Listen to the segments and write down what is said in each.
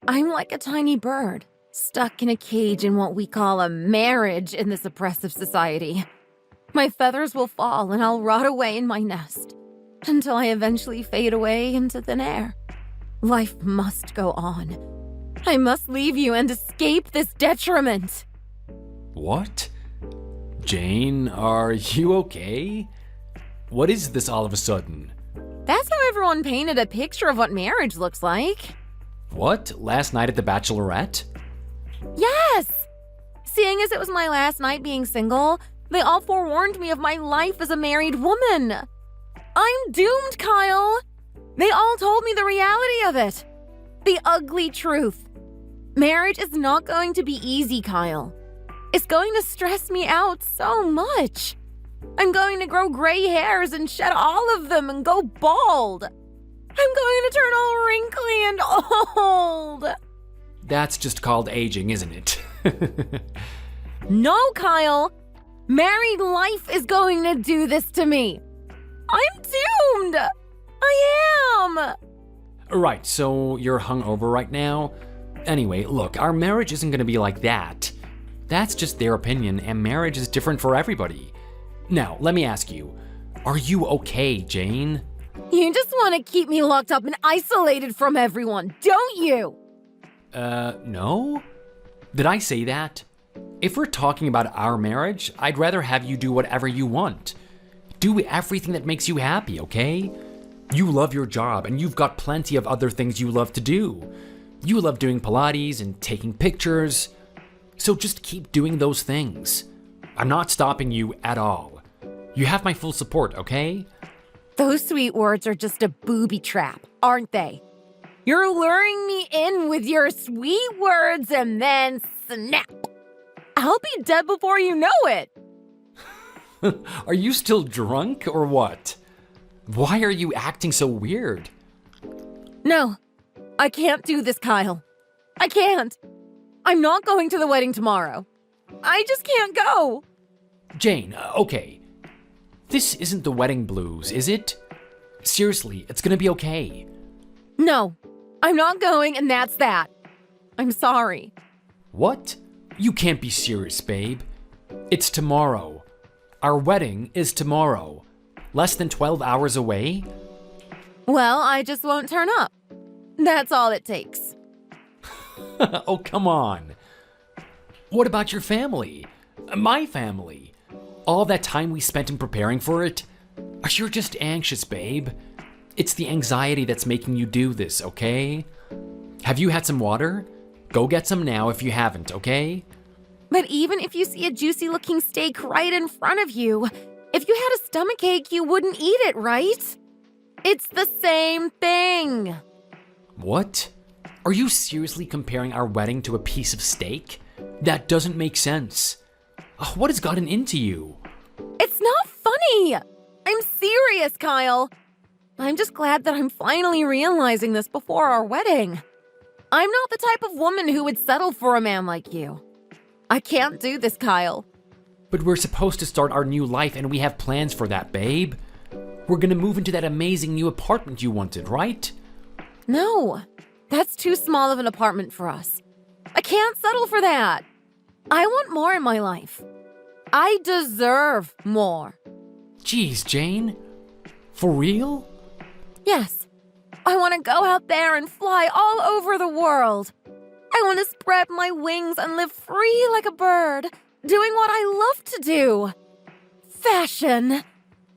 I'm like a tiny bird, stuck in a cage in what we call a marriage in this oppressive society. My feathers will fall and I'll rot away in my nest, until I eventually fade away into thin air. Life must go on. I must leave you and escape this detriment. What? Jane, are you okay? What is this all of a sudden? That's how everyone painted a picture of what marriage looks like. What? Last night at the Bachelorette? Yes! Seeing as it was my last night being single, they all forewarned me of my life as a married woman. I'm doomed, Kyle! They all told me the reality of it. The ugly truth. Marriage is not going to be easy, Kyle. It's going to stress me out so much. I'm going to grow gray hairs and shed all of them and go bald. I'm going to turn all wrinkly and old. That's just called aging, isn't it? No, Kyle. Married life is going to do this to me. I'm doomed. I am. Right, so you're hungover right now? Anyway, look, our marriage isn't gonna be like that. That's just their opinion, and marriage is different for everybody. Now, let me ask you, are you okay, Jane? You just want to keep me locked up and isolated from everyone, don't you? No? Did I say that? If we're talking about our marriage, I'd rather have you do whatever you want. Do everything that makes you happy, okay? You love your job, and you've got plenty of other things you love to do. You love doing Pilates and taking pictures. So just keep doing those things. I'm not stopping you at all. You have my full support, okay? Those sweet words are just a booby trap, aren't they? You're luring me in with your sweet words and then snap. I'll be dead before you know it. Are you still drunk or what? Why are you acting so weird? No, I can't do this, Kyle. I can't. I'm not going to the wedding tomorrow. I just can't go. Jane, okay. This isn't the wedding blues, is it? Seriously, it's gonna be okay. No, I'm not going, and that's that. I'm sorry. What? You can't be serious, babe. It's tomorrow. Our wedding is tomorrow. Less than 12 hours away? Well, I just won't turn up. That's all it takes. Oh, come on. What about your family? My family? All that time we spent in preparing for it? You're just anxious, babe. It's the anxiety that's making you do this, okay? Have you had some water? Go get some now if you haven't, okay? But even if you see a juicy-looking steak right in front of you, if you had a stomachache, you wouldn't eat it, right? It's the same thing. What? Are you seriously comparing our wedding to a piece of steak? That doesn't make sense. What has gotten into you? It's not funny. I'm serious, Kyle. I'm just glad that I'm finally realizing this before our wedding. I'm not the type of woman who would settle for a man like you. I can't do this, Kyle. But we're supposed to start our new life and we have plans for that, babe. We're gonna move into that amazing new apartment you wanted, right? No, that's too small of an apartment for us. I can't settle for that. I want more in my life. I deserve more. Jeez, Jane. For real? Yes. I want to go out there and fly all over the world. I want to spread my wings and live free like a bird, doing what I love to do. Fashion.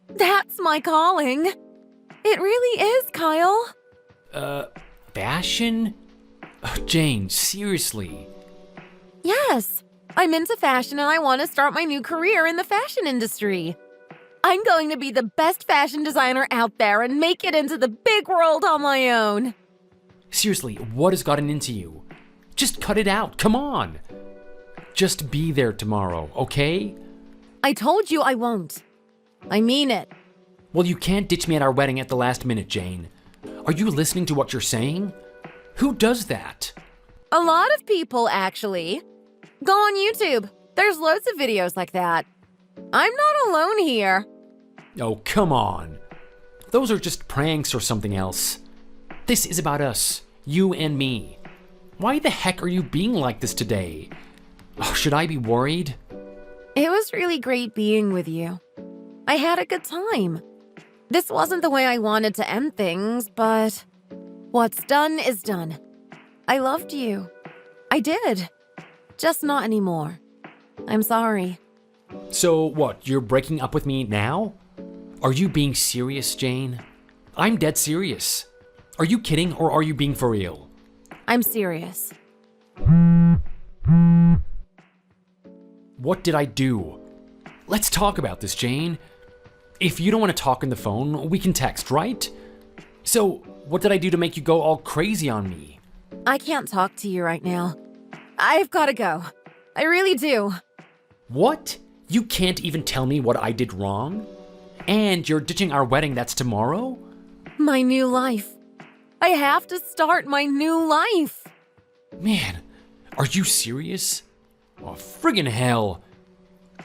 That's my calling. It really is, Kyle. Fashion? Jane, seriously. Yes. I'm into fashion and I want to start my new career in the fashion industry. I'm going to be the best fashion designer out there and make it into the big world on my own. Seriously, what has gotten into you? Just cut it out, come on. Just be there tomorrow, okay? I told you I won't. I mean it. Well, you can't ditch me at our wedding at the last minute, Jane. Are you listening to what you're saying? Who does that? A lot of people, actually. Go on YouTube. There's loads of videos like that. I'm not alone here. Oh, come on. Those are just pranks or something else. This is about us, you and me. Why the heck are you being like this today? Oh, should I be worried? It was really great being with you. I had a good time. This wasn't the way I wanted to end things, but what's done is done. I loved you. I did. Just not anymore. I'm sorry. So what, you're breaking up with me now? Are you being serious, Jane? I'm dead serious. Are you kidding or are you being for real? I'm serious. What did I do? Let's talk about this, Jane. If you don't want to talk on the phone, we can text, right? So, what did I do to make you go all crazy on me? I can't talk to you right now. I've got to go. I really do. What? You can't even tell me what I did wrong? And you're ditching our wedding that's tomorrow? My new life. I have to start my new life. Man, are you serious? Oh, friggin' hell.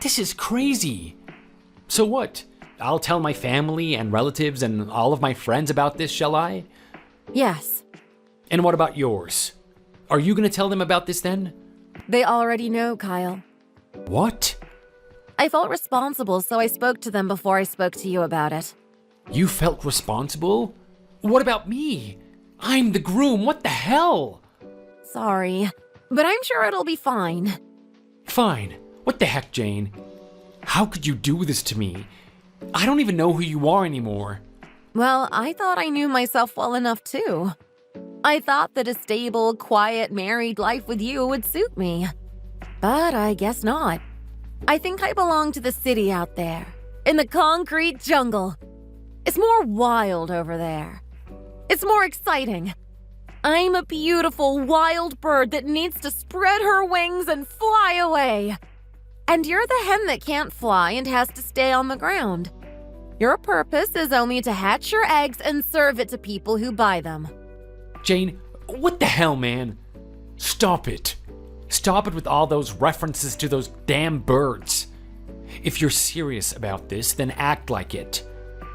This is crazy. So what? I'll tell my family and relatives and all of my friends about this, shall I? Yes. And what about yours? Are you gonna tell them about this then? They already know, Kyle. What? I felt responsible, so I spoke to them before I spoke to you about it. You felt responsible? What about me? I'm the groom, what the hell? Sorry, but I'm sure it'll be fine. Fine. What the heck, Jane? How could you do this to me? I don't even know who you are anymore. Well, I thought I knew myself well enough too. I thought that a stable, quiet, married life with you would suit me. But I guess not. I think I belong to the city out there, in the concrete jungle. It's more wild over there. It's more exciting. I'm a beautiful wild bird that needs to spread her wings and fly away. And you're the hen that can't fly and has to stay on the ground. Your purpose is only to hatch your eggs and serve it to people who buy them. Jane, what the hell, man? Stop it. Stop it with all those references to those damn birds. If you're serious about this, then act like it.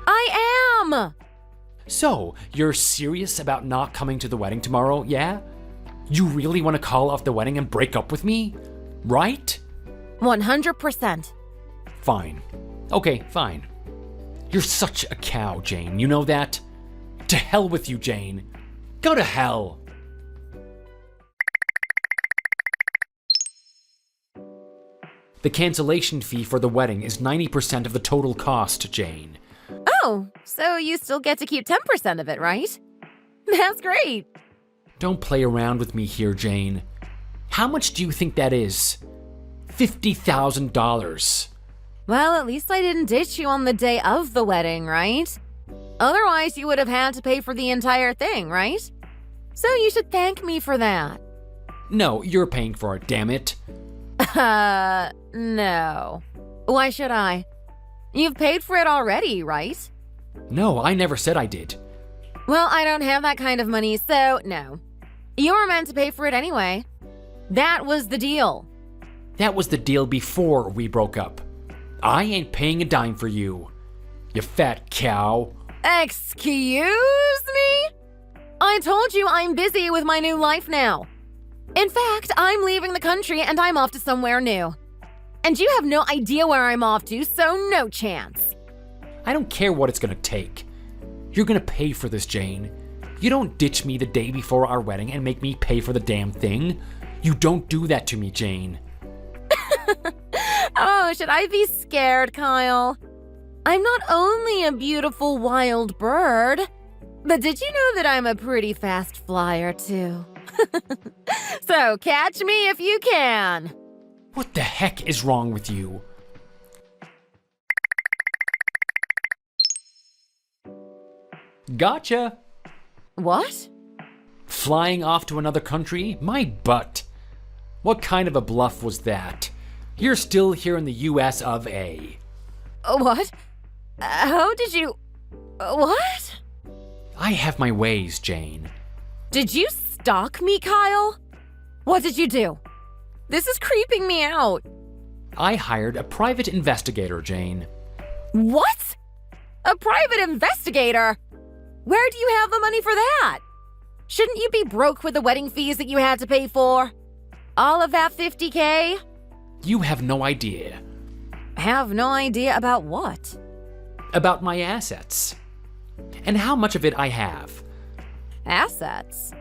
I am! So, you're serious about not coming to the wedding tomorrow, yeah? You really want to call off the wedding and break up with me? Right? 100%. Fine. Okay, fine. You're such a cow, Jane, you know that? To hell with you, Jane. Go to hell. The cancellation fee for the wedding is 90% of the total cost, Jane. Oh, so you still get to keep 10% of it, right? That's great. Don't play around with me here, Jane. How much do you think that is? $50,000. Well, at least I didn't ditch you on the day of the wedding, right? Otherwise, you would have had to pay for the entire thing, right? So you should thank me for that. No, you're paying for it, damn it. No. Why should I? You've paid for it already, right? No, I never said I did. Well, I don't have that kind of money, so no. You were meant to pay for it anyway. That was the deal. That was the deal before we broke up. I ain't paying a dime for you. You fat cow. Excuse me? I told you I'm busy with my new life now. In fact, I'm leaving the country and I'm off to somewhere new. And you have no idea where I'm off to, so no chance. I don't care what it's gonna take. You're gonna pay for this, Jane. You don't ditch me the day before our wedding and make me pay for the damn thing. You don't do that to me, Jane. Oh, should I be scared, Kyle? I'm not only a beautiful wild bird, but did you know that I'm a pretty fast flyer, too? So catch me if you can. What the heck is wrong with you? Gotcha. What? Flying off to another country? My butt. What kind of a bluff was that? You're still here in the US of A. What? How did you... What? I have my ways, Jane. Did you stalk me, Kyle? What did you do? This is creeping me out. I hired a private investigator, Jane. What? A private investigator? Where do you have the money for that? Shouldn't you be broke with the wedding fees that you had to pay for? All of that $50K? You have no idea. Have no idea about what? About my assets. And how much of it I have. Assets?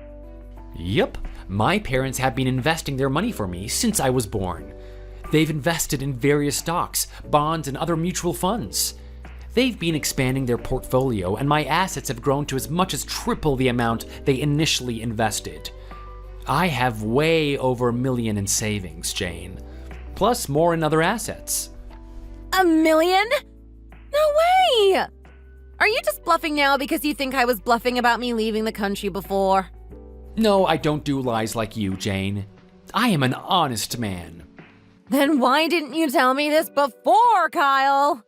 Yep, my parents have been investing their money for me since I was born. They've invested in various stocks, bonds, and other mutual funds. They've been expanding their portfolio, and my assets have grown to as much as triple the amount they initially invested. I have way over $1 million in savings, Jane. Plus more in other assets. $1 million? No way! Are you just bluffing now because you think I was bluffing about me leaving the country before? No, I don't do lies like you, Jane. I am an honest man. Then why didn't you tell me this before, Kyle?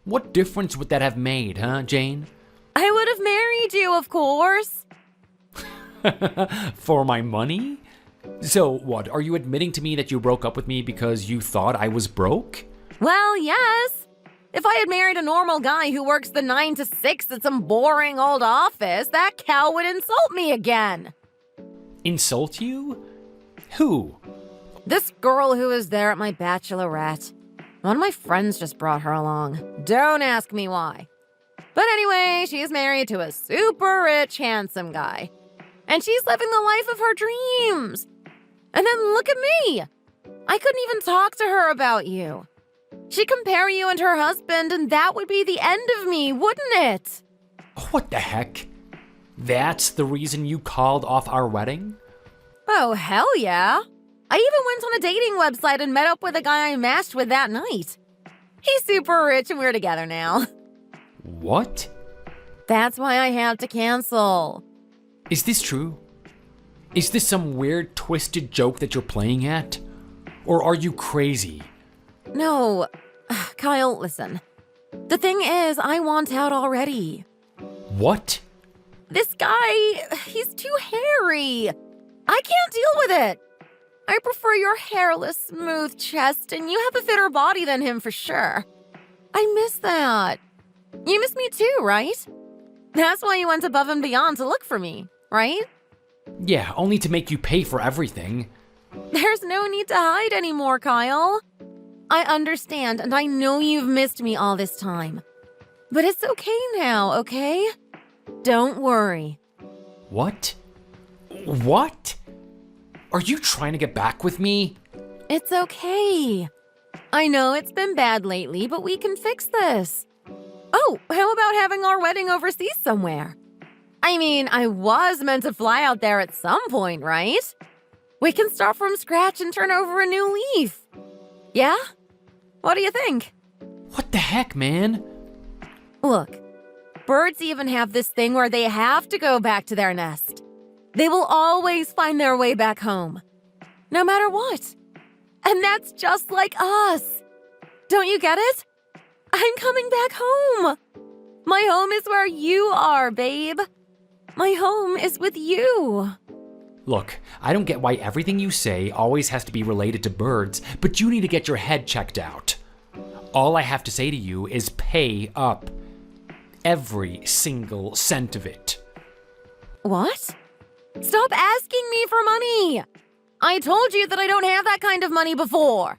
What difference would that have made, huh, Jane? I would have married you, of course. For my money? So what, are you admitting to me that you broke up with me because you thought I was broke? Well, yes. If I had married a normal guy who works the 9 to 6 at some boring old office, that cow would insult me again. Insult you? Who? This girl who was there at my bachelorette. One of my friends just brought her along. Don't ask me why. But anyway, she's married to a super rich, handsome guy. And she's living the life of her dreams. And then look at me. I couldn't even talk to her about you. She'd compare you and her husband, and that would be the end of me, wouldn't it? What the heck? That's the reason you called off our wedding? Oh, hell yeah. I even went on a dating website and met up with a guy I matched with that night. He's super rich and we're together now. What? That's why I had to cancel. Is this true? Is this some weird, twisted joke that you're playing at? Or are you crazy? No. Kyle, listen. The thing is, I want out already. What? This guy, he's too hairy. I can't deal with it. I prefer your hairless, smooth chest, and you have a fitter body than him for sure. I miss that. You miss me too, right? That's why you went above and beyond to look for me, right? Yeah, only to make you pay for everything. There's no need to hide anymore, Kyle. I understand, and I know you've missed me all this time. But it's okay now, okay? Don't worry. What? What? Are you trying to get back with me? It's okay. I know it's been bad lately, but we can fix this. Oh, how about having our wedding overseas somewhere? I mean, I was meant to fly out there at some point, right? We can start from scratch and turn over a new leaf. Yeah? What do you think? What the heck, man? Look, birds even have this thing where they have to go back to their nest. They will always find their way back home, no matter what. And that's just like us. Don't you get it? I'm coming back home. My home is where you are, babe. My home is with you. Look, I don't get why everything you say always has to be related to birds, but you need to get your head checked out. All I have to say to you is pay up. Every single cent of it. What? Stop asking me for money. I told you that I don't have that kind of money before.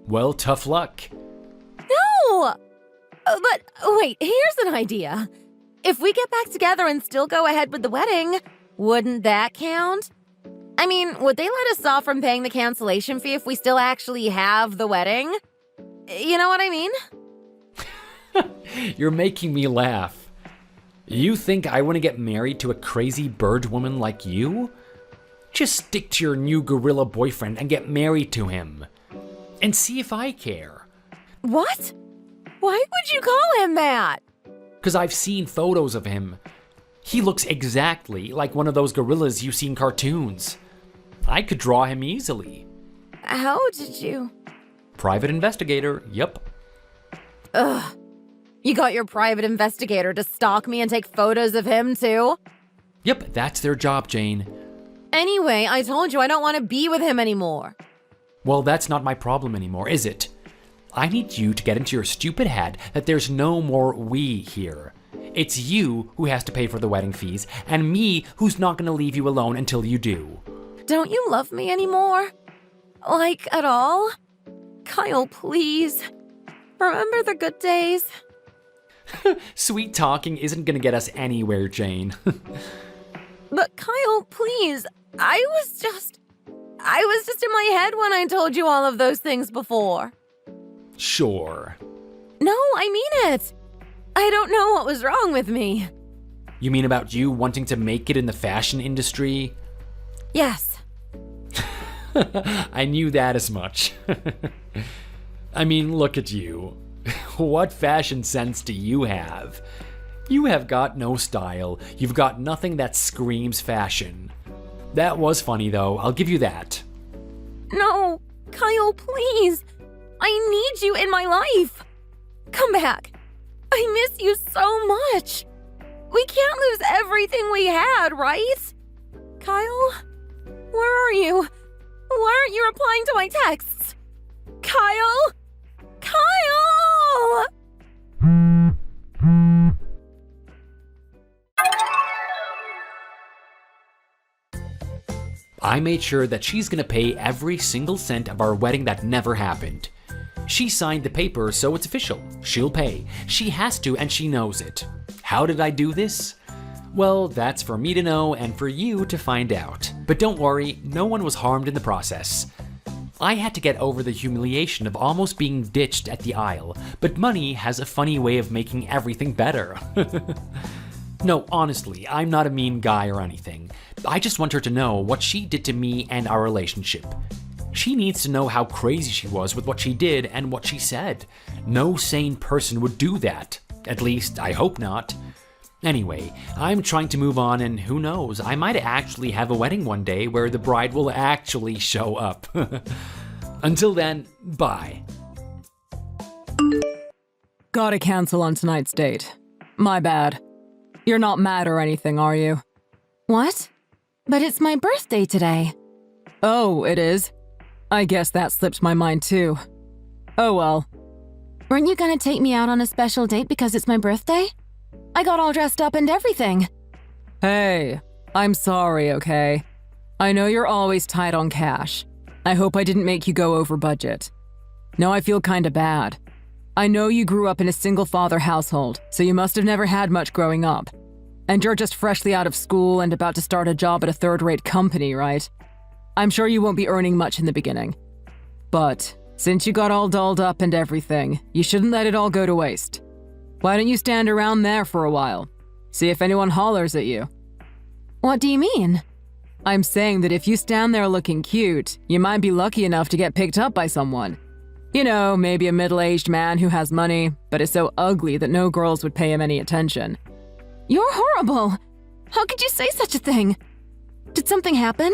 Well, tough luck. No! But wait, here's an idea. If we get back together and still go ahead with the wedding, wouldn't that count? I mean, would they let us off from paying the cancellation fee if we still actually have the wedding? You know what I mean? You're making me laugh. You think I want to get married to a crazy bird woman like you? Just stick to your new gorilla boyfriend and get married to him. And see if I care. What? Why would you call him that? Because I've seen photos of him. He looks exactly like one of those gorillas you see in cartoons. I could draw him easily. How did you? Private investigator, yep. Ugh. You got your private investigator to stalk me and take photos of him too? Yep, that's their job, Jane. Anyway, I told you I don't want to be with him anymore. Well, that's not my problem anymore, is it? I need you to get into your stupid head that there's no more we here. It's you who has to pay for the wedding fees, and me who's not gonna leave you alone until you do. Don't you love me anymore? Like, at all? Kyle, please. Remember the good days? Sweet talking isn't gonna get us anywhere, Jane. But Kyle, please. I was just in my head when I told you all of those things before. Sure. No, I mean it. I don't know what was wrong with me. You mean about you wanting to make it in the fashion industry? Yes. I knew that as much. I mean, look at you. What fashion sense do you have? You have got no style. You've got nothing that screams fashion. That was funny, though. I'll give you that. No, Kyle, please. I need you in my life. Come back. I miss you so much. We can't lose everything we had, right? Kyle? Where are you? Why aren't you replying to my texts? Kyle? Kyle! I made sure that she's gonna pay every single cent of our wedding that never happened. She signed the paper, so it's official. She'll pay. She has to, and she knows it. How did I do this? Well, that's for me to know and for you to find out. But don't worry, no one was harmed in the process. I had to get over the humiliation of almost being ditched at the aisle, but money has a funny way of making everything better. No, honestly, I'm not a mean guy or anything. I just want her to know what she did to me and our relationship. She needs to know how crazy she was with what she did and what she said. No sane person would do that. At least, I hope not. Anyway, I'm trying to move on, and who knows, I might actually have a wedding one day where the bride will actually show up. Until then, bye. Gotta cancel on tonight's date. My bad. You're not mad or anything, are you? What? But it's my birthday today. Oh, it is? I guess that slipped my mind too. Oh well. Weren't you gonna take me out on a special date because it's my birthday? I got all dressed up and everything. Hey, I'm sorry, okay? I know you're always tight on cash. I hope I didn't make you go over budget. No, I feel kinda bad. I know you grew up in a single-father household, so you must have never had much growing up. And you're just freshly out of school and about to start a job at a third-rate company, right? I'm sure you won't be earning much in the beginning. But since you got all dolled up and everything, you shouldn't let it all go to waste. Why don't you stand around there for a while? See if anyone hollers at you. What do you mean? I'm saying that if you stand there looking cute, you might be lucky enough to get picked up by someone. You know, maybe a middle-aged man who has money, but is so ugly that no girls would pay him any attention. You're horrible! How could you say such a thing? Did something happen?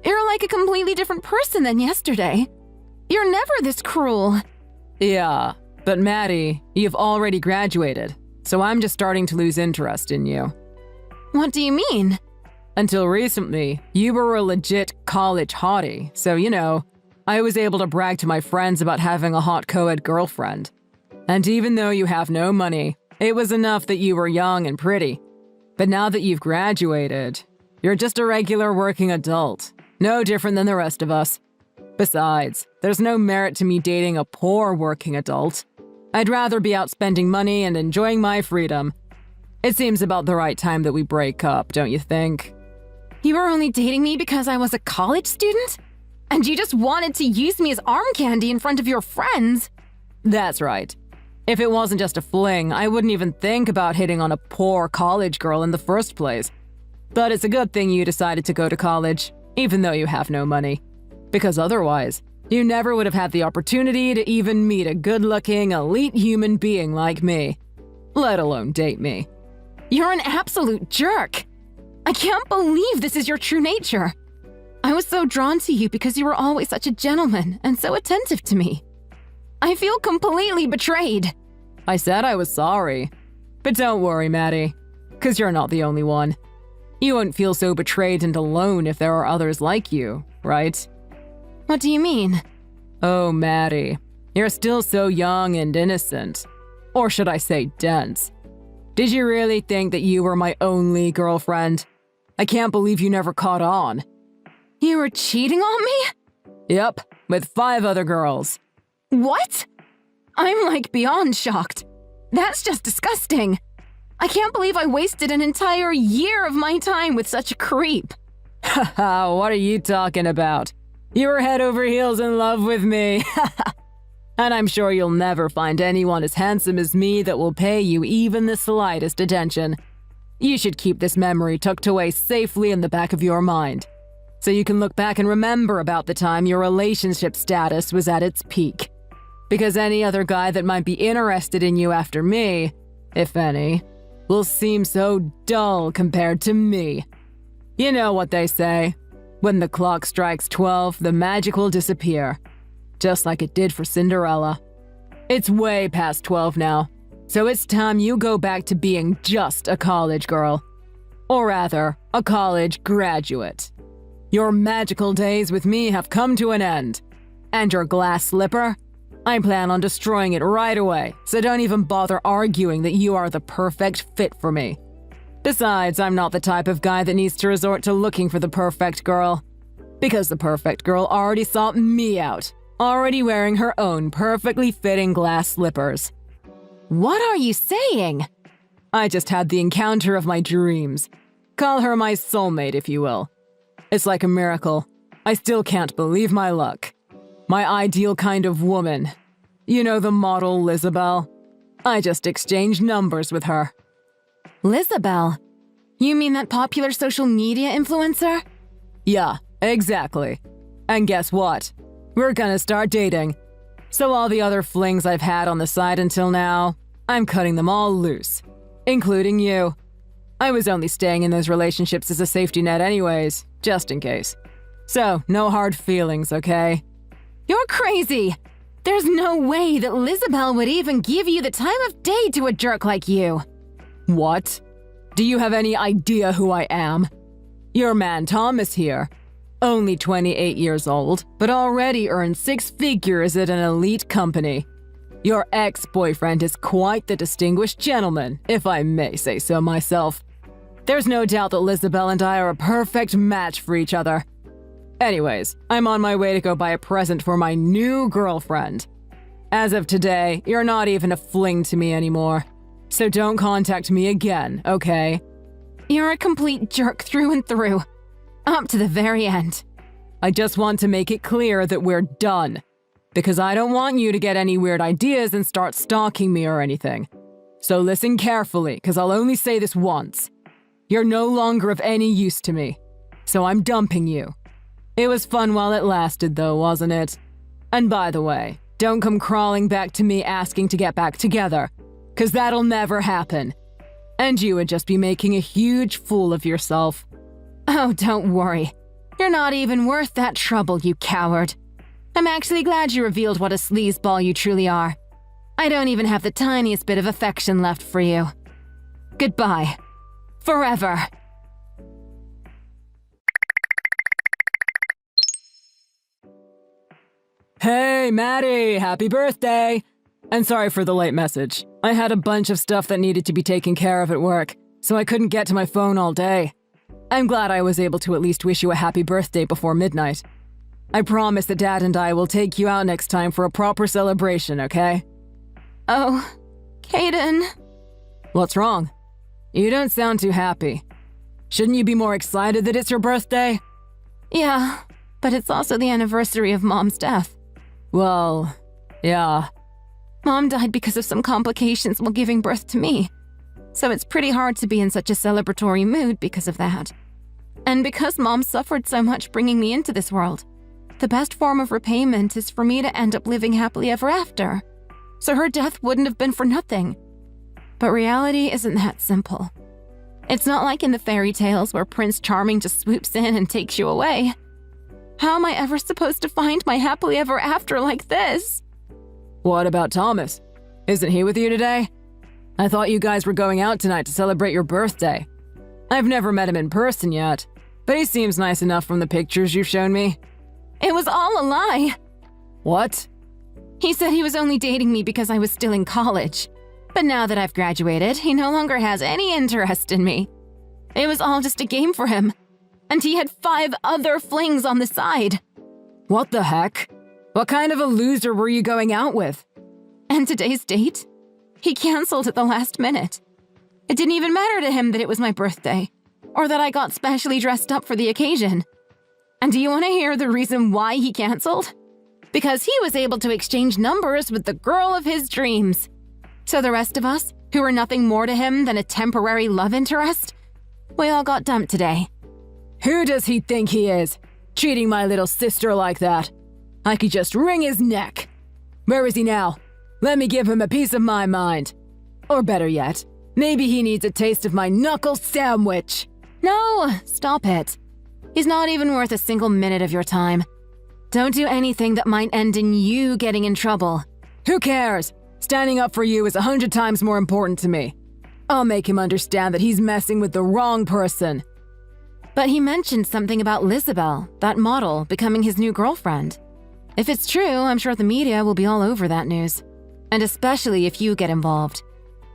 You're like a completely different person than yesterday. You're never this cruel. Yeah, but Maddie, you've already graduated, so I'm just starting to lose interest in you. What do you mean? Until recently, you were a legit college hottie, so you know, I was able to brag to my friends about having a hot co-ed girlfriend. And even though you have no money, it was enough that you were young and pretty. But now that you've graduated, you're just a regular working adult, no different than the rest of us. Besides, there's no merit to me dating a poor working adult. I'd rather be out spending money and enjoying my freedom. It seems about the right time that we break up, don't you think? You were only dating me because I was a college student? And you just wanted to use me as arm candy in front of your friends? That's right. If it wasn't just a fling, I wouldn't even think about hitting on a poor college girl in the first place. But it's a good thing you decided to go to college, even though you have no money. Because otherwise, you never would have had the opportunity to even meet a good-looking, elite human being like me. Let alone date me. You're an absolute jerk. I can't believe this is your true nature. I was so drawn to you because you were always such a gentleman and so attentive to me. I feel completely betrayed. I said I was sorry. But don't worry, Maddie, because you're not the only one. You won't feel so betrayed and alone if there are others like you, right? What do you mean? Oh, Maddie, you're still so young and innocent. Or should I say dense. Did you really think that you were my only girlfriend? I can't believe you never caught on. You were cheating on me? Yep, with 5 other girls. What? I'm like beyond shocked. That's just disgusting. I can't believe I wasted an entire year of my time with such a creep. Haha, what are you talking about? You were head over heels in love with me. And I'm sure you'll never find anyone as handsome as me that will pay you even the slightest attention. You should keep this memory tucked away safely in the back of your mind, so you can look back and remember about the time your relationship status was at its peak. Because any other guy that might be interested in you after me, if any, will seem so dull compared to me. You know what they say, when the clock strikes 12, the magic will disappear. Just like it did for Cinderella. It's way past 12 now, so it's time you go back to being just a college girl. Or rather, a college graduate. Your magical days with me have come to an end. And your glass slipper? I plan on destroying it right away, so don't even bother arguing that you are the perfect fit for me. Besides, I'm not the type of guy that needs to resort to looking for the perfect girl. Because the perfect girl already sought me out. Already wearing her own perfectly fitting glass slippers. What are you saying? I just had the encounter of my dreams. Call her my soulmate, if you will. It's like a miracle. I still can't believe my luck. My ideal kind of woman. You know the model Lizabelle? I just exchanged numbers with her. Lizabelle? You mean that popular social media influencer? Yeah, exactly. And guess what? We're gonna start dating. So all the other flings I've had on the side until now, I'm cutting them all loose. Including you. I was only staying in those relationships as a safety net anyways, just in case. So, no hard feelings, okay? You're crazy! There's no way that Lizabelle would even give you the time of day to a jerk like you. What? Do you have any idea who I am? Your man Thomas here. Only 28 years old, but already earned 6 figures at an elite company. Your ex-boyfriend is quite the distinguished gentleman, if I may say so myself. There's no doubt that Lizabelle and I are a perfect match for each other. Anyways, I'm on my way to go buy a present for my new girlfriend. As of today, you're not even a fling to me anymore. So don't contact me again, okay? You're a complete jerk through and through. Up to the very end. I just want to make it clear that we're done. Because I don't want you to get any weird ideas and start stalking me or anything. So listen carefully, because I'll only say this once. You're no longer of any use to me. So I'm dumping you. It was fun while it lasted though, wasn't it? And by the way, don't come crawling back to me asking to get back together. Because that'll never happen. And you would just be making a huge fool of yourself. Oh, don't worry. You're not even worth that trouble, you coward. I'm actually glad you revealed what a sleazeball you truly are. I don't even have the tiniest bit of affection left for you. Goodbye. Forever. Hey, Maddie! Happy birthday! And sorry for the late message. I had a bunch of stuff that needed to be taken care of at work, so I couldn't get to my phone all day. I'm glad I was able to at least wish you a happy birthday before midnight. I promise that Dad and I will take you out next time for a proper celebration, okay? Oh, Caden. What's wrong? You don't sound too happy. Shouldn't you be more excited that it's your birthday? Yeah, but it's also the anniversary of Mom's death. Well, yeah. Mom died because of some complications while giving birth to me. So it's pretty hard to be in such a celebratory mood because of that. And because Mom suffered so much bringing me into this world, the best form of repayment is for me to end up living happily ever after. So her death wouldn't have been for nothing. But reality isn't that simple. It's not like in the fairy tales where Prince Charming just swoops in and takes you away. How am I ever supposed to find my happily ever after like this? What about Thomas? Isn't he with you today? I thought you guys were going out tonight to celebrate your birthday. I've never met him in person yet, but he seems nice enough from the pictures you've shown me. It was all a lie. What? He said he was only dating me because I was still in college. But now that I've graduated, he no longer has any interest in me. It was all just a game for him. And he had 5 other flings on the side. What the heck? What kind of a loser were you going out with? And today's date? He canceled at the last minute. It didn't even matter to him that it was my birthday, or that I got specially dressed up for the occasion. And do you want to hear the reason why he canceled? Because he was able to exchange numbers with the girl of his dreams. So the rest of us, who were nothing more to him than a temporary love interest, we all got dumped today. Who does he think he is? Treating my little sister like that? I could just wring his neck. Where is he now? Let me give him a piece of my mind. Or better yet, maybe he needs a taste of my knuckle sandwich. No, stop it. He's not even worth a single minute of your time. Don't do anything that might end in you getting in trouble. Who cares? Standing up for you is 100 times more important to me. I'll make him understand that he's messing with the wrong person. But he mentioned something about Lizabelle, that model, becoming his new girlfriend. If it's true, I'm sure the media will be all over that news. And especially if you get involved.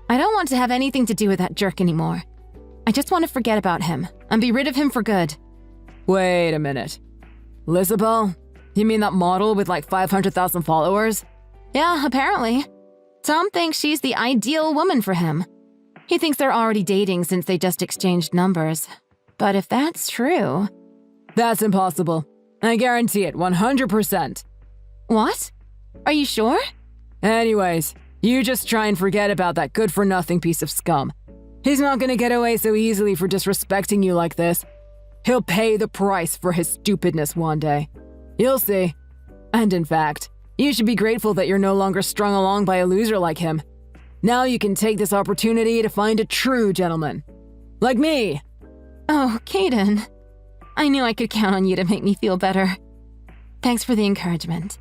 I don't want to have anything to do with that jerk anymore. I just want to forget about him and be rid of him for good. Wait a minute. Lizabelle? You mean that model with like 500,000 followers? Yeah, apparently. Tom thinks she's the ideal woman for him. He thinks they're already dating since they just exchanged numbers. But if that's true... That's impossible. I guarantee it, 100%. What? Are you sure? Anyways, you just try and forget about that good-for-nothing piece of scum. He's not gonna get away so easily for disrespecting you like this. He'll pay the price for his stupidness one day. You'll see. And in fact, you should be grateful that you're no longer strung along by a loser like him. Now you can take this opportunity to find a true gentleman. Like me. Oh, Caden. I knew I could count on you to make me feel better. Thanks for the encouragement.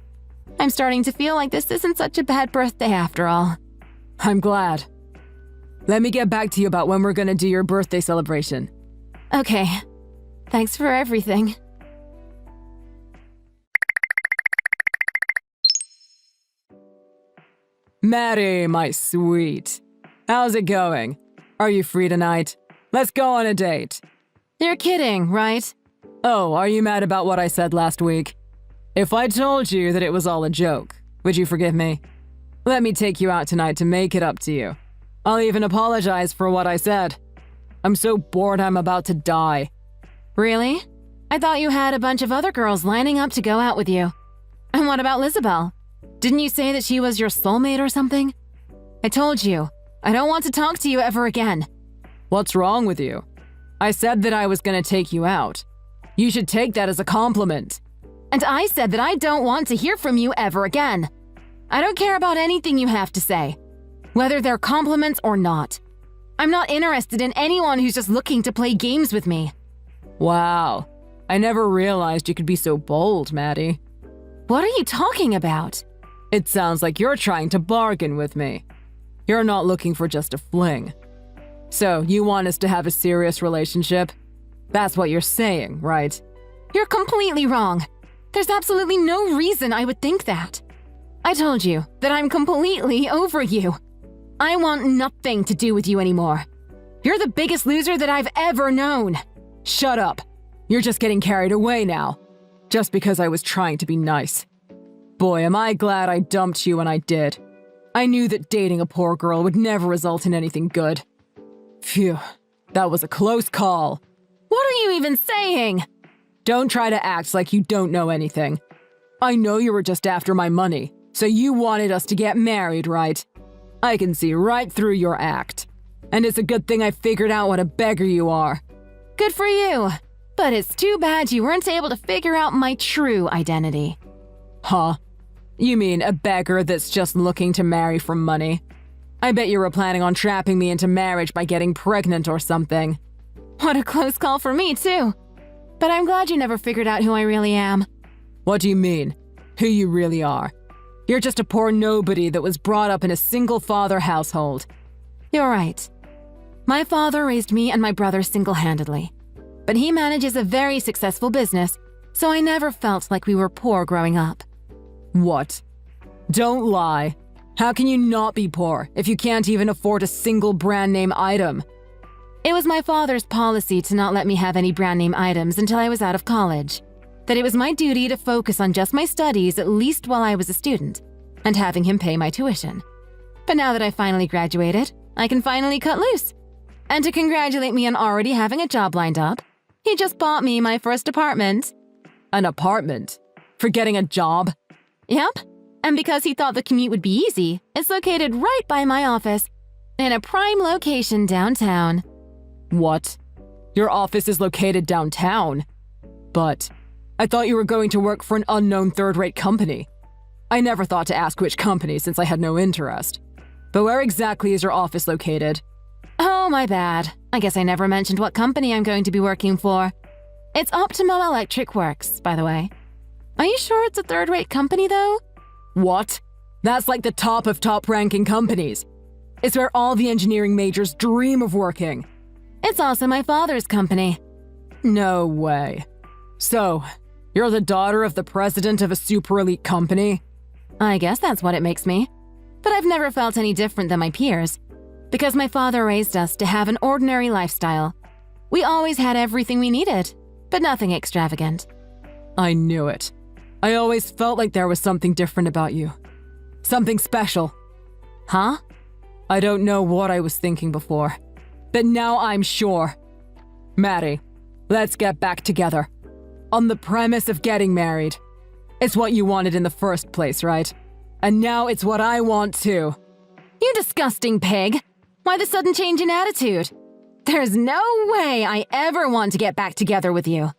I'm starting to feel like this isn't such a bad birthday after all. I'm glad. Let me get back to you about when we're gonna do your birthday celebration. Okay. Thanks for everything. Maddie, my sweet. How's it going? Are you free tonight? Let's go on a date. You're kidding, right? Oh, are you mad about what I said last week? If I told you that it was all a joke, would you forgive me? Let me take you out tonight to make it up to you. I'll even apologize for what I said. I'm so bored I'm about to die. Really? I thought you had a bunch of other girls lining up to go out with you. And what about Lizabelle? Didn't you say that she was your soulmate or something? I told you, I don't want to talk to you ever again. What's wrong with you? I said that I was gonna take you out. You should take that as a compliment. And I said that I don't want to hear from you ever again. I don't care about anything you have to say, whether they're compliments or not. I'm not interested in anyone who's just looking to play games with me. Wow. I never realized you could be so bold, Maddie. What are you talking about? It sounds like you're trying to bargain with me. You're not looking for just a fling. So, you want us to have a serious relationship? That's what you're saying, right? You're completely wrong. There's absolutely no reason I would think that. I told you that I'm completely over you. I want nothing to do with you anymore. You're the biggest loser that I've ever known. Shut up. You're just getting carried away now. Just because I was trying to be nice. Boy, am I glad I dumped you when I did. I knew that dating a poor girl would never result in anything good. Phew, that was a close call. What are you even saying? Don't try to act like you don't know anything. I know you were just after my money, so you wanted us to get married, right? I can see right through your act. And it's a good thing I figured out what a beggar you are. Good for you. But it's too bad you weren't able to figure out my true identity. Huh? You mean a beggar that's just looking to marry for money? I bet you were planning on trapping me into marriage by getting pregnant or something. What a close call for me, too. But I'm glad you never figured out who I really am. What do you mean? Who you really are? You're just a poor nobody that was brought up in a single-father household. You're right. My father raised me and my brother single-handedly. But he manages a very successful business, so I never felt like we were poor growing up. What? Don't lie. How can you not be poor if you can't even afford a single brand name item? It was my father's policy to not let me have any brand name items until I was out of college. That it was my duty to focus on just my studies, at least while I was a student, and having him pay my tuition. But now that I finally graduated, I can finally cut loose. And to congratulate me on already having a job lined up, he just bought me my first apartment. An apartment? For getting a job? Yep. And because he thought the commute would be easy, it's located right by my office, in a prime location downtown. What? Your office is located downtown? But I thought you were going to work for an unknown third-rate company. I never thought to ask which company since I had no interest. But where exactly is your office located? Oh, my bad. I guess I never mentioned what company I'm going to be working for. It's Optimo Electric Works, by the way. Are you sure it's a third-rate company, though? What? That's like the top of top-ranking companies. It's where all the engineering majors dream of working. It's also my father's company. No way. So, you're the daughter of the president of a super elite company? I guess that's what it makes me. But I've never felt any different than my peers. Because my father raised us to have an ordinary lifestyle. We always had everything we needed, but nothing extravagant. I knew it. I always felt like there was something different about you. Something special. Huh? I don't know what I was thinking before, but now I'm sure. Maddie, let's get back together. On the premise of getting married. It's what you wanted in the first place, right? And now it's what I want too. You disgusting pig! Why the sudden change in attitude? There's no way I ever want to get back together with you.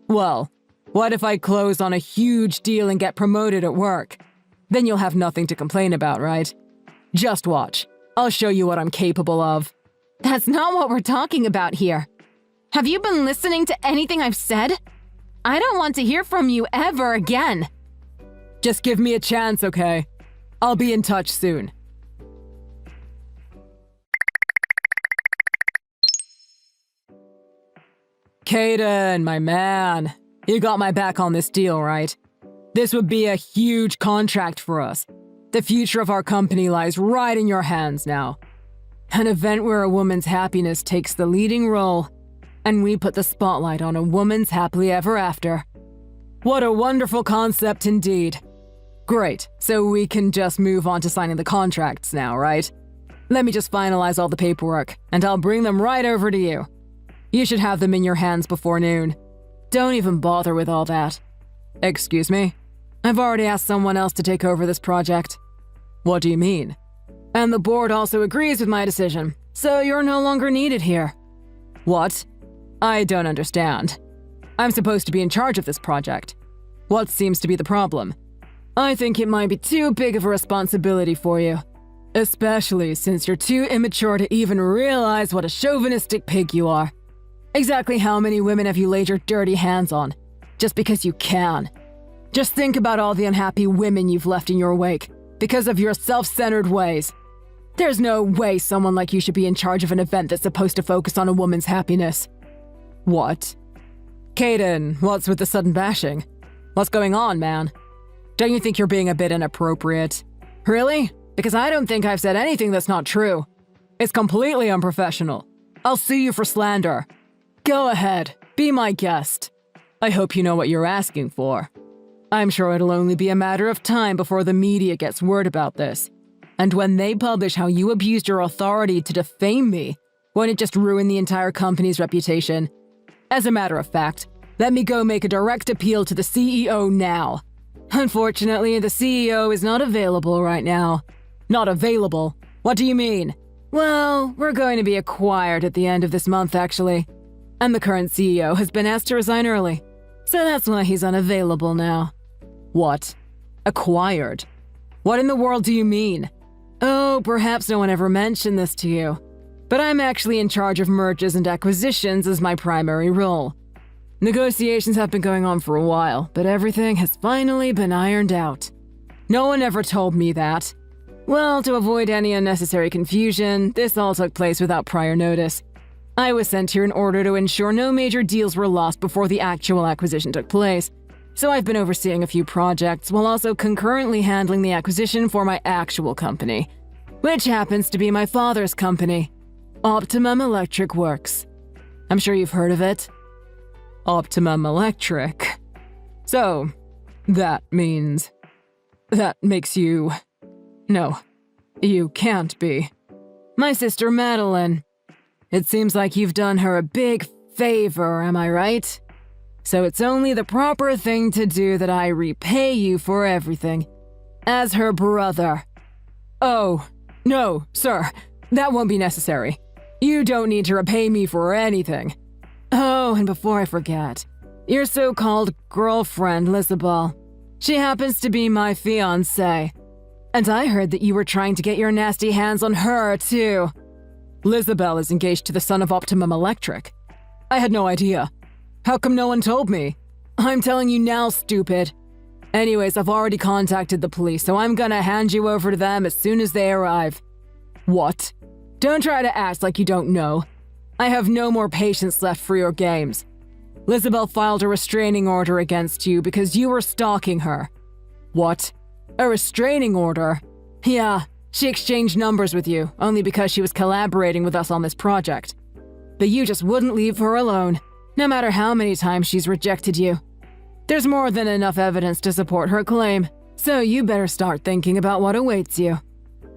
Well, what if I close on a huge deal and get promoted at work? Then you'll have nothing to complain about, right? Just watch. I'll show you what I'm capable of. That's not what we're talking about here. Have you been listening to anything I've said? I don't want to hear from you ever again. Just give me a chance, okay? I'll be in touch soon. Caden, my man. You got my back on this deal, right? This would be a huge contract for us. The future of our company lies right in your hands now. An event where a woman's happiness takes the leading role, and we put the spotlight on a woman's happily ever after. What a wonderful concept indeed. Great, so we can just move on to signing the contracts now, right? Let me just finalize all the paperwork, and I'll bring them right over to you. You should have them in your hands before noon. Don't even bother with all that. Excuse me? I've already asked someone else to take over this project. What do you mean? And the board also agrees with my decision, so you're no longer needed here. What? I don't understand. I'm supposed to be in charge of this project. What seems to be the problem? I think it might be too big of a responsibility for you. Especially since you're too immature to even realize what a chauvinistic pig you are. Exactly how many women have you laid your dirty hands on? Just because you can. Just think about all the unhappy women you've left in your wake because of your self-centered ways. There's no way someone like you should be in charge of an event that's supposed to focus on a woman's happiness. What? Caden, what's with the sudden bashing? What's going on, man? Don't you think you're being a bit inappropriate? Really? Because I don't think I've said anything that's not true. It's completely unprofessional. I'll sue you for slander. Go ahead, be my guest. I hope you know what you're asking for. I'm sure it'll only be a matter of time before the media gets word about this. And when they publish how you abused your authority to defame me, won't it just ruin the entire company's reputation? As a matter of fact, let me go make a direct appeal to the CEO now. Unfortunately, the CEO is not available right now. Not available? What do you mean? Well, we're going to be acquired at the end of this month, actually. And the current CEO has been asked to resign early. So that's why he's unavailable now. What? Acquired? What in the world do you mean? Oh, perhaps no one ever mentioned this to you. But I'm actually in charge of mergers and acquisitions as my primary role. Negotiations have been going on for a while, but everything has finally been ironed out. No one ever told me that. Well, to avoid any unnecessary confusion, this all took place without prior notice. I was sent here in order to ensure no major deals were lost before the actual acquisition took place. so I've been overseeing a few projects while also concurrently handling the acquisition for my actual company, which happens to be my father's company, Optimum Electric Works. I'm sure you've heard of it. Optimum Electric. So, that makes you... No, you can't be. My sister Madeline. It seems like you've done her a big favor, am I right? So it's only the proper thing to do that I repay you for everything. As her brother. Oh, no, sir. That won't be necessary. You don't need to repay me for anything. Oh, and before I forget, your so-called girlfriend, Lizabelle. She happens to be my fiance. And I heard that you were trying to get your nasty hands on her, too. Lizabelle is engaged to the son of Optimum Electric. I had no idea. How come no one told me? I'm telling you now, stupid. Anyways, I've already contacted the police, so I'm gonna hand you over to them as soon as they arrive. What? Don't try to act like you don't know. I have no more patience left for your games. Lizabelle filed a restraining order against you because you were stalking her. What? A restraining order? Yeah, she exchanged numbers with you, only because she was collaborating with us on this project. But you just wouldn't leave her alone, no matter how many times she's rejected you. There's more than enough evidence to support her claim, so you better start thinking about what awaits you.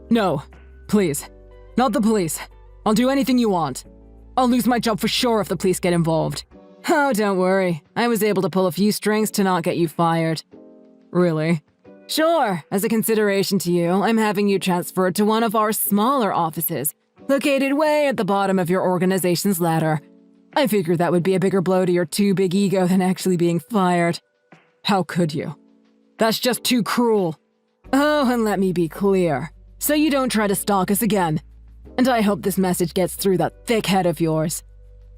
No, please. Not the police. I'll do anything you want. I'll lose my job for sure if the police get involved. Oh, don't worry. I was able to pull a few strings to not get you fired. Really? Sure. As a consideration to you, I'm having you transferred to one of our smaller offices, located way at the bottom of your organization's ladder. I figured that would be a bigger blow to your too big ego than actually being fired. How could you? That's just too cruel. Oh, and let me be clear, so you don't try to stalk us again. And I hope this message gets through that thick head of yours.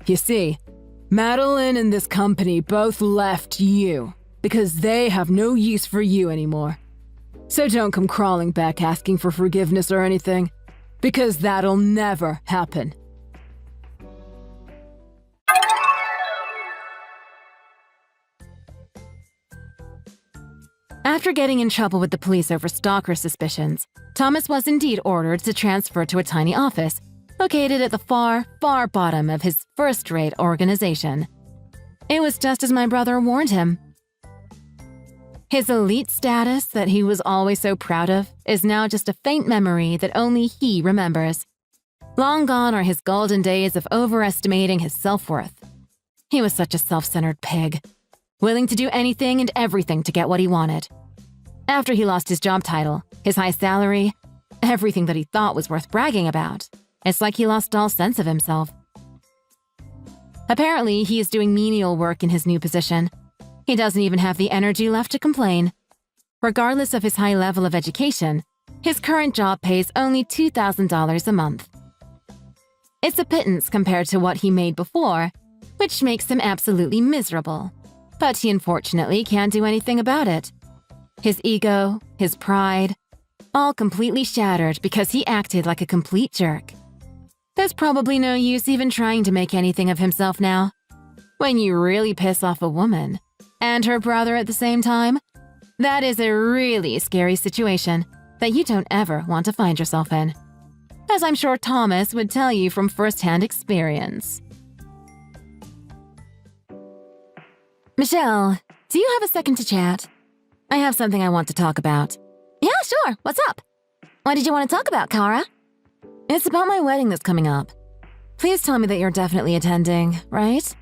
You see, Madeline and this company both left you because they have no use for you anymore. So don't come crawling back asking for forgiveness or anything, because that'll never happen. After getting in trouble with the police over stalker suspicions, Thomas was indeed ordered to transfer to a tiny office located at the far, far bottom of his first-rate organization. It was just as my brother warned him. His elite status that he was always so proud of is now just a faint memory that only he remembers. Long gone are his golden days of overestimating his self-worth. He was such a self-centered pig, willing to do anything and everything to get what he wanted. After he lost his job title, his high salary, everything that he thought was worth bragging about, it's like he lost all sense of himself. Apparently, he is doing menial work in his new position. He doesn't even have the energy left to complain. Regardless of his high level of education, his current job pays only $2,000 a month. It's a pittance compared to what he made before, which makes him absolutely miserable. But he unfortunately can't do anything about it. His ego, his pride, all completely shattered because he acted like a complete jerk. There's probably no use even trying to make anything of himself now. When you really piss off a woman, and her brother at the same time, that is a really scary situation that you don't ever want to find yourself in. As I'm sure Thomas would tell you from first-hand experience. Michelle, do you have a second to chat? I have something I want to talk about. Yeah, sure. What's up? What did you want to talk about, Kara? It's about my wedding that's coming up. Please tell me that you're definitely attending, right?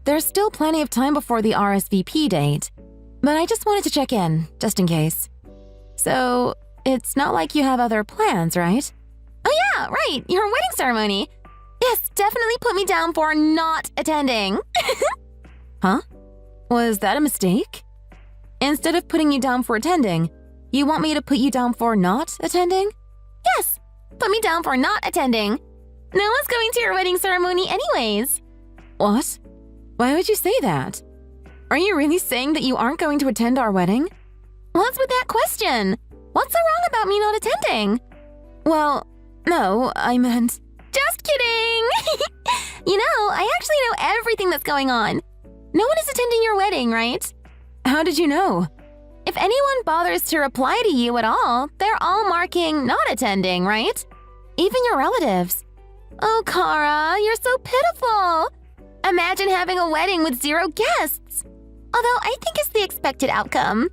There's still plenty of time before the RSVP date, but I just wanted to check in, just in case. So, it's not like you have other plans, right? Oh yeah, right, your wedding ceremony. Yes, definitely put me down for not attending. Huh? Was that a mistake? Instead of putting you down for attending, you want me to put you down for not attending? Yes, put me down for not attending. No one's going to your wedding ceremony anyways. What? Why would you say that? Are you really saying that you aren't going to attend our wedding? What's with that question? What's so wrong about me not attending? Well, no, I meant... Just kidding! You know, I actually know everything that's going on. No one is attending your wedding, right? How did you know? If anyone bothers to reply to you at all, they're all marking not attending, right? Even your relatives. Oh, Kara, you're so pitiful. Imagine having a wedding with 0 guests. Although I think it's the expected outcome.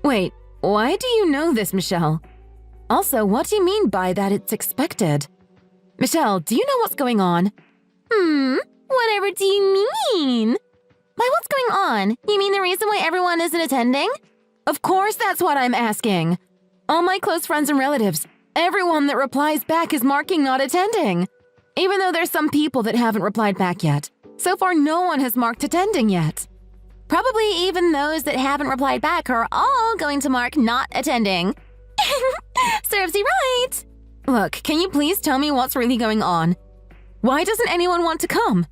Wait, why do you know this, Michelle? Also, what do you mean by that it's expected? Michelle, do you know what's going on? Whatever do you mean? By what's going on? You mean the reason why everyone isn't attending? Of course that's what I'm asking. All my close friends and relatives, everyone that replies back is marking not attending. Even though there's some people that haven't replied back yet. So far, no one has marked attending yet. Probably even those that haven't replied back are all going to mark not attending. Serves you right. Look, can you please tell me what's really going on? Why doesn't anyone want to come?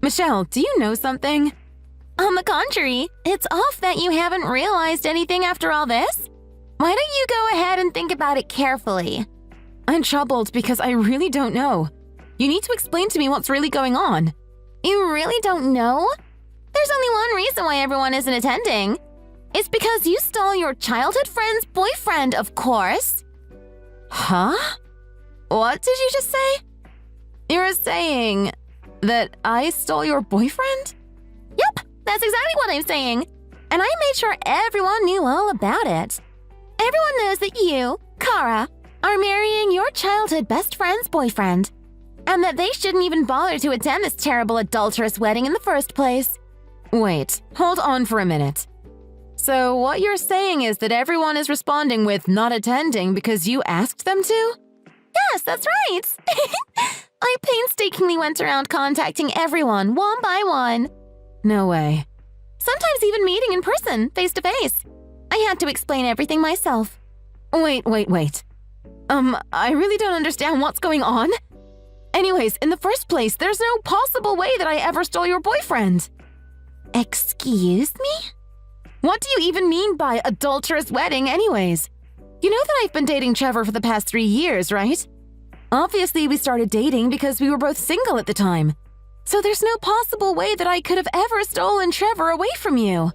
Michelle, do you know something? On the contrary, it's off that you haven't realized anything after all this. Why don't you go ahead and think about it carefully? I'm troubled because I really don't know. You need to explain to me what's really going on. You really don't know? There's only one reason why everyone isn't attending. It's because you stole your childhood friend's boyfriend, of course. Huh? What did you just say? You're saying that I stole your boyfriend? Yep, that's exactly what I'm saying. And I made sure everyone knew all about it. Everyone knows that you, Kara, are marrying your childhood best friend's boyfriend. And that they shouldn't even bother to attend this terrible adulterous wedding in the first place. Wait, hold on for a minute. So what you're saying is that everyone is responding with not attending because you asked them to? Yes, that's right. I painstakingly went around contacting everyone, one by one. No way. Sometimes even meeting in person, face to face. I had to explain everything myself. Wait. I really don't understand what's going on. Anyways, in the first place, there's no possible way that I ever stole your boyfriend. Excuse me? What do you even mean by adulterous wedding anyways? You know that I've been dating Trevor for the past 3 years, right? Obviously, we started dating because we were both single at the time. So there's no possible way that I could have ever stolen Trevor away from you.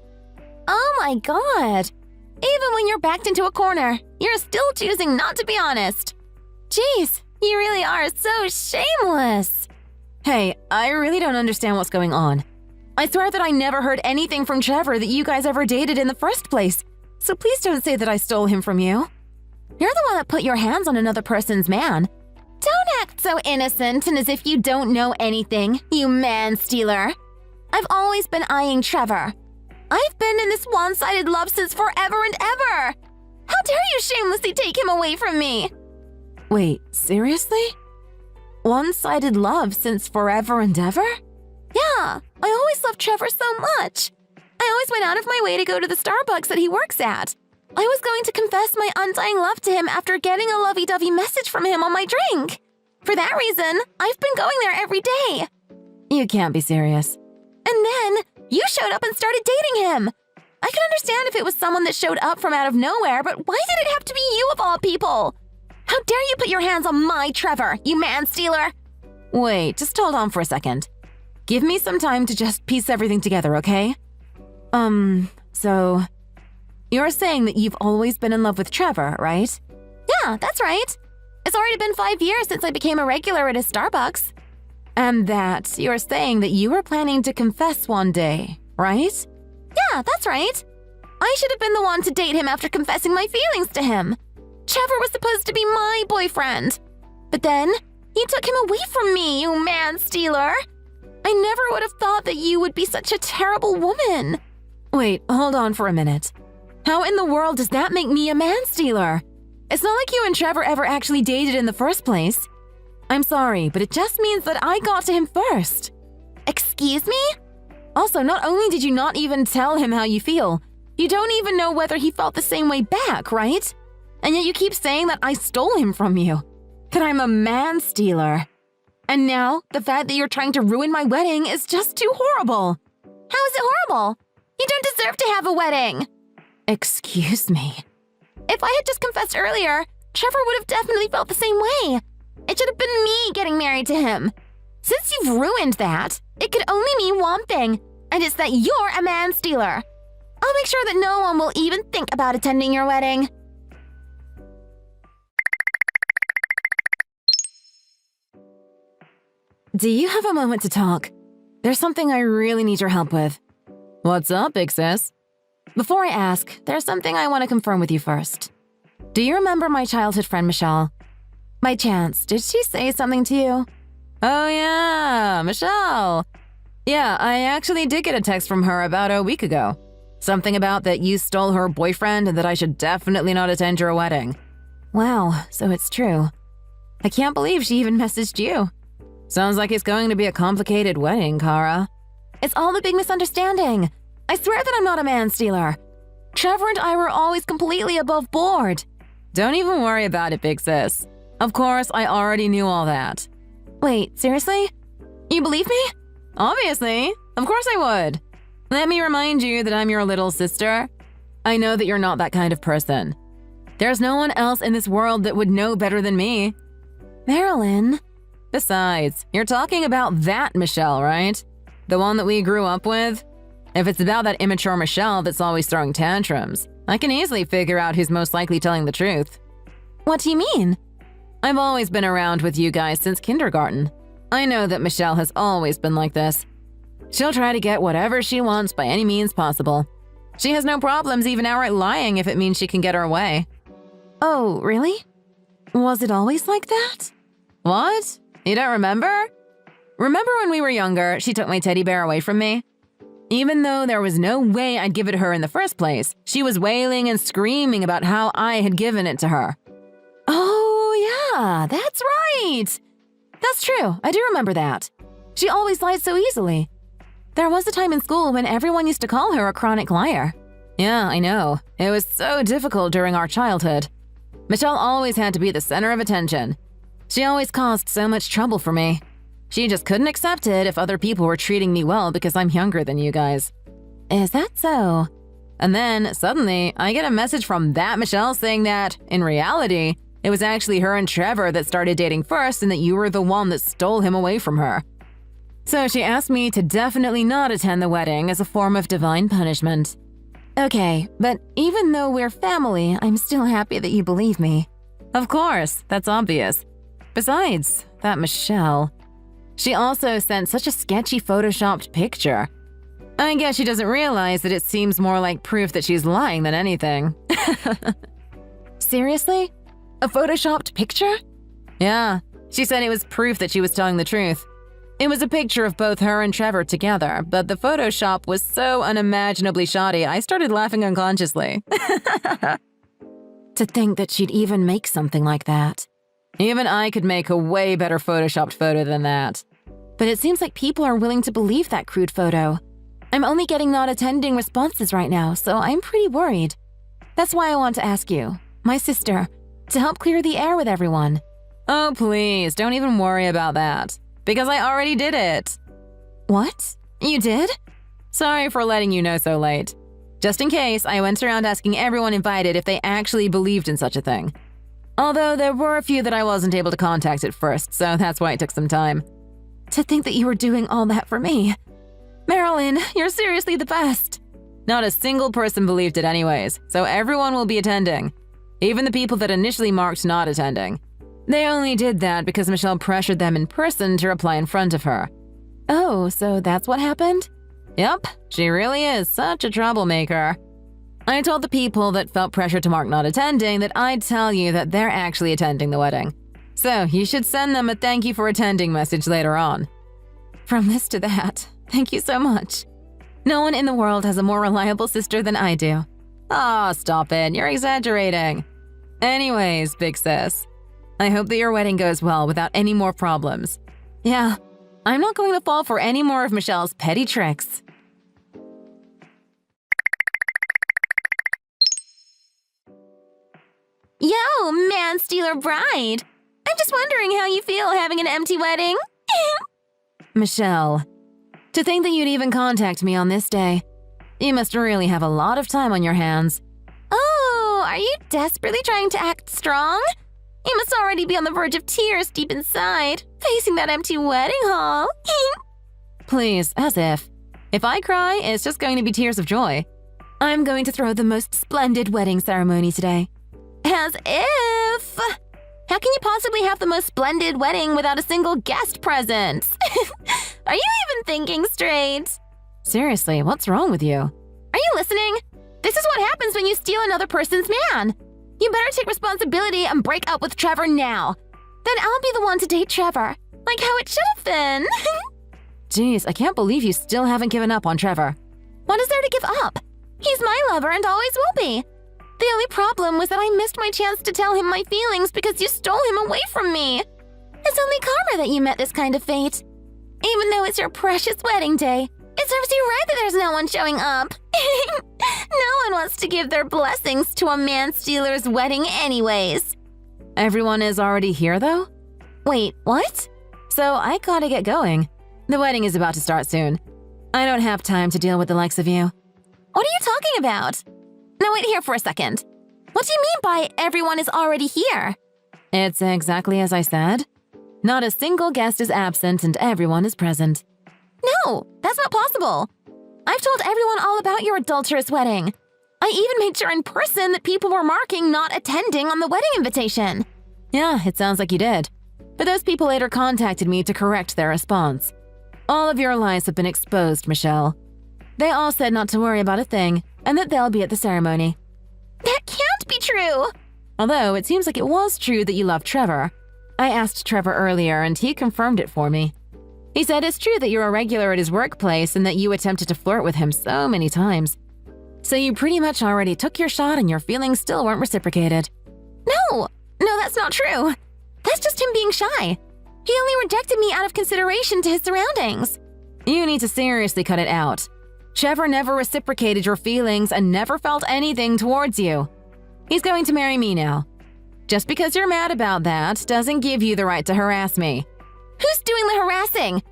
Oh my god. Even when you're backed into a corner, you're still choosing not to be honest. Jeez, you really are so shameless. Hey, I really don't understand what's going on. I swear that I never heard anything from Trevor that you guys ever dated in the first place. So please don't say that I stole him from you. You're the one that put your hands on another person's man. Don't act so innocent and as if you don't know anything, you man-stealer. I've always been eyeing Trevor. I've been in this one-sided love since forever and ever. How dare you shamelessly take him away from me? Wait, seriously? One-sided love since forever and ever? Yeah, I always loved Trevor so much. I always went out of my way to go to the Starbucks that he works at. I was going to confess my undying love to him after getting a lovey-dovey message from him on my drink. For that reason, I've been going there every day. You can't be serious. And then, you showed up and started dating him. I can understand if it was someone that showed up from out of nowhere, but why did it have to be you of all people? How dare you put your hands on my Trevor, you man-stealer? Wait, just hold on for a second. Give me some time to just piece everything together, okay? So... You're saying that you've always been in love with Trevor, right? Yeah, that's right. It's already been 5 years since I became a regular at a Starbucks. And that you're saying that you were planning to confess one day, right? Yeah, that's right. I should have been the one to date him after confessing my feelings to him. Trevor was supposed to be my boyfriend. But then, he took him away from me, you man-stealer. I never would have thought that you would be such a terrible woman. Wait, hold on for a minute. How in the world does that make me a man-stealer? It's not like you and Trevor ever actually dated in the first place. I'm sorry, but it just means that I got to him first. Excuse me? Also, not only did you not even tell him how you feel, you don't even know whether he felt the same way back, right? And yet you keep saying that I stole him from you. That I'm a man-stealer. And now, the fact that you're trying to ruin my wedding is just too horrible. How is it horrible? You don't deserve to have a wedding. Excuse me. If I had just confessed earlier, Trevor would have definitely felt the same way. It should have been me getting married to him. Since you've ruined that, it could only mean one thing, and it's that you're a man stealer. I'll make sure that no one will even think about attending your wedding. Do you have a moment to talk? There's something I really need your help with. What's up, big sis? Before I ask, there's something I want to confirm with you first. Do you remember my childhood friend Michelle? By chance, did she say something to you? Oh yeah, Michelle. Yeah, I actually did get a text from her about a week ago. Something about that you stole her boyfriend and that I should definitely not attend your wedding. Wow, so it's true. I can't believe she even messaged you. Sounds like it's going to be a complicated wedding, Kara. It's all a big misunderstanding. I swear that I'm not a man stealer. Trevor and I were always completely above board. Don't even worry about it, big sis. Of course, I already knew all that. Wait, seriously? You believe me? Obviously. Of course I would. Let me remind you that I'm your little sister. I know that you're not that kind of person. There's no one else in this world that would know better than me. Marilyn. Besides, you're talking about that Michelle, right? The one that we grew up with? If it's about that immature Michelle that's always throwing tantrums, I can easily figure out who's most likely telling the truth. What do you mean? I've always been around with you guys since kindergarten. I know that Michelle has always been like this. She'll try to get whatever she wants by any means possible. She has no problems even outright lying if it means she can get her way. Oh, really? Was it always like that? What? You don't remember? Remember when we were younger, she took my teddy bear away from me? Even though there was no way I'd give it to her in the first place, she was wailing and screaming about how I had given it to her. Oh, yeah, that's right. That's true, I do remember that. She always lied so easily. There was a time in school when everyone used to call her a chronic liar. Yeah, I know. It was so difficult during our childhood. Michelle always had to be the center of attention. She always caused so much trouble for me. She just couldn't accept it if other people were treating me well because I'm younger than you guys. Is that so? And then, suddenly, I get a message from that Michelle saying that, in reality, it was actually her and Trevor that started dating first and that you were the one that stole him away from her. So she asked me to definitely not attend the wedding as a form of divine punishment. Okay, but even though we're family, I'm still happy that you believe me. Of course, that's obvious. Besides, that Michelle, she also sent such a sketchy photoshopped picture. I guess she doesn't realize that it seems more like proof that she's lying than anything. Seriously? A photoshopped picture? Yeah, she said it was proof that she was telling the truth. It was a picture of both her and Trevor together, but the Photoshop was so unimaginably shoddy, I started laughing unconsciously. To think that she'd even make something like that. Even I could make a way better photoshopped photo than that. But it seems like people are willing to believe that crude photo. I'm only getting not attending responses right now, so I'm pretty worried. That's why I want to ask you, my sister, to help clear the air with everyone. Oh, please, don't even worry about that. Because I already did it. What? You did? Sorry for letting you know so late. Just in case, I went around asking everyone invited if they actually believed in such a thing. Although there were a few that I wasn't able to contact at first, so that's why it took some time. To think that you were doing all that for me. Marilyn, you're seriously the best. Not a single person believed it anyways, so everyone will be attending. Even the people that initially marked not attending. They only did that because Michelle pressured them in person to reply in front of her. Oh, so that's what happened? Yep, she really is such a troublemaker. I told the people that felt pressure to mark not attending that I'd tell you that they're actually attending the wedding. So you should send them a thank you for attending message later on. From this to that, thank you so much. No one in the world has a more reliable sister than I do. Aw, stop it, you're exaggerating. Anyways, big sis, I hope that your wedding goes well without any more problems. Yeah, I'm not going to fall for any more of Michelle's petty tricks. Yo, man stealer bride. I'm just wondering how you feel having an empty wedding. Michelle, to think that you'd even contact me on this day. You must really have a lot of time on your hands. Oh, are you desperately trying to act strong? You must already be on the verge of tears deep inside, facing that empty wedding hall. Please, as if. If I cry, it's just going to be tears of joy. I'm going to throw the most splendid wedding ceremony today. As if! How can you possibly have the most splendid wedding without a single guest present? Are you even thinking straight? Seriously, what's wrong with you? Are you listening? This is what happens when you steal another person's man. You better take responsibility and break up with Trevor now. Then I'll be the one to date Trevor, like how it should have been. Jeez, I can't believe you still haven't given up on Trevor. What is there to give up? He's my lover and always will be. The only problem was that I missed my chance to tell him my feelings because you stole him away from me. It's only karma that you met this kind of fate. Even though it's your precious wedding day, it serves you right that there's no one showing up. No one wants to give their blessings to a man-stealer's wedding anyways. Everyone is already here, though? Wait, what? So I gotta get going. The wedding is about to start soon. I don't have time to deal with the likes of you. What are you talking about? Now wait here for a second. What do you mean by everyone is already here? It's exactly as I said. Not a single guest is absent and everyone is present. No, that's not possible. I've told everyone all about your adulterous wedding. I even made sure in person that people were marking not attending on the wedding invitation. Yeah, it sounds like you did. But those people later contacted me to correct their response. All of your lies have been exposed, Michelle. They all said not to worry about a thing, and that they'll be at the ceremony. That can't be true! Although it seems like it was true that you love Trevor. I asked Trevor earlier, and he confirmed it for me. He said it's true that you're a regular at his workplace and that you attempted to flirt with him so many times. So you pretty much already took your shot and your feelings still weren't reciprocated. No, that's not true. That's just him being shy. He only rejected me out of consideration to his surroundings. You need to seriously cut it out. Trevor never reciprocated your feelings and never felt anything towards you. He's going to marry me now. Just because you're mad about that doesn't give you the right to harass me. Who's doing the harassing?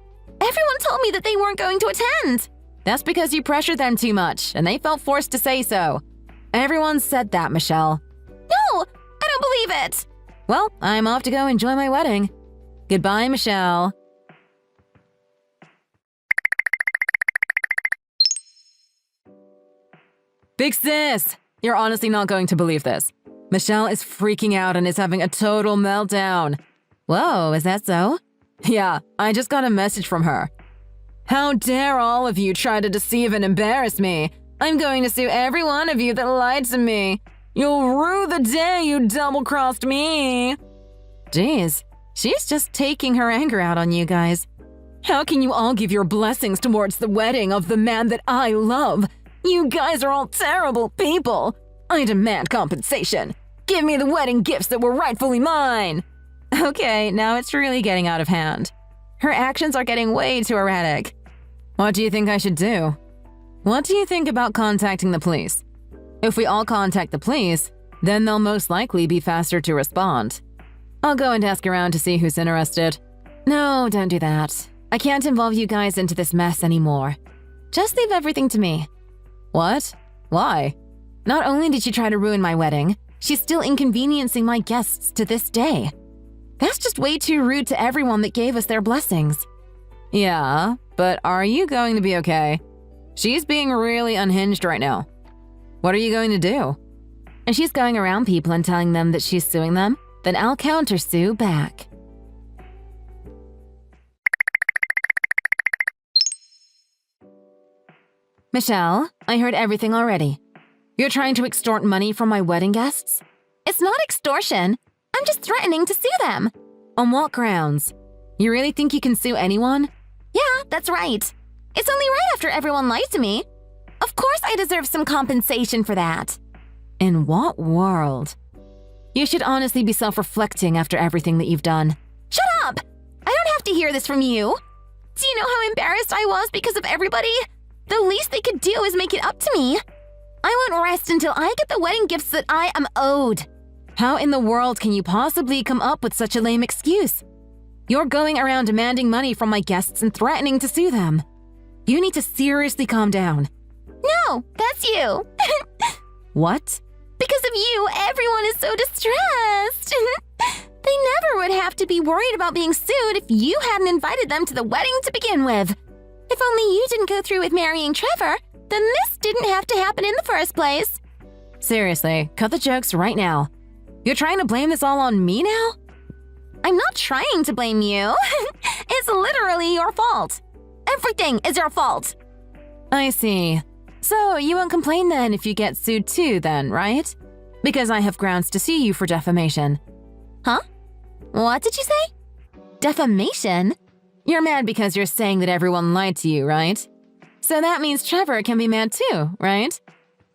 Everyone told me that they weren't going to attend. That's because you pressured them too much, and they felt forced to say so. Everyone said that, Michelle. No, I don't believe it. Well, I'm off to go enjoy my wedding. Goodbye, Michelle. Big sis, you're honestly not going to believe this. Michelle is freaking out and is having a total meltdown. Whoa, is that so? Yeah, I just got a message from her. How dare all of you try to deceive and embarrass me? I'm going to sue every one of you that lied to me. You'll rue the day you double-crossed me. Jeez, she's just taking her anger out on you guys. How can you all give your blessings towards the wedding of the man that I love? You guys are all terrible people. I demand compensation. Give me the wedding gifts that were rightfully mine. Okay, now it's really getting out of hand. Her actions are getting way too erratic. What do you think I should do? What do you think about contacting the police? If we all contact the police, then they'll most likely be faster to respond. I'll go and ask around to see who's interested. No, don't do that. I can't involve you guys into this mess anymore. Just leave everything to me. What? Why? Not only did she try to ruin my wedding, she's still inconveniencing my guests to this day. That's just way too rude to everyone that gave us their blessings. Yeah, but are you going to be okay? She's being really unhinged right now. What are you going to do? If she's going around people and telling them that she's suing them, then I'll countersue back. Michelle, I heard everything already. You're trying to extort money from my wedding guests? It's not extortion. I'm just threatening to sue them. On what grounds? You really think you can sue anyone? Yeah, that's right. It's only right after everyone lied to me. Of course I deserve some compensation for that. In what world? You should honestly be self-reflecting after everything that you've done. Shut up! I don't have to hear this from you. Do you know how embarrassed I was because of everybody? The least they could do is make it up to me. I won't rest until I get the wedding gifts that I am owed. How in the world can you possibly come up with such a lame excuse? You're going around demanding money from my guests and threatening to sue them. You need to seriously calm down. No, that's you. What? Because of you, everyone is so distressed. They never would have to be worried about being sued if you hadn't invited them to the wedding to begin with. If If only you didn't go through with marrying Trevor, then this didn't have to happen in the first place. Seriously, cut the jokes right now. You're trying to blame this all on me now? I'm not trying to blame you. It's literally your fault. Everything is your fault. I see. So you won't complain then if you get sued too then, right? Because I have grounds to sue you for defamation. Huh? What did you say? Defamation? You're mad because you're saying that everyone lied to you, right? So that means Trevor can be mad too, right?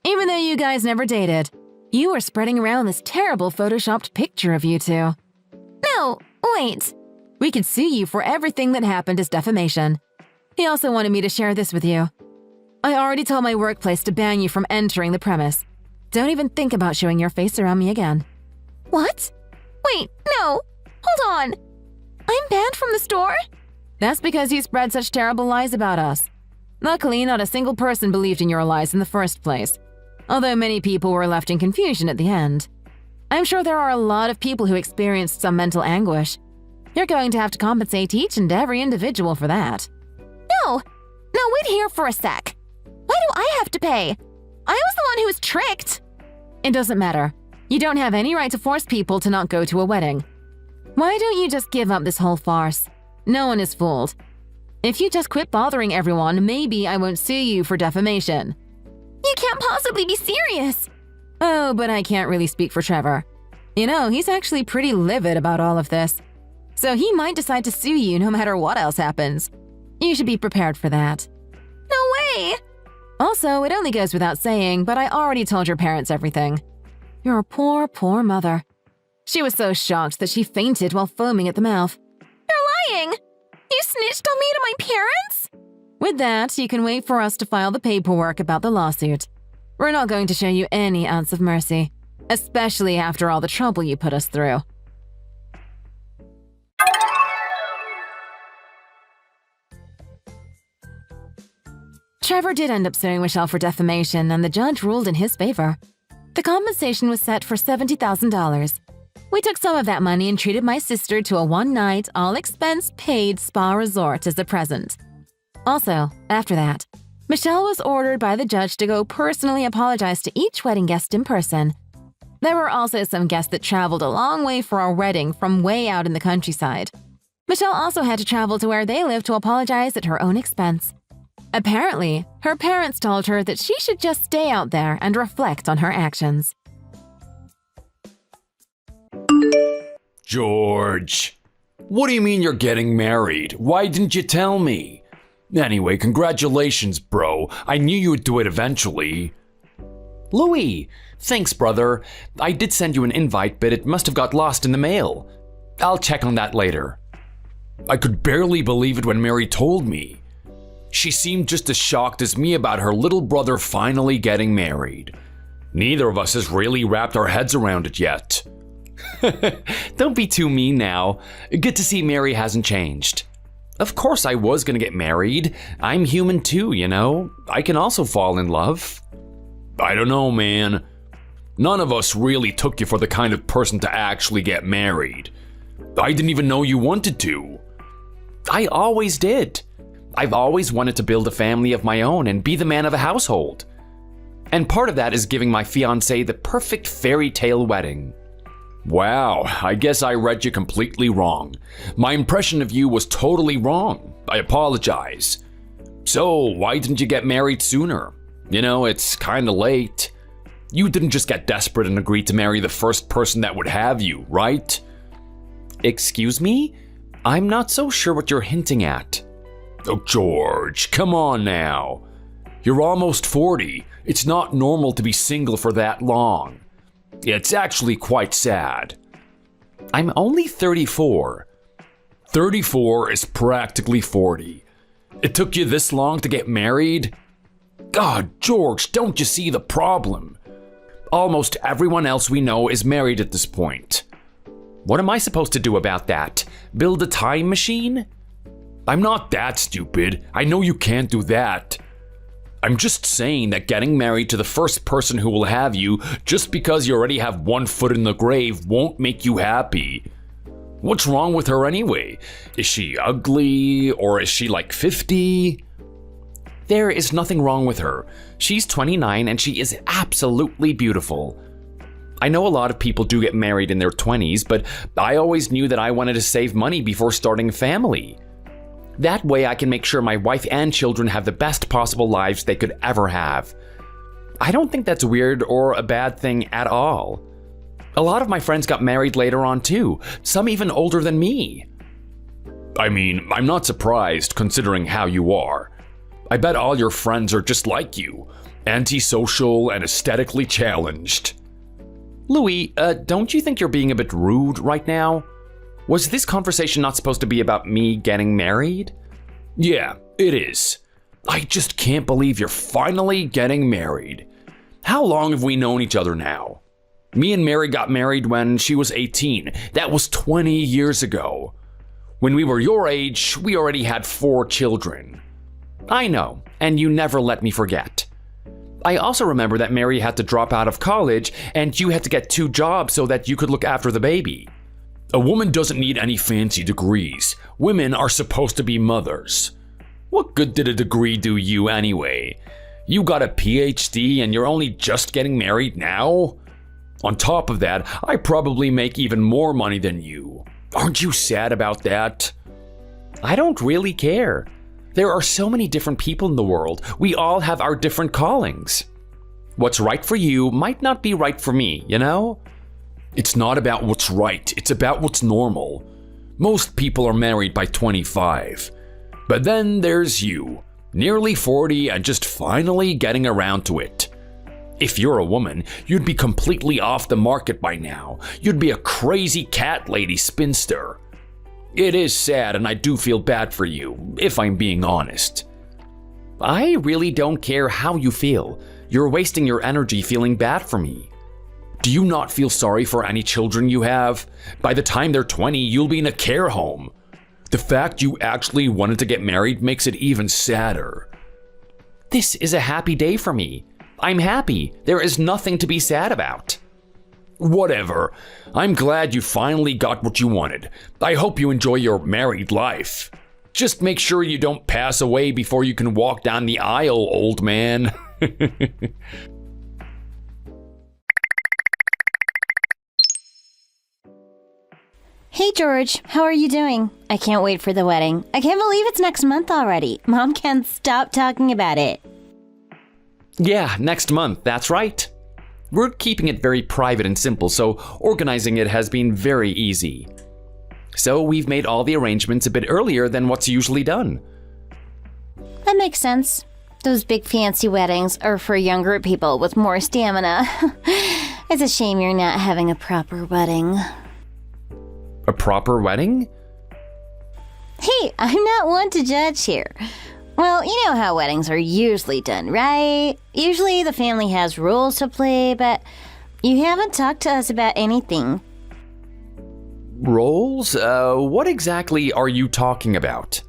Even though you guys never dated, you were spreading around this terrible photoshopped picture of you two. No, wait. We could sue you for everything that happened as defamation. He also wanted me to share this with you. I already told my workplace to ban you from entering the premise. Don't even think about showing your face around me again. What? Wait, no. Hold on. I'm banned from the store? That's because you spread such terrible lies about us. Luckily, not a single person believed in your lies in the first place, although many people were left in confusion at the end. I'm sure there are a lot of people who experienced some mental anguish. You're going to have to compensate each and every individual for that. No, wait here for a sec. Why do I have to pay? I was the one who was tricked. It doesn't matter. You don't have any right to force people to not go to a wedding. Why don't you just give up this whole farce? No one is fooled. If you just quit bothering everyone, maybe I won't sue you for defamation. You can't possibly be serious. Oh, but I can't really speak for Trevor. You know, he's actually pretty livid about all of this. So he might decide to sue you no matter what else happens. You should be prepared for that. No way! Also, it only goes without saying, but I already told your parents everything. Your poor, poor mother. She was so shocked that she fainted while foaming at the mouth. You're lying! You snitched on me to my parents? With that, you can wait for us to file the paperwork about the lawsuit. We're not going to show you any ounce of mercy, especially after all the trouble you put us through. Trevor did end up suing Michelle for defamation, and the judge ruled in his favor. The compensation was set for $70,000. We took some of that money and treated my sister to a one-night, all-expense-paid spa resort as a present. Also, after that, Michelle was ordered by the judge to go personally apologize to each wedding guest in person. There were also some guests that traveled a long way for our wedding from way out in the countryside. Michelle also had to travel to where they lived to apologize at her own expense. Apparently, her parents told her that she should just stay out there and reflect on her actions. George, what do you mean you're getting married? Why didn't you tell me? Anyway, congratulations, bro. I knew you would do it eventually. Louis, thanks, brother. I did send you an invite, but it must have got lost in the mail. I'll check on that later. I could barely believe it when Mary told me. She seemed just as shocked as me about her little brother finally getting married. Neither of us has really wrapped our heads around it yet. Don't be too mean now. Good to see Mary hasn't changed. Of course I was gonna get married. I'm human too, you know? I can also fall in love. I don't know, man. None of us really took you for the kind of person to actually get married. I didn't even know you wanted to. I always did. I've always wanted to build a family of my own and be the man of a household. And part of that is giving my fiance the perfect fairy tale wedding. Wow, I guess I read you completely wrong. My impression of you was totally wrong. I apologize. So, why didn't you get married sooner? You know, it's kinda late. You didn't just get desperate and agree to marry the first person that would have you, right? Excuse me? I'm not so sure what you're hinting at. Oh, George, come on now. You're almost 40. It's not normal to be single for that long. It's actually quite sad. I'm only 34. 34 is practically 40. It took you this long to get married? God, George, don't you see the problem? Almost everyone else we know is married at this point. What am I supposed to do about that? Build a time machine? I'm not that stupid. I know you can't do that. I'm just saying that getting married to the first person who will have you just because you already have one foot in the grave won't make you happy. What's wrong with her anyway? Is she ugly, or is she like 50? There is nothing wrong with her. She's 29 and she is absolutely beautiful. I know a lot of people do get married in their 20s, but I always knew that I wanted to save money before starting a family. That way I can make sure my wife and children have the best possible lives they could ever have. I don't think that's weird or a bad thing at all. A lot of my friends got married later on too, some even older than me. I mean, I'm not surprised considering how you are. I bet all your friends are just like you, antisocial and aesthetically challenged. Louis, don't you think you're being a bit rude right now? Was this conversation not supposed to be about me getting married? Yeah, it is. I just can't believe you're finally getting married. How long have we known each other now? Me and Mary got married when she was 18. That was 20 years ago. When we were your age, we already had 4 children. I know, and you never let me forget. I also remember that Mary had to drop out of college and you had to get 2 jobs so that you could look after the baby. A woman doesn't need any fancy degrees. Women are supposed to be mothers. What good did a degree do you anyway? You got a PhD and you're only just getting married now? On top of that, I probably make even more money than you. Aren't you sad about that? I don't really care. There are so many different people in the world. We all have our different callings. What's right for you might not be right for me, you know? It's not about what's right, it's about what's normal. Most people are married by 25. But then there's you, nearly 40 and just finally getting around to it. If you're a woman, you'd be completely off the market by now. You'd be a crazy cat lady spinster. It is sad and I do feel bad for you, if I'm being honest. I really don't care how you feel. You're wasting your energy feeling bad for me. Do you not feel sorry for any children you have? By the time they're 20, you'll be in a care home. The fact you actually wanted to get married makes it even sadder. This is a happy day for me. I'm happy. There is nothing to be sad about. Whatever. I'm glad you finally got what you wanted. I hope you enjoy your married life. Just make sure you don't pass away before you can walk down the aisle, old man. Hey George, how are you doing? I can't wait for the wedding. I can't believe it's next month already. Mom can't stop talking about it. Yeah, next month, that's right. We're keeping it very private and simple, so organizing it has been very easy. So we've made all the arrangements a bit earlier than what's usually done. That makes sense. Those big fancy weddings are for younger people with more stamina. It's a shame you're not having a proper wedding. A proper wedding? Hey, I'm not one to judge here. Well, you know how weddings are usually done, right? Usually the family has rules to play, but you haven't talked to us about anything. Roles? What exactly are you talking about?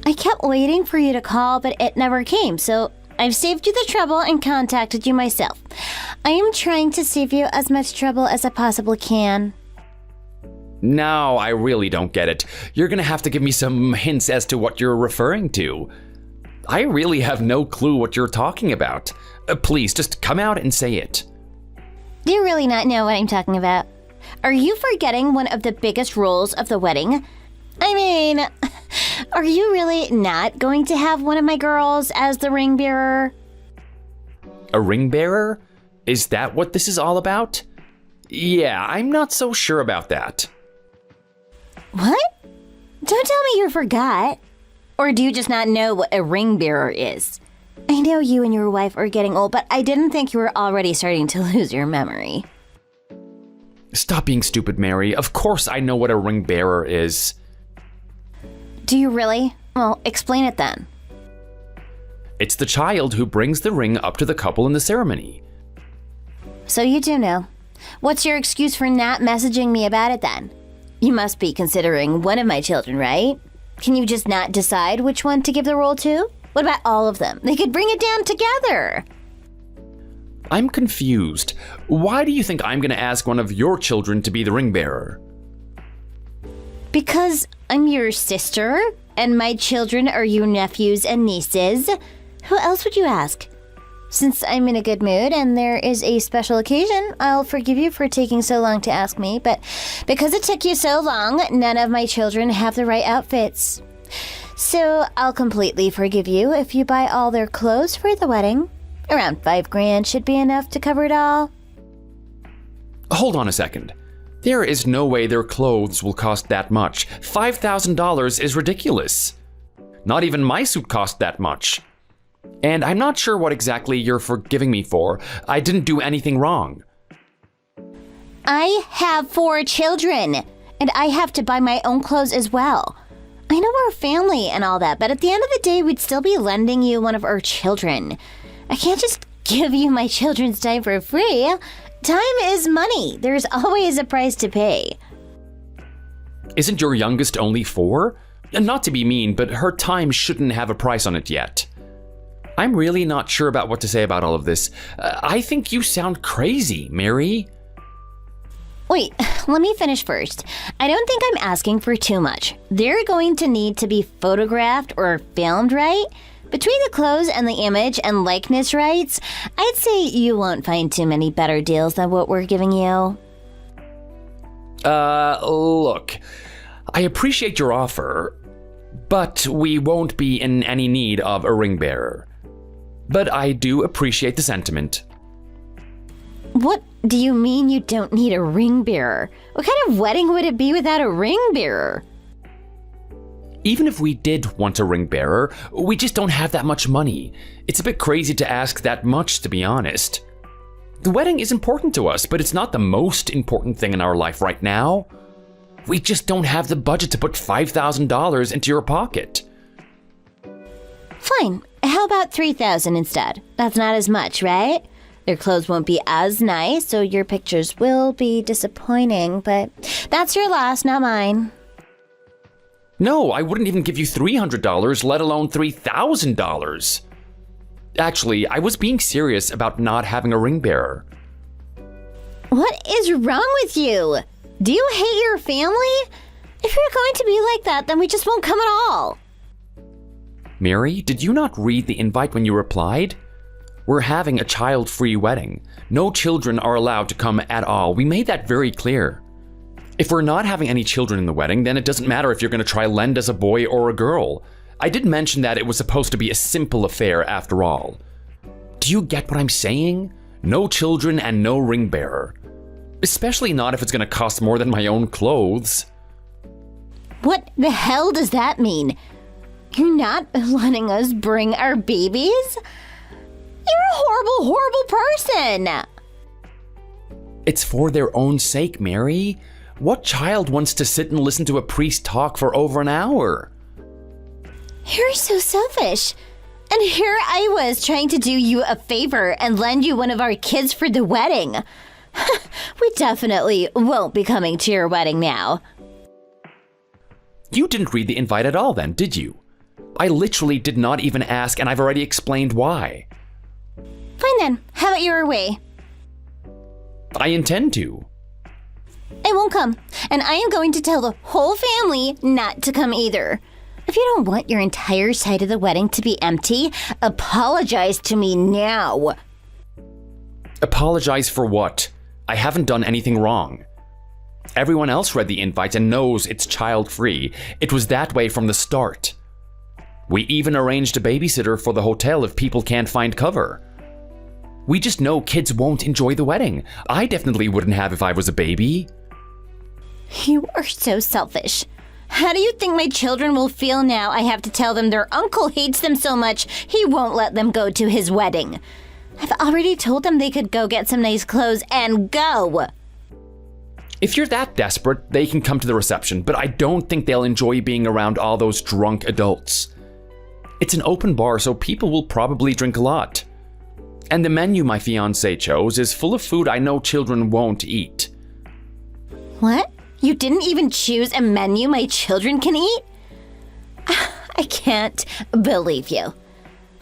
I kept waiting for you to call, but it never came, so I've saved you the trouble and contacted you myself. I am trying to save you as much trouble as I possibly can. No, I really don't get it. You're gonna have to give me some hints as to what you're referring to. I really have no clue what you're talking about. Please, just come out and say it. Do you really not know what I'm talking about? Are you forgetting one of the biggest rules of the wedding? I mean, are you really not going to have one of my girls as the ring bearer? A ring bearer? Is that what this is all about? Yeah, I'm not so sure about that. What? Don't tell me you forgot. Or do you just not know what a ring bearer is? I know you and your wife are getting old, but I didn't think you were already starting to lose your memory. Stop being stupid, Mary. Of course I know what a ring bearer is. Do you really? Well, explain it then. It's the child who brings the ring up to the couple in the ceremony. So you do know. What's your excuse for not messaging me about it then? You must be considering one of my children, right? Can you just not decide which one to give the role to? What about all of them? They could bring it down together. I'm confused. Why do you think I'm going to ask one of your children to be the ring bearer? Because I'm your sister? and my children are your nephews and nieces. Who else would you ask? Since I'm in a good mood and there is a special occasion, I'll forgive you for taking so long to ask me, but because it took you so long, none of my children have the right outfits. So I'll completely forgive you if you buy all their clothes for the wedding. Around $5,000 should be enough to cover it all. Hold on a second. There is no way their clothes will cost that much. $5,000 is ridiculous. Not even my suit cost that much. And I'm not sure what exactly you're forgiving me for. I didn't do anything wrong. I have 4 children, and I have to buy my own clothes as well. I know we're family and all that, but at the end of the day, we'd still be lending you one of our children. I can't just give you my children's time for free. Time is money. There's always a price to pay. Isn't your youngest only 4? And not to be mean, but her time shouldn't have a price on it yet. I'm really not sure about what to say about all of this. I think you sound crazy, Mary. Wait, let me finish first. I don't think I'm asking for too much. They're going to need to be photographed or filmed, right? Between the clothes and the image and likeness rights, I'd say you won't find too many better deals than what we're giving you. Look, I appreciate your offer, but we won't be in any need of a ring bearer. But I do appreciate the sentiment. What do you mean you don't need a ring bearer? What kind of wedding would it be without a ring bearer? Even if we did want a ring bearer, we just don't have that much money. It's a bit crazy to ask that much, to be honest. The wedding is important to us, but it's not the most important thing in our life right now. We just don't have the budget to put $5,000 into your pocket. Fine. How about $3,000 instead? That's not as much, right? Their clothes won't be as nice, so your pictures will be disappointing, but that's your loss, not mine. No, I wouldn't even give you $300, let alone $3,000. Actually, I was being serious about not having a ring bearer. What is wrong with you? Do you hate your family? If you're going to be like that, then we just won't come at all. Mary, did you not read the invite when you replied? We're having a child-free wedding. No children are allowed to come at all. We made that very clear. If we're not having any children in the wedding, then it doesn't matter if you're going to try lend us a boy or a girl. I did mention that it was supposed to be a simple affair after all. Do you get what I'm saying? No children and no ring bearer. Especially not if it's going to cost more than my own clothes. What the hell does that mean? You're not letting us bring our babies? You're a horrible, horrible person! It's for their own sake, Mary. What child wants to sit and listen to a priest talk for over an hour? You're so selfish. And here I was trying to do you a favor and lend you one of our kids for the wedding. We definitely won't be coming to your wedding now. You didn't read the invite at all then, did you? I literally did not even ask, and I've already explained why. Fine then, have it your way. I intend to. I won't come, and I am going to tell the whole family not to come either. If you don't want your entire side of the wedding to be empty, apologize to me now. Apologize for what? I haven't done anything wrong. Everyone else read the invite and knows it's child-free. It was that way from the start. We even arranged a babysitter for the hotel if people can't find cover. We just know kids won't enjoy the wedding. I definitely wouldn't have if I was a baby. You are so selfish. How do you think my children will feel now I have to tell them their uncle hates them so much he won't let them go to his wedding? I've already told them they could go get some nice clothes and go. If you're that desperate, they can come to the reception, but I don't think they'll enjoy being around all those drunk adults. It's an open bar, so people will probably drink a lot. And the menu my fiance chose is full of food I know children won't eat. What? You didn't even choose a menu my children can eat? I can't believe you.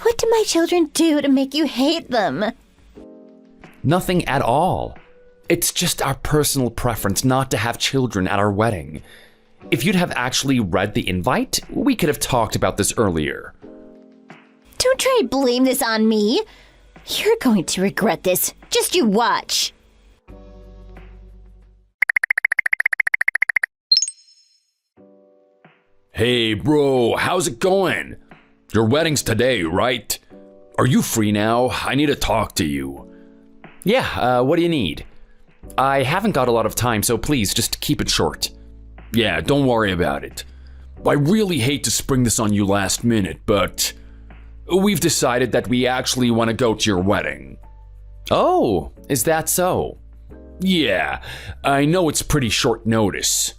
What did my children do to make you hate them? Nothing at all. It's just our personal preference not to have children at our wedding. If you'd have actually read the invite, we could have talked about this earlier. Don't try to blame this on me. You're going to regret this. Just you watch. Hey bro, how's it going? Your wedding's today, right? Are you free now? I need to talk to you. Yeah, what do you need? I haven't got a lot of time, so please just keep it short. Yeah, don't worry about it. I really hate to spring this on you last minute, but we've decided that we actually want to go to your wedding. Oh, is that so? Yeah, I know it's pretty short notice.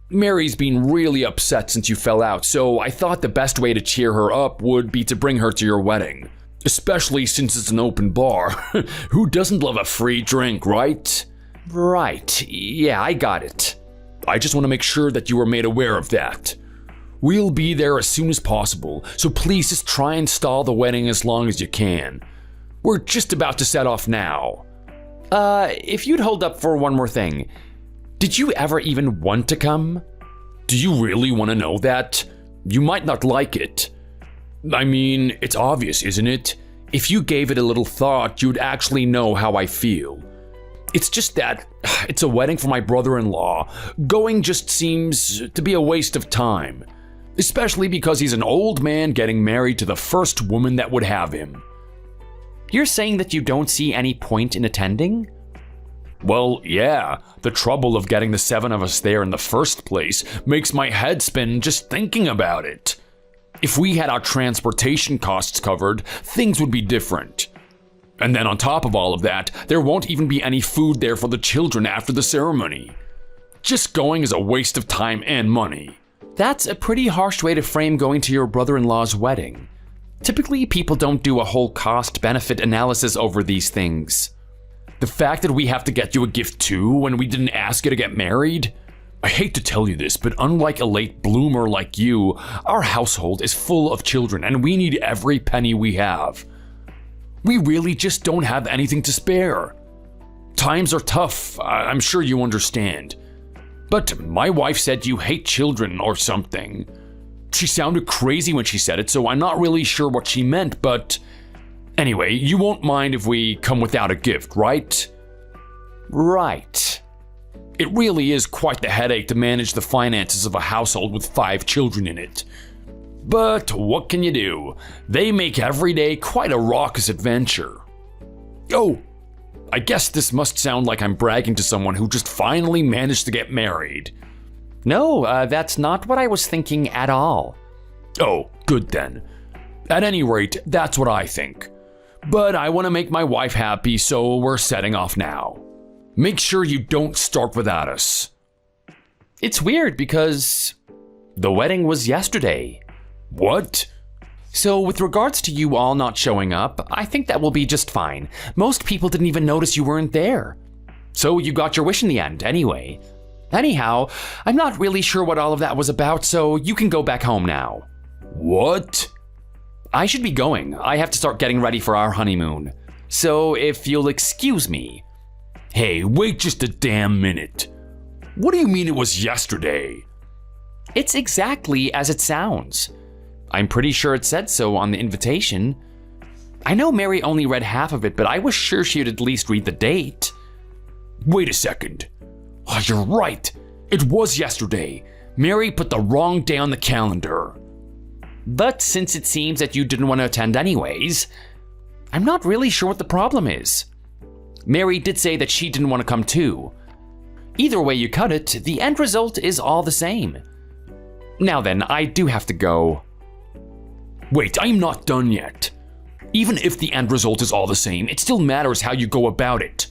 Mary's been really upset since you fell out, so I thought the best way to cheer her up would be to bring her to your wedding. Especially since it's an open bar. Who doesn't love a free drink, right? Right, yeah, I got it. I just want to make sure that you are made aware of that. We'll be there as soon as possible, so please just try and stall the wedding as long as you can. We're just about to set off now. If you'd hold up for one more thing. Did you ever even want to come? Do you really want to know that? You might not like it. I mean, it's obvious, isn't it? If you gave it a little thought, you'd actually know how I feel. It's just that it's a wedding for my brother-in-law. Going just seems to be a waste of time. Especially because he's an old man getting married to the first woman that would have him. You're saying that you don't see any point in attending? Well, yeah. The trouble of getting the 7 of us there in the first place makes my head spin just thinking about it. If we had our transportation costs covered, things would be different. And then on top of all of that, there won't even be any food there for the children after the ceremony. Just going is a waste of time and money. That's a pretty harsh way to frame going to your brother-in-law's wedding. Typically, people don't do a whole cost-benefit analysis over these things. The fact that we have to get you a gift too when we didn't ask you to get married? I hate to tell you this, but unlike a late bloomer like you, our household is full of children and we need every penny we have. We really just don't have anything to spare. Times are tough, I'm sure you understand. But my wife said you hate children or something. She sounded crazy when she said it, so I'm not really sure what she meant, but anyway, you won't mind if we come without a gift, right? Right. It really is quite the headache to manage the finances of a household with 5 children in it. But what can you do? They make every day quite a raucous adventure. Oh, I guess this must sound like I'm bragging to someone who just finally managed to get married. No, that's not what I was thinking at all. Oh, good then. At any rate, that's what I think. But I want to make my wife happy, so we're setting off now. Make sure you don't start without us. It's weird because the wedding was yesterday. What? So with regards to you all not showing up, I think that will be just fine. Most people didn't even notice you weren't there. So you got your wish in the end, anyway. Anyhow, I'm not really sure what all of that was about, so you can go back home now. What? I should be going. I have to start getting ready for our honeymoon. So if you'll excuse me. Hey, wait just a damn minute. What do you mean it was yesterday? It's exactly as it sounds. I'm pretty sure it said so on the invitation. I know Mary only read half of it, but I was sure she'd at least read the date. Wait a second. Oh, you're right. It was yesterday. Mary put the wrong day on the calendar. But since it seems that you didn't want to attend anyways, I'm not really sure what the problem is. Mary did say that she didn't want to come too. Either way you cut it, the end result is all the same. Now then, I do have to go. Wait, I'm not done yet. Even if the end result is all the same, it still matters how you go about it.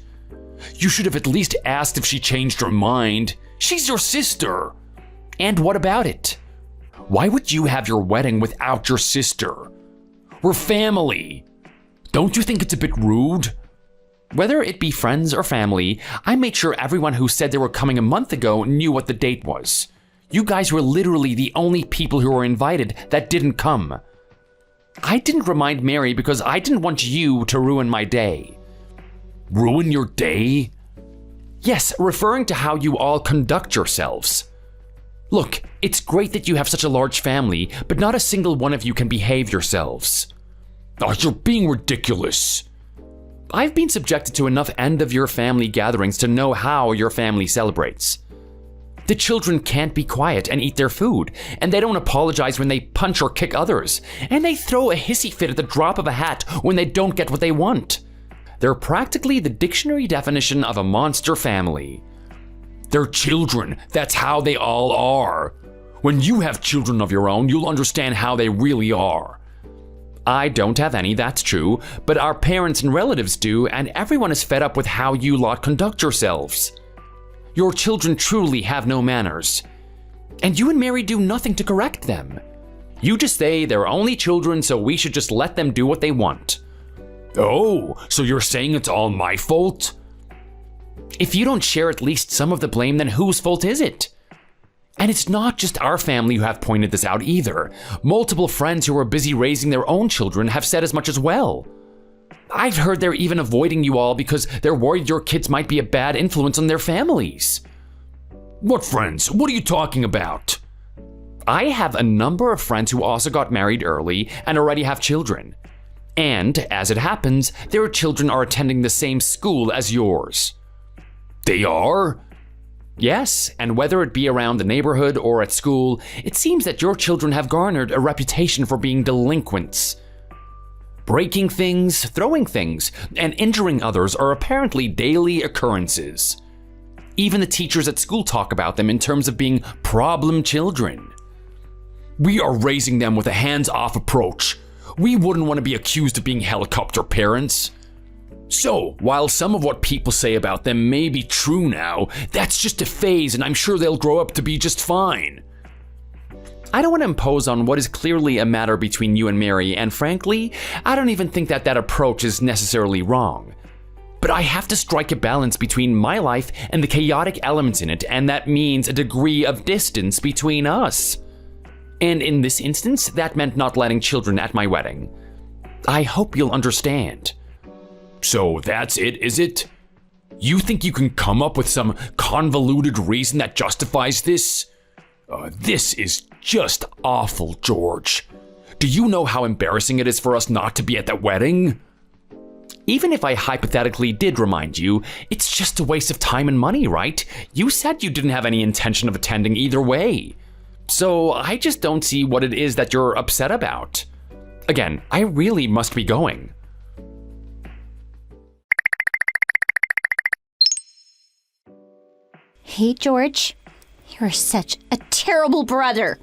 You should have at least asked if she changed her mind. She's your sister. And what about it? Why would you have your wedding without your sister? We're family. Don't you think it's a bit rude? Whether it be friends or family, I made sure everyone who said they were coming a month ago knew what the date was. You guys were literally the only people who were invited that didn't come. I didn't remind Mary because I didn't want you to ruin my day. Ruin your day? Yes, referring to how you all conduct yourselves. Look, it's great that you have such a large family, but not a single one of you can behave yourselves. Oh, you're being ridiculous. I've been subjected to enough end-of-your-family gatherings to know how your family celebrates. The children can't be quiet and eat their food, and they don't apologize when they punch or kick others, and they throw a hissy fit at the drop of a hat when they don't get what they want. They're practically the dictionary definition of a monster family. They're children. That's how they all are. When you have children of your own, you'll understand how they really are. I don't have any, that's true, but our parents and relatives do, and everyone is fed up with how you lot conduct yourselves. Your children truly have no manners. And you and Mary do nothing to correct them. You just say they're only children, so we should just let them do what they want. Oh, so you're saying it's all my fault? If you don't share at least some of the blame, then whose fault is it? And it's not just our family who have pointed this out either. Multiple friends who are busy raising their own children have said as much as well. I've heard they're even avoiding you all because they're worried your kids might be a bad influence on their families. What friends? What are you talking about? I have a number of friends who also got married early and already have children. And, as it happens, their children are attending the same school as yours. They are? Yes, and whether it be around the neighborhood or at school, it seems that your children have garnered a reputation for being delinquents. Breaking things, throwing things, and injuring others are apparently daily occurrences. Even the teachers at school talk about them in terms of being problem children. We are raising them with a hands-off approach. We wouldn't want to be accused of being helicopter parents. So, while some of what people say about them may be true now, that's just a phase and I'm sure they'll grow up to be just fine. I don't want to impose on what is clearly a matter between you and Mary, and frankly, I don't even think that approach is necessarily wrong. But I have to strike a balance between my life and the chaotic elements in it, and that means a degree of distance between us. And in this instance, that meant not letting children at my wedding. I hope you'll understand. So that's it, is it? You think you can come up with some convoluted reason that justifies this? This is just awful, George. Do you know how embarrassing it is for us not to be at that wedding? Even if I hypothetically did remind you, it's just a waste of time and money, right? You said you didn't have any intention of attending either way. So I just don't see what it is that you're upset about. Again, I really must be going. Hey, George. You're such a terrible brother.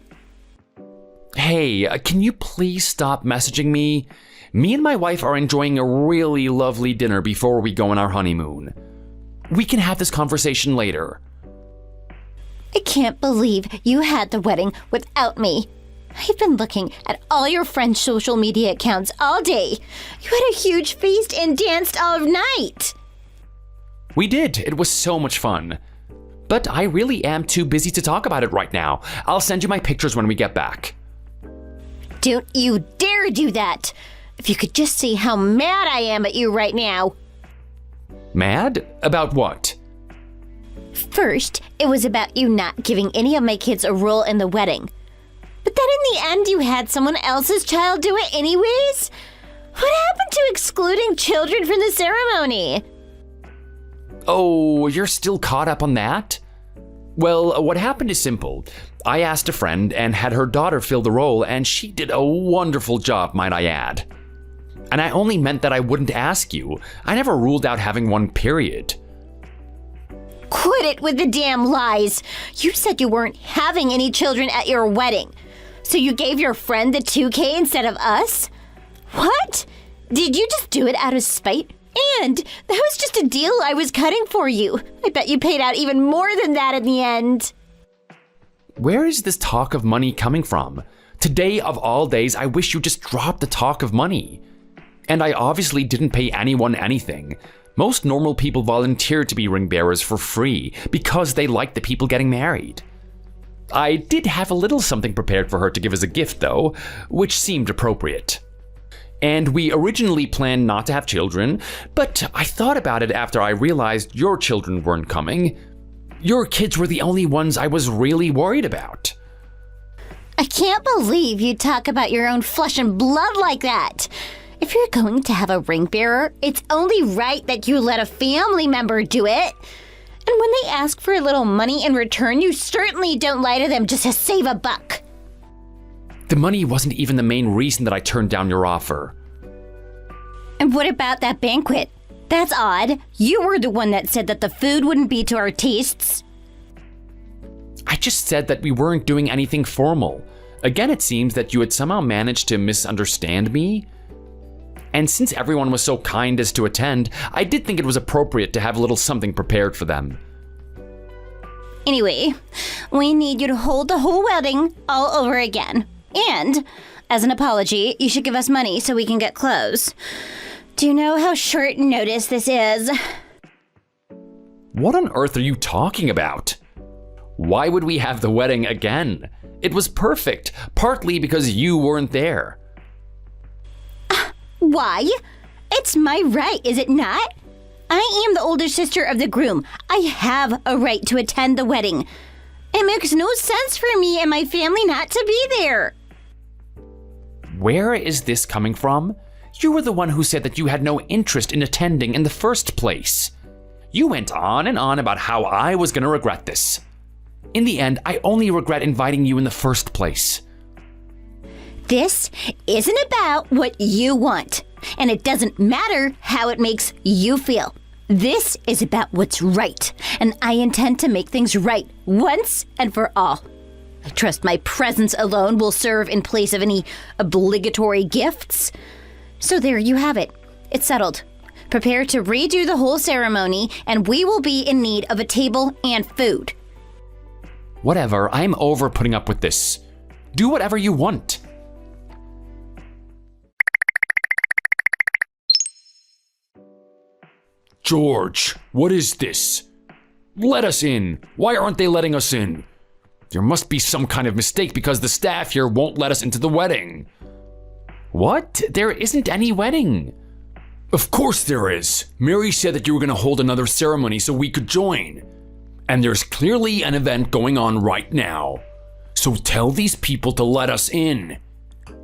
Hey, can you please stop messaging me? Me and my wife are enjoying a really lovely dinner before we go on our honeymoon. We can have this conversation later. I can't believe you had the wedding without me. I've been looking at all your friends' social media accounts all day. You had a huge feast and danced all night. We did. It was so much fun. But I really am too busy to talk about it right now. I'll send you my pictures when we get back. Don't you dare do that! If you could just see how mad I am at you right now. Mad? About what? First, it was about you not giving any of my kids a role in the wedding. But then in the end, you had someone else's child do it anyways? What happened to excluding children from the ceremony? Oh, you're still caught up on that? Well, what happened is simple. I asked a friend and had her daughter fill the role, and she did a wonderful job, might I add. And I only meant that I wouldn't ask you. I never ruled out having one, period. Quit it with the damn lies. You said you weren't having any children at your wedding. So you gave your friend the 2K instead of us? What? Did you just do it out of spite? And that was just a deal I was cutting for you. I bet you paid out even more than that in the end. Where is this talk of money coming from? Today of all days, I wish you just dropped the talk of money. And I obviously didn't pay anyone anything. Most normal people volunteer to be ring bearers for free because they like the people getting married. I did have a little something prepared for her to give as a gift though, which seemed appropriate. And we originally planned not to have children, but I thought about it after I realized your children weren't coming. Your kids were the only ones I was really worried about. I can't believe you talk about your own flesh and blood like that. If you're going to have a ring bearer, it's only right that you let a family member do it. And when they ask for a little money in return, you certainly don't lie to them just to save a buck. The money wasn't even the main reason that I turned down your offer. And what about that banquet? That's odd. You were the one that said that the food wouldn't be to our tastes. I just said that we weren't doing anything formal. Again, it seems that you had somehow managed to misunderstand me. And since everyone was so kind as to attend, I did think it was appropriate to have a little something prepared for them. Anyway, we need you to hold the whole wedding all over again. And, as an apology, you should give us money so we can get clothes. Do you know how short notice this is? What on earth are you talking about? Why would we have the wedding again? It was perfect, partly because you weren't there. Why? It's my right, is it not? I am the older sister of the groom. I have a right to attend the wedding. It makes no sense for me and my family not to be there. Where is this coming from? You were the one who said that you had no interest in attending in the first place. You went on and on about how I was going to regret this. In the end, I only regret inviting you in the first place. This isn't about what you want, and it doesn't matter how it makes you feel. This is about what's right, and I intend to make things right once and for all. I trust my presence alone will serve in place of any obligatory gifts. So there you have it. It's settled. Prepare to redo the whole ceremony, and we will be in need of a table and food. Whatever, I'm over putting up with this. Do whatever you want. George, what is this? Let us in. Why aren't they letting us in? There must be some kind of mistake because the staff here won't let us into the wedding. What? There isn't any wedding. Of course there is. Mary said that you were going to hold another ceremony so we could join. And there's clearly an event going on right now. So tell these people to let us in.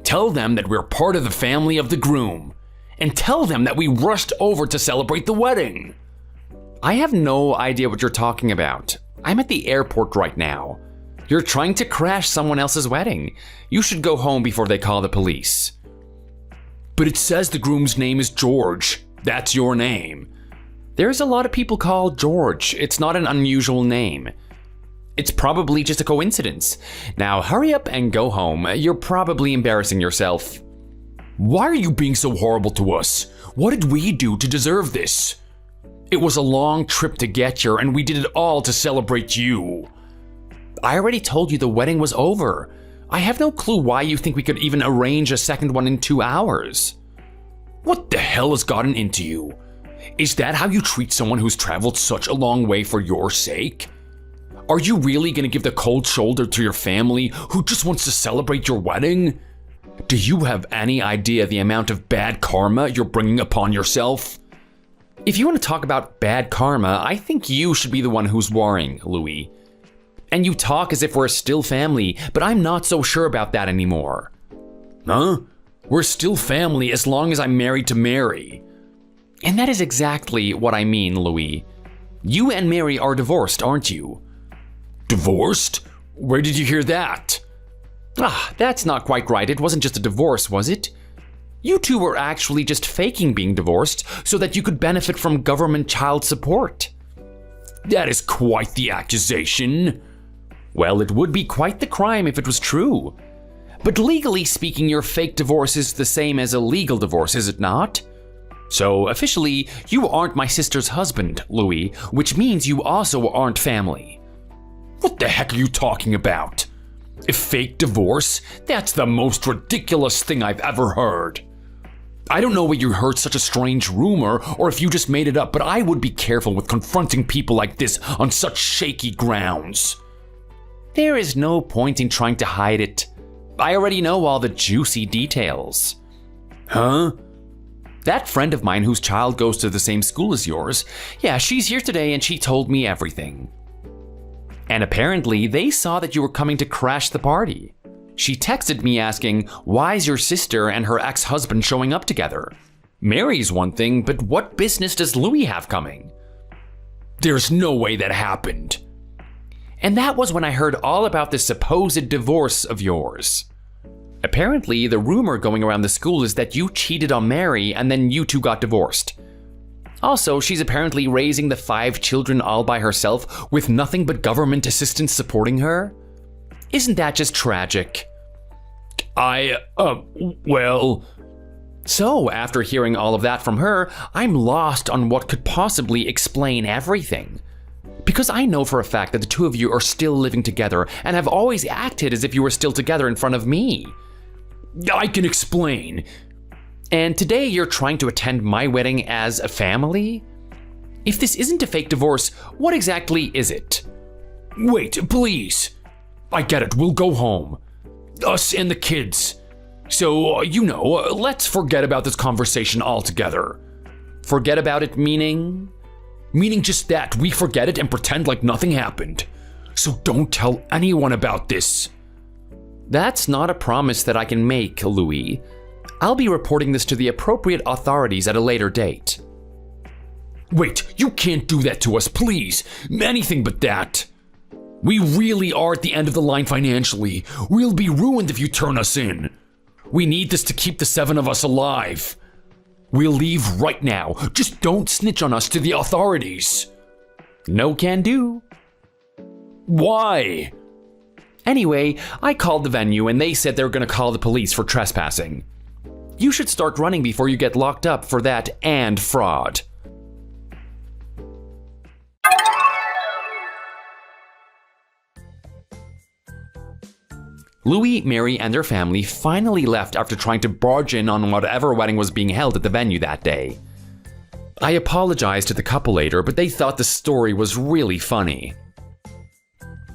Tell them that we're part of the family of the groom. And tell them that we rushed over to celebrate the wedding. I have no idea what you're talking about. I'm at the airport right now. You're trying to crash someone else's wedding. You should go home before they call the police. But it says the groom's name is George. That's your name. There's a lot of people called George. It's not an unusual name. It's probably just a coincidence. Now hurry up and go home. You're probably embarrassing yourself. Why are you being so horrible to us? What did we do to deserve this? It was a long trip to get here, and we did it all to celebrate you. I already told you the wedding was over. I have no clue why you think we could even arrange a second one in 2 hours. What the hell has gotten into you? Is that how you treat someone who's traveled such a long way for your sake? Are you really gonna give the cold shoulder to your family who just wants to celebrate your wedding? Do you have any idea the amount of bad karma you're bringing upon yourself? If you want to talk about bad karma, I think you should be the one who's worrying, Louis. And you talk as if we're still family, but I'm not so sure about that anymore. Huh? We're still family as long as I'm married to Mary. And that is exactly what I mean, Louis. You and Mary are divorced, aren't you? Divorced? Where did you hear that? That's not quite right. It wasn't just a divorce, was it? You two were actually just faking being divorced so that you could benefit from government child support. That is quite the accusation. Well, it would be quite the crime if it was true. But legally speaking, your fake divorce is the same as a legal divorce, is it not? So officially, you aren't my sister's husband, Louis, which means you also aren't family. What the heck are you talking about? A fake divorce? That's the most ridiculous thing I've ever heard. I don't know where you heard such a strange rumor or if you just made it up, but I would be careful with confronting people like this on such shaky grounds. There is no point in trying to hide it. I already know all the juicy details. Huh? That friend of mine whose child goes to the same school as yours, yeah, she's here today and she told me everything. And apparently, they saw that you were coming to crash the party. She texted me asking, why's your sister and her ex-husband showing up together? Mary's one thing, but what business does Louis have coming? There's no way that happened. And that was when I heard all about this supposed divorce of yours. Apparently, the rumor going around the school is that you cheated on Mary and then you two got divorced. Also, she's apparently raising the 5 children all by herself with nothing but government assistance supporting her. Isn't that just tragic? Well... So, after hearing all of that from her, I'm lost on what could possibly explain everything. Because I know for a fact that the two of you are still living together and have always acted as if you were still together in front of me. I can explain. And today you're trying to attend my wedding as a family? If this isn't a fake divorce, what exactly is it? Wait, please. I get it, we'll go home. Us and the kids. So, let's forget about this conversation altogether. Forget about it meaning? Meaning just that, we forget it and pretend like nothing happened. So don't tell anyone about this. That's not a promise that I can make, Louis. I'll be reporting this to the appropriate authorities at a later date. Wait, you can't do that to us, please. Anything but that. We really are at the end of the line financially. We'll be ruined if you turn us in. We need this to keep the 7 of us alive. We'll leave right now. Just don't snitch on us to the authorities. No can do. Why? Anyway, I called the venue and they said they were going to call the police for trespassing. You should start running before you get locked up for that and fraud. Louis, Mary, and their family finally left after trying to barge in on whatever wedding was being held at the venue that day. I apologized to the couple later, but they thought the story was really funny.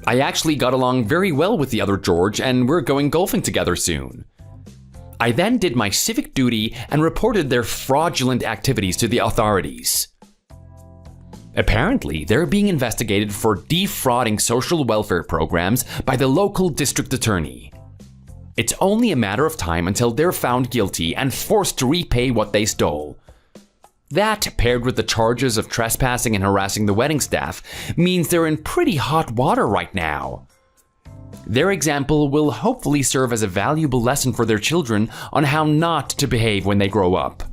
I actually got along very well with the other George, and we're going golfing together soon. I then did my civic duty and reported their fraudulent activities to the authorities. Apparently, they're being investigated for defrauding social welfare programs by the local district attorney. It's only a matter of time until they're found guilty and forced to repay what they stole. That, paired with the charges of trespassing and harassing the wedding staff, means they're in pretty hot water right now. Their example will hopefully serve as a valuable lesson for their children on how not to behave when they grow up.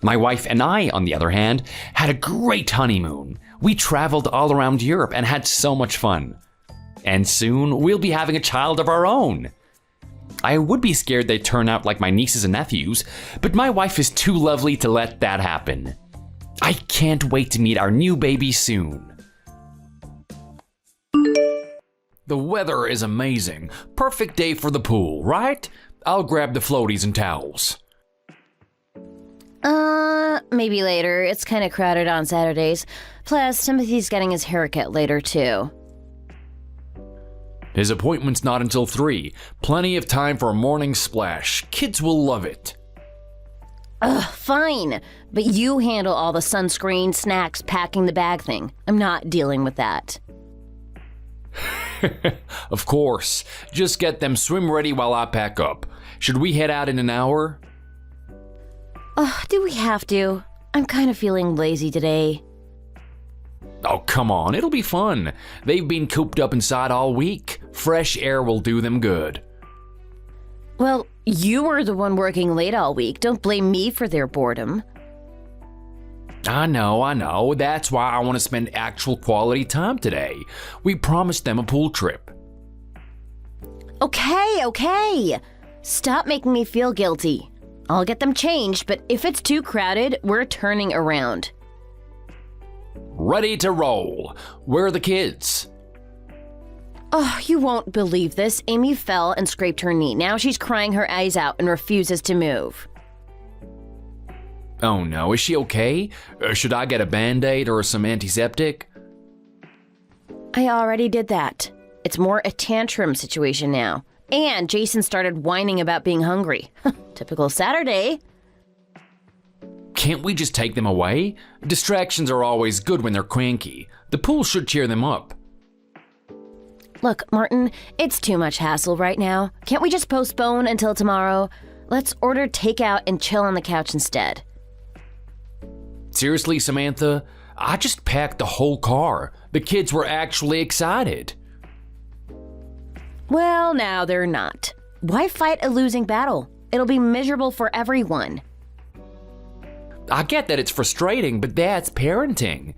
My wife and I, on the other hand, had a great honeymoon. We traveled all around Europe and had so much fun. And soon, we'll be having a child of our own. I would be scared they'd turn out like my nieces and nephews, but my wife is too lovely to let that happen. I can't wait to meet our new baby soon. The weather is amazing. Perfect day for the pool, right? I'll grab the floaties and towels. Maybe later. It's kind of crowded on Saturdays. Plus, Timothy's getting his haircut later, too. His appointment's not until 3. Plenty of time for a morning splash. Kids will love it. Ugh, fine. But you handle all the sunscreen, snacks, packing the bag thing. I'm not dealing with that. Of course. Just get them swim ready while I pack up. Should we head out in an hour? Do we have to? I'm kind of feeling lazy today. Oh, come on. It'll be fun. They've been cooped up inside all week. Fresh air will do them good. Well, you were the one working late all week. Don't blame me for their boredom. I know. That's why I want to spend actual quality time today. We promised them a pool trip. Okay. Stop making me feel guilty. I'll get them changed, but if it's too crowded, we're turning around. Ready to roll. Where are the kids? Oh, you won't believe this. Amy fell and scraped her knee. Now she's crying her eyes out and refuses to move. Oh no, is she okay? Should I get a Band-Aid or some antiseptic? I already did that. It's more a tantrum situation now. And Jason started whining about being hungry. Typical Saturday. Can't we just take them away? Distractions are always good when they're cranky. The pool should cheer them up. Look, Martin, it's too much hassle right now. Can't we just postpone until tomorrow? Let's order takeout and chill on the couch instead. Seriously, Samantha? I just packed the whole car. The kids were actually excited. Well, now they're not. Why fight a losing battle? It'll be miserable for everyone. I get that it's frustrating, but that's parenting.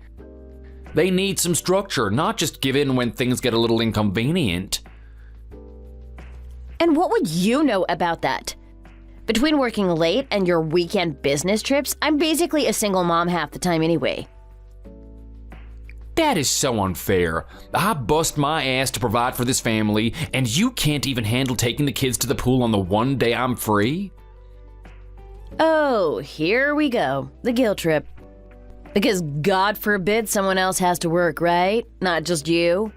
They need some structure, not just give in when things get a little inconvenient. And what would you know about that? Between working late and your weekend business trips, I'm basically a single mom half the time anyway. That is so unfair. I bust my ass to provide for this family, and you can't even handle taking the kids to the pool on the one day I'm free? Oh, here we go. The guilt trip. Because God forbid someone else has to work, right? Not just you.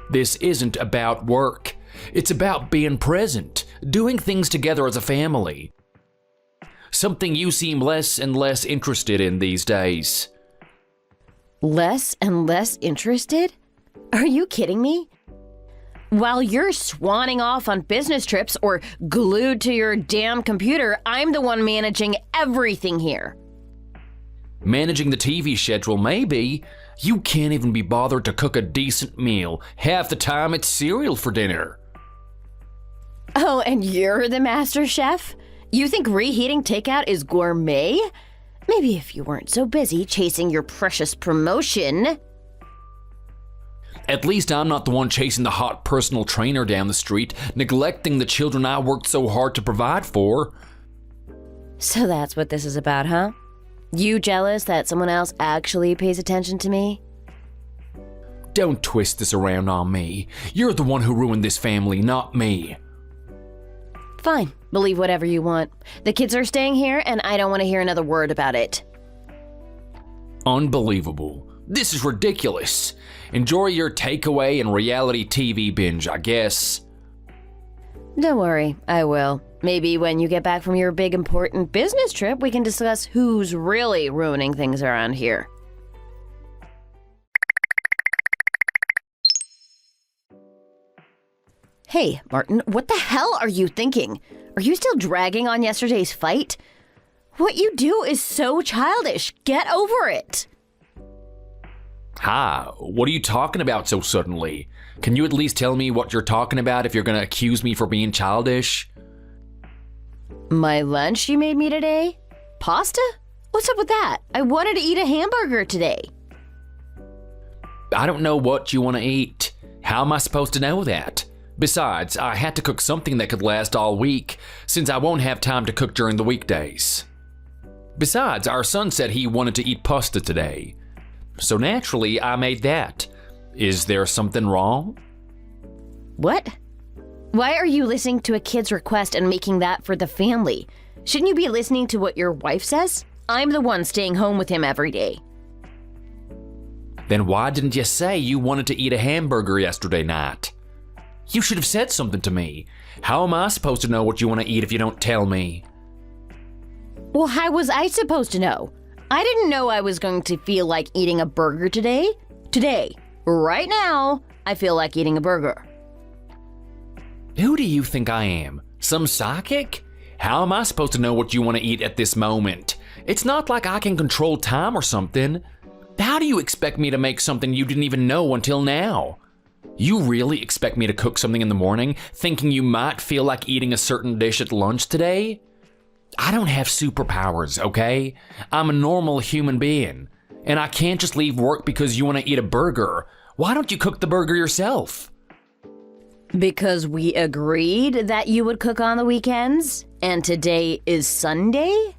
This isn't about work. It's about being present, doing things together as a family. Something you seem less and less interested in these days. Less and less interested? Are you kidding me? While you're swanning off on business trips or glued to your damn computer, I'm the one managing everything here. Managing the TV schedule, maybe. You can't even be bothered to cook a decent meal. Half the time it's cereal for dinner. Oh, and you're the master chef? You think reheating takeout is gourmet? Maybe if you weren't so busy chasing your precious promotion. At least I'm not the one chasing the hot personal trainer down the street, neglecting the children I worked so hard to provide for. So that's what this is about, huh? You jealous that someone else actually pays attention to me? Don't twist this around on me. You're the one who ruined this family, not me. Fine, believe whatever you want. The kids are staying here, and I don't want to hear another word about it. Unbelievable. This is ridiculous. Enjoy your takeaway and reality TV binge, I guess. Don't worry, I will. Maybe when you get back from your big important business trip, we can discuss who's really ruining things around here. Hey, Martin, what the hell are you thinking? Are you still dragging on yesterday's fight? What you do is so childish. Get over it. Hi, what are you talking about so suddenly? Can you at least tell me what you're talking about if you're gonna accuse me for being childish? My lunch you made me today? Pasta? What's up with that? I wanted to eat a hamburger today. I don't know what you want to eat. How am I supposed to know that? Besides, I had to cook something that could last all week, since I won't have time to cook during the weekdays. Besides, our son said he wanted to eat pasta today. So naturally, I made that. Is there something wrong? What? Why are you listening to a kid's request and making that for the family? Shouldn't you be listening to what your wife says? I'm the one staying home with him every day. Then why didn't you say you wanted to eat a hamburger yesterday night? You should have said something to me. How am I supposed to know what you want to eat if you don't tell me? Well, how was I supposed to know? I didn't know I was going to feel like eating a burger today. Today, right now, I feel like eating a burger. Who do you think I am? Some psychic? How am I supposed to know what you want to eat at this moment? It's not like I can control time or something. How do you expect me to make something you didn't even know until now? You really expect me to cook something in the morning, thinking you might feel like eating a certain dish at lunch today? I don't have superpowers, okay? I'm a normal human being, and I can't just leave work because you want to eat a burger. Why don't you cook the burger yourself? Because we agreed that you would cook on the weekends, and today is Sunday?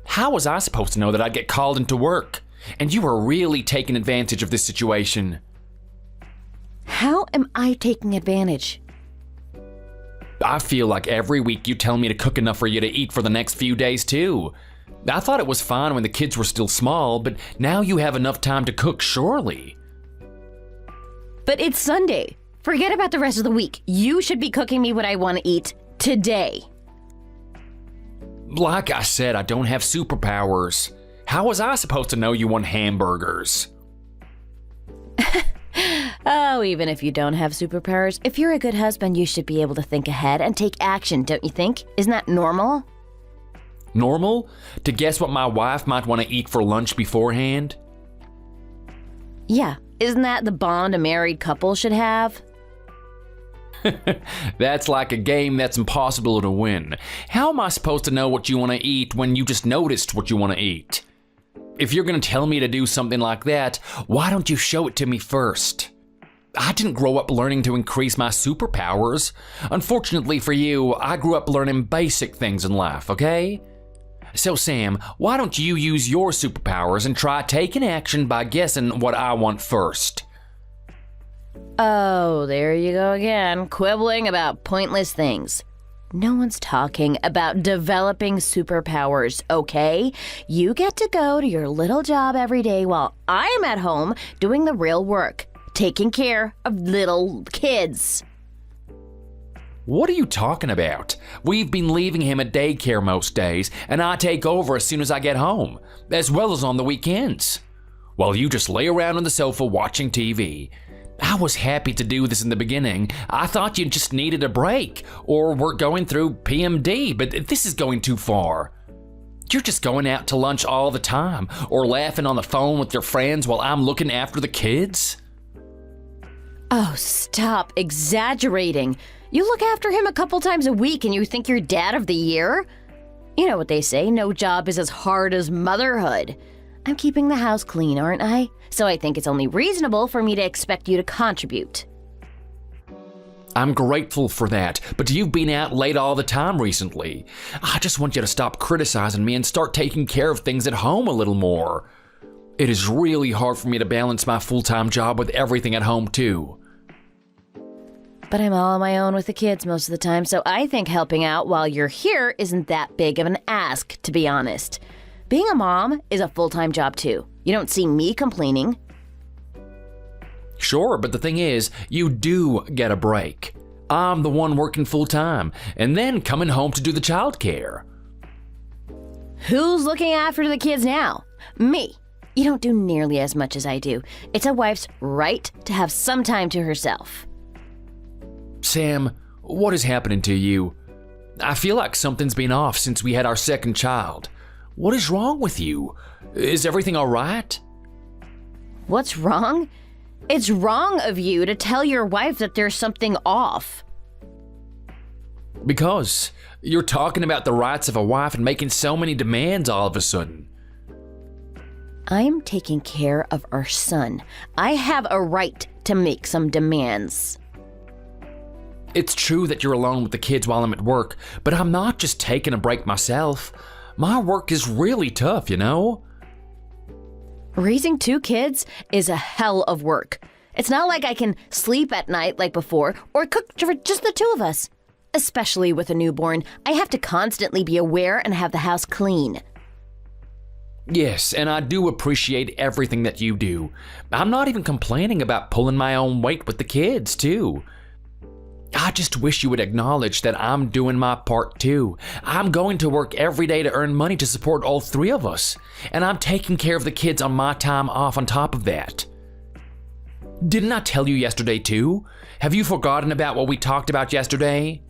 How was I supposed to know that I'd get called into work? And you are really taking advantage of this situation. How am I taking advantage? I feel like every week you tell me to cook enough for you to eat for the next few days too. I thought it was fine when the kids were still small, but now you have enough time to cook, surely. But it's Sunday. Forget about the rest of the week. You should be cooking me what I want to eat today. Like I said, I don't have superpowers. How was I supposed to know you want hamburgers? Oh, even if you don't have superpowers, if you're a good husband, you should be able to think ahead and take action, don't you think? Isn't that normal? Normal? To guess what my wife might want to eat for lunch beforehand? Yeah, isn't that the bond a married couple should have? That's like a game that's impossible to win. How am I supposed to know what you want to eat when you just noticed what you want to eat? If you're going to tell me to do something like that, why don't you show it to me first? I didn't grow up learning to increase my superpowers. Unfortunately for you, I grew up learning basic things in life, okay? So Sam, why don't you use your superpowers and try taking action by guessing what I want first? Oh, there you go again, quibbling about pointless things. No one's talking about developing superpowers, okay? You get to go to your little job every day while I'm at home doing the real work, taking care of little kids. What are you talking about? We've been leaving him at daycare most days, and I take over as soon as I get home, as well as on the weekends. While you just lay around on the sofa watching TV. I was happy to do this in the beginning. I thought you just needed a break, or were going through PMD, but this is going too far. You're just going out to lunch all the time, or laughing on the phone with your friends while I'm looking after the kids. Oh, stop exaggerating. You look after him a couple times a week and you think you're dad of the year? You know what they say, no job is as hard as motherhood. I'm keeping the house clean, aren't I? So I think it's only reasonable for me to expect you to contribute. I'm grateful for that, but you've been out late all the time recently. I just want you to stop criticizing me and start taking care of things at home a little more. It is really hard for me to balance my full-time job with everything at home too. But I'm all on my own with the kids most of the time, so I think helping out while you're here isn't that big of an ask, to be honest. Being a mom is a full-time job too. You don't see me complaining. Sure, but the thing is, you do get a break. I'm the one working full-time, and then coming home to do the childcare. Who's looking after the kids now? Me. You don't do nearly as much as I do. It's a wife's right to have some time to herself. Sam, what is happening to you? I feel like something's been off since we had our second child. What is wrong with you? Is everything all right? What's wrong? It's wrong of you to tell your wife that there's something off. Because you're talking about the rights of a wife and making so many demands all of a sudden. I'm taking care of our son. I have a right to make some demands. It's true that you're alone with the kids while I'm at work, but I'm not just taking a break myself. My work is really tough, you know? Raising 2 kids is a hell of work. It's not like I can sleep at night like before or cook for just the 2 of us. Especially with a newborn, I have to constantly be aware and have the house clean. Yes, and I do appreciate everything that you do. I'm not even complaining about pulling my own weight with the kids, too. I just wish you would acknowledge that I'm doing my part too. I'm going to work every day to earn money to support all 3 of us, and I'm taking care of the kids on my time off on top of that. Didn't I tell you yesterday too? Have you forgotten about what we talked about yesterday?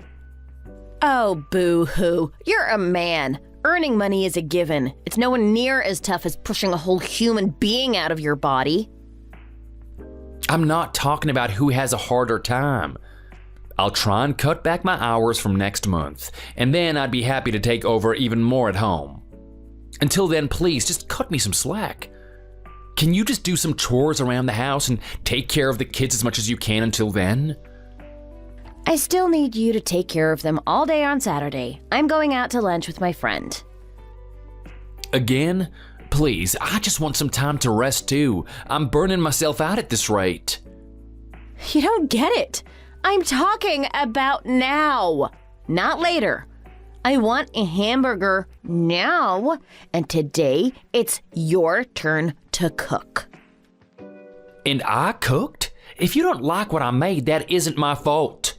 Oh, boo-hoo. You're a man. Earning money is a given. It's nowhere near as tough as pushing a whole human being out of your body. I'm not talking about who has a harder time. I'll try and cut back my hours from next month, and then I'd be happy to take over even more at home. Until then, please, just cut me some slack. Can you just do some chores around the house and take care of the kids as much as you can until then? I still need you to take care of them all day on Saturday. I'm going out to lunch with my friend. Again? Please, I just want some time to rest too. I'm burning myself out at this rate. You don't get it. I'm talking about now, not later. I want a hamburger now, and today it's your turn to cook. And I cooked? If you don't like what I made, that isn't my fault.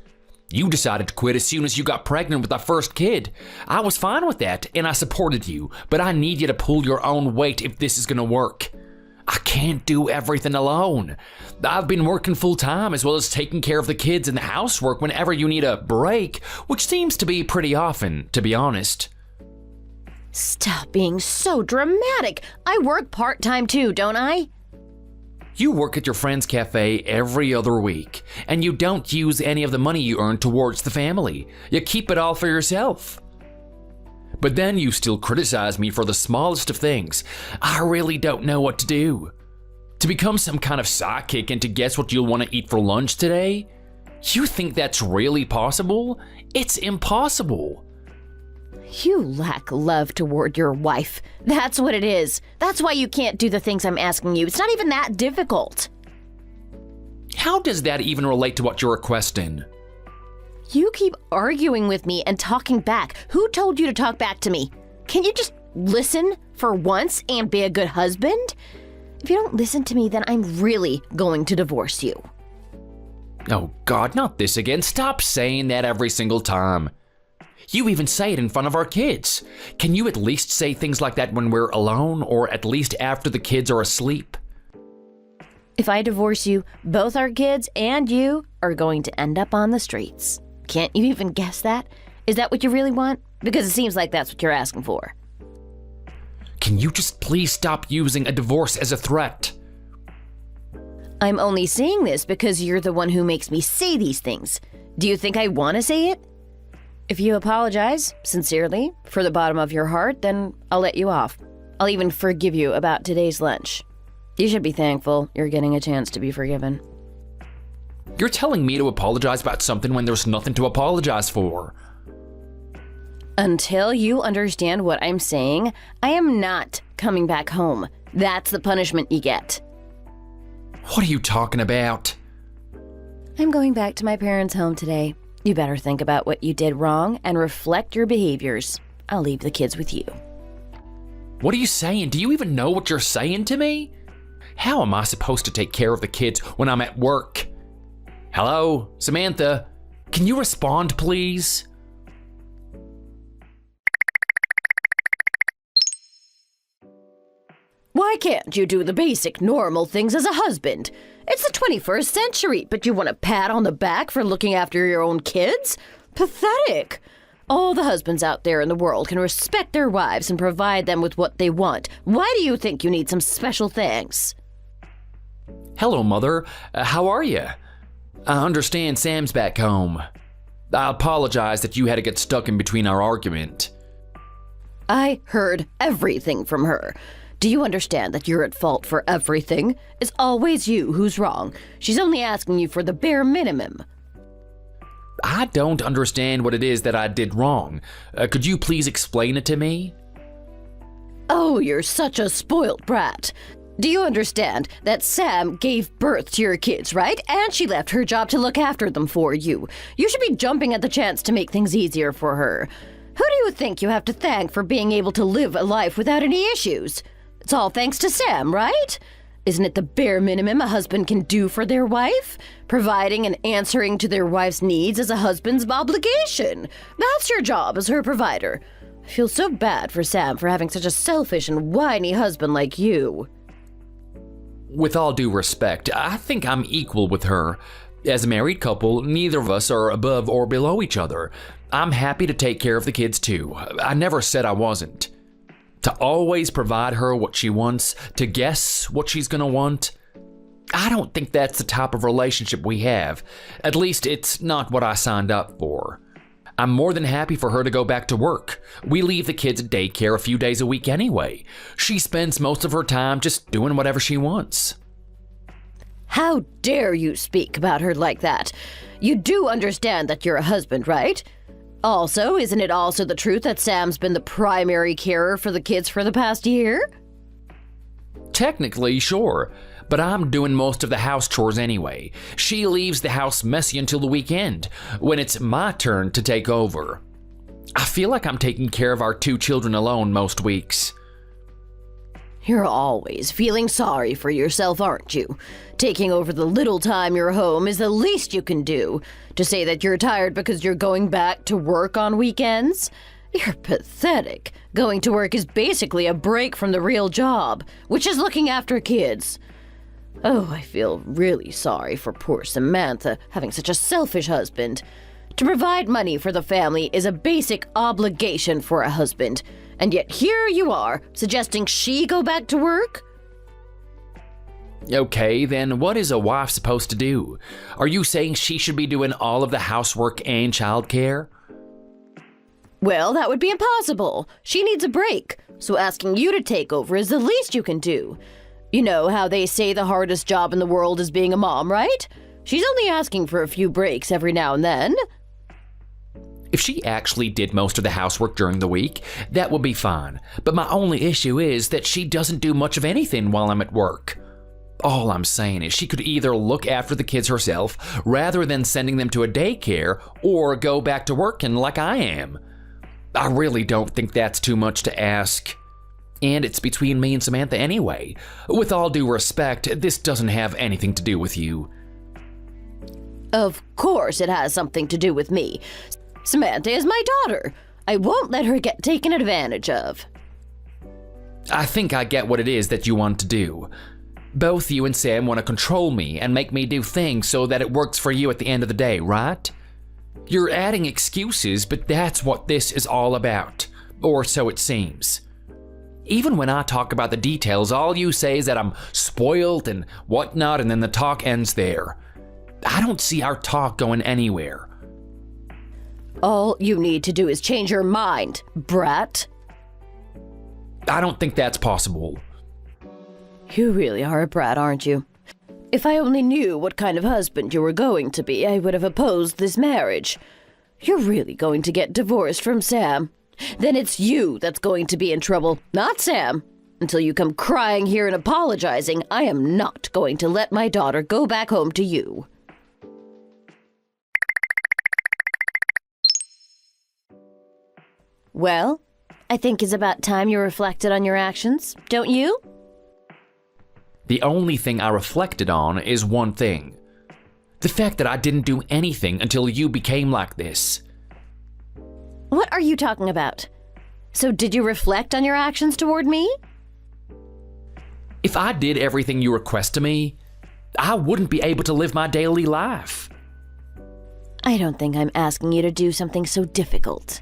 You decided to quit as soon as you got pregnant with our first kid. I was fine with that, and I supported you, but I need you to pull your own weight if this is gonna work. I can't do everything alone. I've been working full time as well as taking care of the kids and the housework whenever you need a break, which seems to be pretty often, to be honest. Stop being so dramatic. I work part-time too, don't I? You work at your friend's cafe every other week, and you don't use any of the money you earn towards the family. You keep it all for yourself. But then you still criticize me for the smallest of things. I really don't know what to do. To become some kind of sidekick and to guess what you'll want to eat for lunch today? You think that's really possible? It's impossible. You lack love toward your wife. That's what it is. That's why you can't do the things I'm asking you. It's not even that difficult. How does that even relate to what you're requesting? You keep arguing with me and talking back. Who told you to talk back to me? Can you just listen for once and be a good husband? If you don't listen to me, then I'm really going to divorce you. Oh God, not this again. Stop saying that every single time. You even say it in front of our kids. Can you at least say things like that when we're alone, or at least after the kids are asleep? If I divorce you, both our kids and you are going to end up on the streets. Can't you even guess that? Is that what you really want? Because it seems like that's what you're asking for. Can you just please stop using a divorce as a threat? I'm only saying this because you're the one who makes me say these things. Do you think I want to say it? If you apologize, sincerely, for the bottom of your heart, then I'll let you off. I'll even forgive you about today's lunch. You should be thankful you're getting a chance to be forgiven. You're telling me to apologize about something when there's nothing to apologize for. Until you understand what I'm saying, I am not coming back home. That's the punishment you get. What are you talking about? I'm going back to my parents' home today. You better think about what you did wrong and reflect your behaviors. I'll leave the kids with you. What are you saying? Do you even know what you're saying to me? How am I supposed to take care of the kids when I'm at work? Hello, Samantha? Can you respond, please? Why can't you do the basic normal things as a husband? It's the 21st century, but you want a pat on the back for looking after your own kids? Pathetic. All the husbands out there in the world can respect their wives and provide them with what they want. Why do you think you need some special things? Hello, Mother. How are you? I understand Sam's back home. I apologize that you had to get stuck in between our argument. I heard everything from her. Do you understand that you're at fault for everything? It's always you who's wrong. She's only asking you for the bare minimum. I don't understand what it is that I did wrong. Could you please explain it to me? Oh, you're such a spoiled brat. Do you understand that Sam gave birth to your kids, right? And she left her job to look after them for you. You should be jumping at the chance to make things easier for her. Who do you think you have to thank for being able to live a life without any issues? It's all thanks to Sam, right? Isn't it the bare minimum a husband can do for their wife? Providing and answering to their wife's needs is a husband's obligation. That's your job as her provider. I feel so bad for Sam for having such a selfish and whiny husband like you. With all due respect, I think I'm equal with her. As a married couple, neither of us are above or below each other. I'm happy to take care of the kids too. I never said I wasn't. To always provide her what she wants, to guess what she's gonna want, I don't think that's the type of relationship we have. At least it's not what I signed up for. I'm more than happy for her to go back to work. We leave the kids at daycare a few days a week anyway. She spends most of her time just doing whatever she wants. How dare you speak about her like that? You do understand that you're a husband, right? Also, isn't it also the truth that Sam's been the primary carer for the kids for the past year? Technically, sure, but I'm doing most of the house chores anyway. She leaves the house messy until the weekend, when it's my turn to take over. I feel like I'm taking care of our 2 children alone most weeks. You're always feeling sorry for yourself, aren't you? Taking over the little time you're home is the least you can do. To say that you're tired because you're going back to work on weekends? You're pathetic. Going to work is basically a break from the real job, which is looking after kids. Oh, I feel really sorry for poor Samantha having such a selfish husband. To provide money for the family is a basic obligation for a husband, and yet here you are, suggesting she go back to work? Okay, then what is a wife supposed to do? Are you saying she should be doing all of the housework and childcare? Well, that would be impossible. She needs a break, so asking you to take over is the least you can do. You know how they say the hardest job in the world is being a mom, right? She's only asking for a few breaks every now and then. If she actually did most of the housework during the week, that would be fine. But my only issue is that she doesn't do much of anything while I'm at work. All I'm saying is she could either look after the kids herself rather than sending them to a daycare, or go back to working like I am. I really don't think that's too much to ask. And it's between me and Samantha anyway. With all due respect, this doesn't have anything to do with you. Of course it has something to do with me. Samantha is my daughter. I won't let her get taken advantage of. I think I get what it is that you want to do. Both you and Sam want to control me and make me do things so that it works for you at the end of the day, right? You're adding excuses, but that's what this is all about. Or so it seems. Even when I talk about the details, all you say is that I'm spoiled and whatnot, and then the talk ends there. I don't see our talk going anywhere. All you need to do is change your mind, brat. I don't think that's possible. You really are a brat, aren't you? If I only knew what kind of husband you were going to be, I would have opposed this marriage. You're really going to get divorced from Sam. Then it's you that's going to be in trouble, not Sam. Until you come crying here and apologizing, I am not going to let my daughter go back home to you. Well, I think it's about time you reflected on your actions, don't you? The only thing I reflected on is one thing. The fact that I didn't do anything until you became like this. What are you talking about? So did you reflect on your actions toward me? If I did everything you request of me, I wouldn't be able to live my daily life. I don't think I'm asking you to do something so difficult.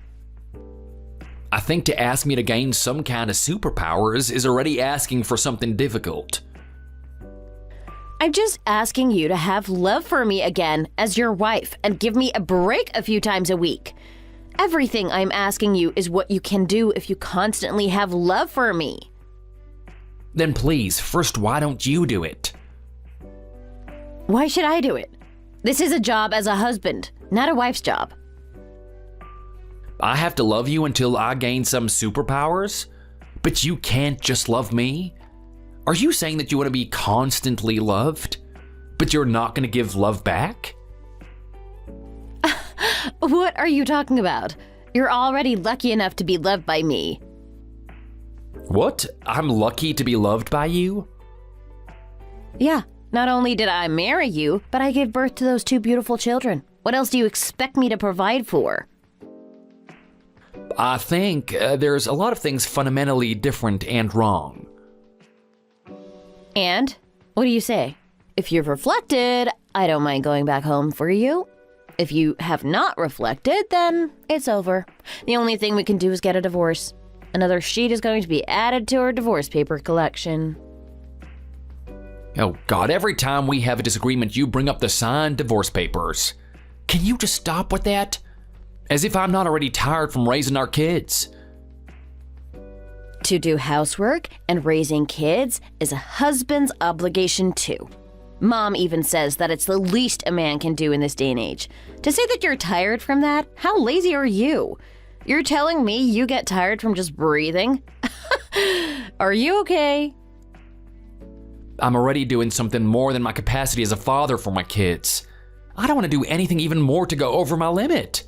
I think to ask me to gain some kind of superpowers is already asking for something difficult. I'm just asking you to have love for me again as your wife and give me a break a few times a week. Everything I'm asking you is what you can do if you constantly have love for me. Then please, first, why don't you do it? Why should I do it? This is a job as a husband, not a wife's job. I have to love you until I gain some superpowers? But you can't just love me? Are you saying that you want to be constantly loved, but you're not going to give love back? What are you talking about? You're already lucky enough to be loved by me. What? I'm lucky to be loved by you? Yeah, not only did I marry you, but I gave birth to those two beautiful children. What else do you expect me to provide for? I think there's a lot of things fundamentally different and wrong. And? What do you say? If you've reflected, I don't mind going back home for you. If you have not reflected, then it's over. The only thing we can do is get a divorce. Another sheet is going to be added to our divorce paper collection. Oh God, every time we have a disagreement, you bring up the signed divorce papers. Can you just stop with that? As if I'm not already tired from raising our kids. To do housework and raising kids is a husband's obligation too. Mom even says that it's the least a man can do in this day and age. To say that you're tired from that, how lazy are you? You're telling me you get tired from just breathing? Are you okay? I'm already doing something more than my capacity as a father for my kids. I don't want to do anything even more to go over my limit.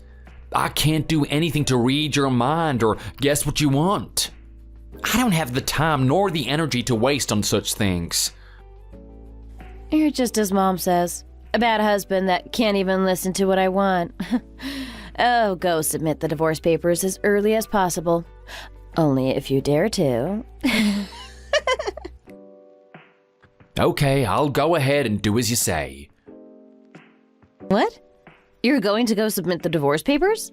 I can't do anything to read your mind or guess what you want. I don't have the time nor the energy to waste on such things. You're just as Mom says. A bad husband that can't even listen to what I want. Oh, go submit the divorce papers as early as possible. Only if you dare to. Okay, I'll go ahead and do as you say. What? You're going to go submit the divorce papers?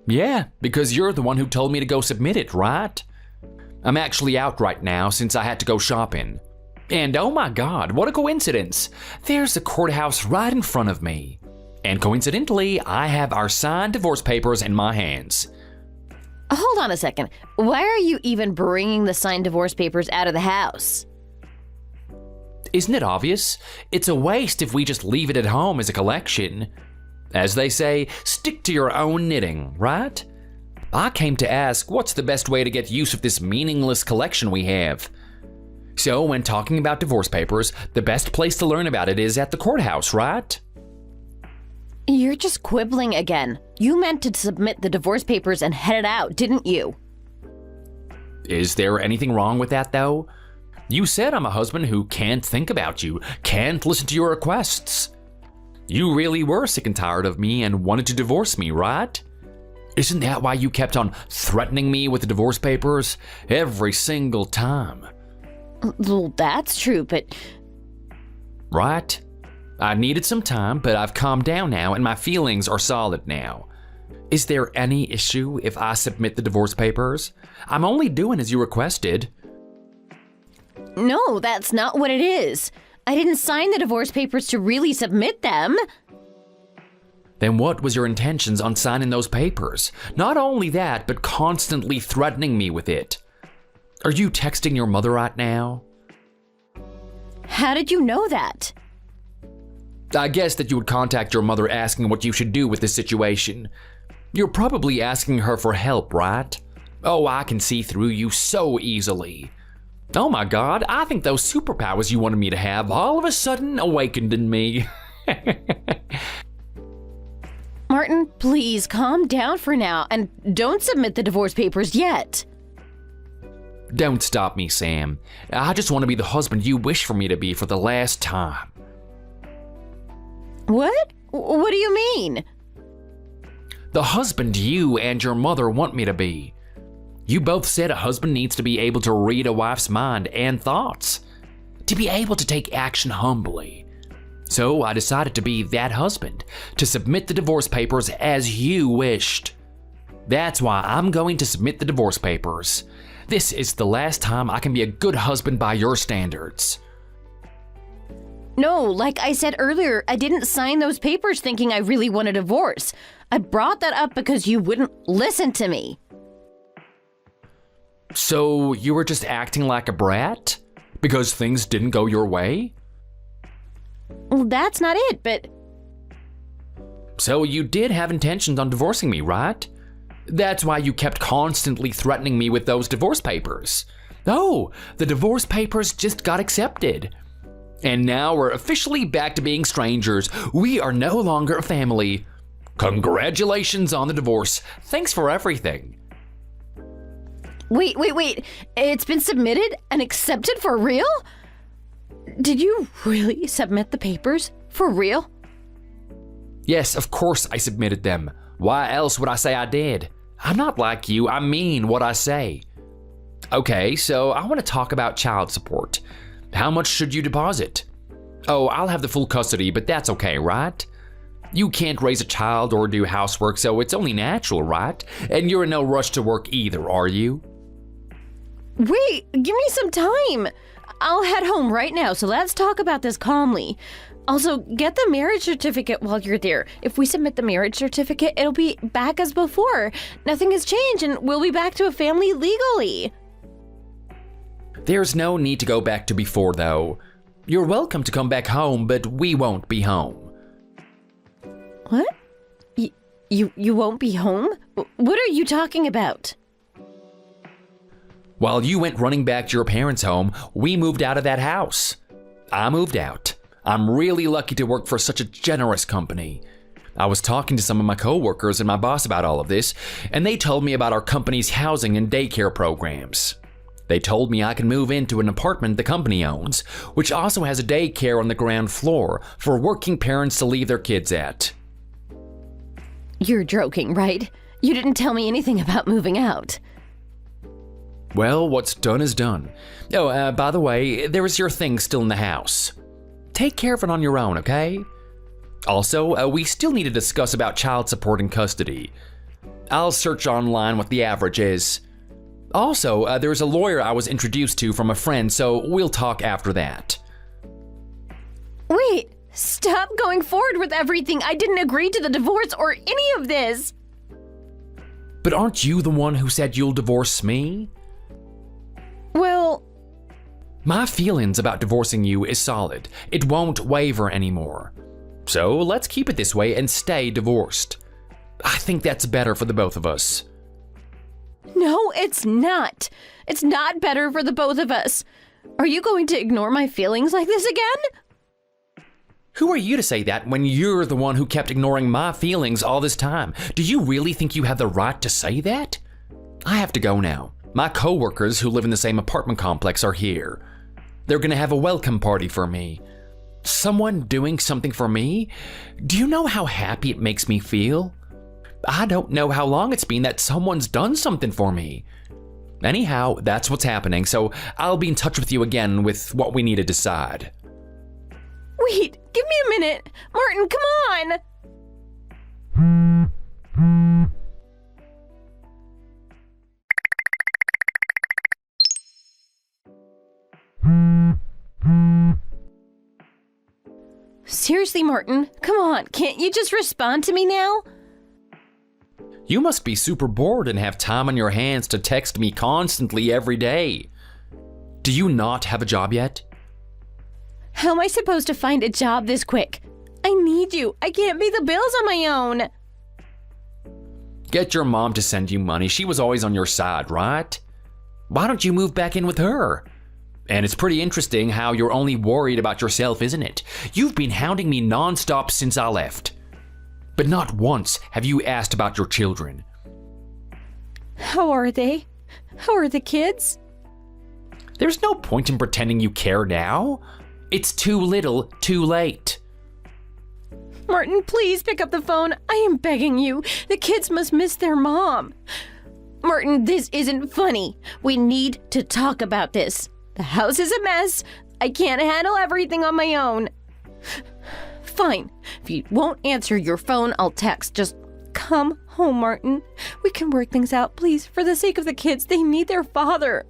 Yeah, because you're the one who told me to go submit it, right? I'm actually out right now since I had to go shopping. And oh my god, what a coincidence! There's the courthouse right in front of me. And coincidentally, I have our signed divorce papers in my hands. Hold on a second. Why are you even bringing the signed divorce papers out of the house? Isn't it obvious? It's a waste if we just leave it at home as a collection. As they say, stick to your own knitting, right? I came to ask what's the best way to get use of this meaningless collection we have. So when talking about divorce papers, the best place to learn about it is at the courthouse, right? You're just quibbling again. You meant to submit the divorce papers and head it out, didn't you? Is there anything wrong with that though? You said I'm a husband who can't think about you, can't listen to your requests. You really were sick and tired of me and wanted to divorce me, right? Isn't that why you kept on threatening me with the divorce papers every single time? Well, that's true, but... Right? I needed some time, but I've calmed down now and my feelings are solid now. Is there any issue if I submit the divorce papers? I'm only doing as you requested. No, that's not what it is. I didn't sign the divorce papers to really submit them. Then what was your intentions on signing those papers? Not only that, but constantly threatening me with it. Are you texting your mother right now? How did you know that? I guess that you would contact your mother asking what you should do with this situation. You're probably asking her for help, right? Oh, I can see through you so easily. Oh my god, I think those superpowers you wanted me to have all of a sudden awakened in me. Martin, please calm down for now and don't submit the divorce papers yet. Don't stop me, Sam. I just want to be the husband you wish for me to be for the last time. What? What do you mean? The husband you and your mother want me to be. You both said a husband needs to be able to read a wife's mind and thoughts, to be able to take action humbly. So I decided to be that husband, to submit the divorce papers as you wished. That's why I'm going to submit the divorce papers. This is the last time I can be a good husband by your standards. No, like I said earlier, I didn't sign those papers thinking I really want a divorce. I brought that up because you wouldn't listen to me. So you were just acting like a brat? Because things didn't go your way? Well, that's not it, but... So you did have intentions on divorcing me, right? That's why you kept constantly threatening me with those divorce papers. Oh, the divorce papers just got accepted. And now we're officially back to being strangers. We are no longer a family. Congratulations on the divorce. Thanks for everything. Wait. It's been submitted and accepted for real? Did you really submit the papers? For real? Yes, of course I submitted them. Why else would I say I did? I'm not like you. I mean what I say. Okay, so I want to talk about child support. How much should you deposit? Oh, I'll have the full custody, but that's okay, right? You can't raise a child or do housework, so it's only natural, right? And you're in no rush to work either, are you? Wait, give me some time. I'll head home right now, so let's talk about this calmly. Also, get the marriage certificate while you're there. If we submit the marriage certificate, it'll be back as before. Nothing has changed, and we'll be back to a family legally. There's no need to go back to before, though. You're welcome to come back home, but we won't be home. What? You won't be home? What are you talking about? While you went running back to your parents' home, we moved out of that house. I moved out. I'm really lucky to work for such a generous company. I was talking to some of my coworkers and my boss about all of this, and they told me about our company's housing and daycare programs. They told me I can move into an apartment the company owns, which also has a daycare on the ground floor for working parents to leave their kids at. You're joking, right? You didn't tell me anything about moving out. Well, what's done is done. Oh, by the way, there is your thing still in the house. Take care of it on your own, okay? Also, we still need to discuss about child support and custody. I'll search online what the average is. Also, there's a lawyer I was introduced to from a friend, so we'll talk after that. Wait, stop going forward with everything. I didn't agree to the divorce or any of this. But aren't you the one who said you'll divorce me? Well, My feelings about divorcing you is solid. It won't waver anymore. So let's keep it this way and stay divorced. I think that's better for the both of us. no, it's not. It's not better for the both of us. Are you going to ignore my feelings like this again? Who are you to say that when you're the one who kept ignoring my feelings all this time? Do you really think you have the right to say that? I have to go now. My coworkers who live in the same apartment complex are here. They're gonna have a welcome party for me. Someone doing something for me? Do you know how happy it makes me feel? I don't know how long it's been that someone's done something for me. Anyhow, that's what's happening, so I'll be in touch with you again with what we need to decide. Wait, give me a minute. Martin, come on. Seriously, Martin, come on. Can't you just respond to me now? You must be super bored and have time on your hands to text me constantly every day. Do you not have a job yet? How am I supposed to find a job this quick? I need you. I can't pay the bills on my own. Get your mom to send you money. She was always on your side, right? Why don't you move back in with her? And it's pretty interesting how you're only worried about yourself, isn't it? You've been hounding me nonstop since I left. But not once have you asked about your children. How are they? How are the kids? There's no point in pretending you care now. It's too little, too late. Martin, please pick up the phone. I am begging you. The kids must miss their mom. Martin, this isn't funny. We need to talk about this. The house is a mess. I can't handle everything on my own. Fine. If you won't answer your phone, I'll text. Just come home, Martin. We can work things out, please. For the sake of the kids, they need their father.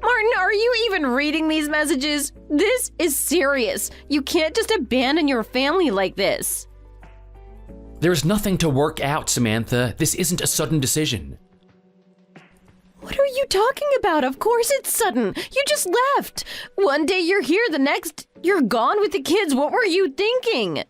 Martin, are you even reading these messages? This is serious. You can't just abandon your family like this. There's nothing to work out, Samantha. This isn't a sudden decision. What are you talking about? Of course it's sudden. You just left. One day you're here, the next you're gone with the kids. What were you thinking?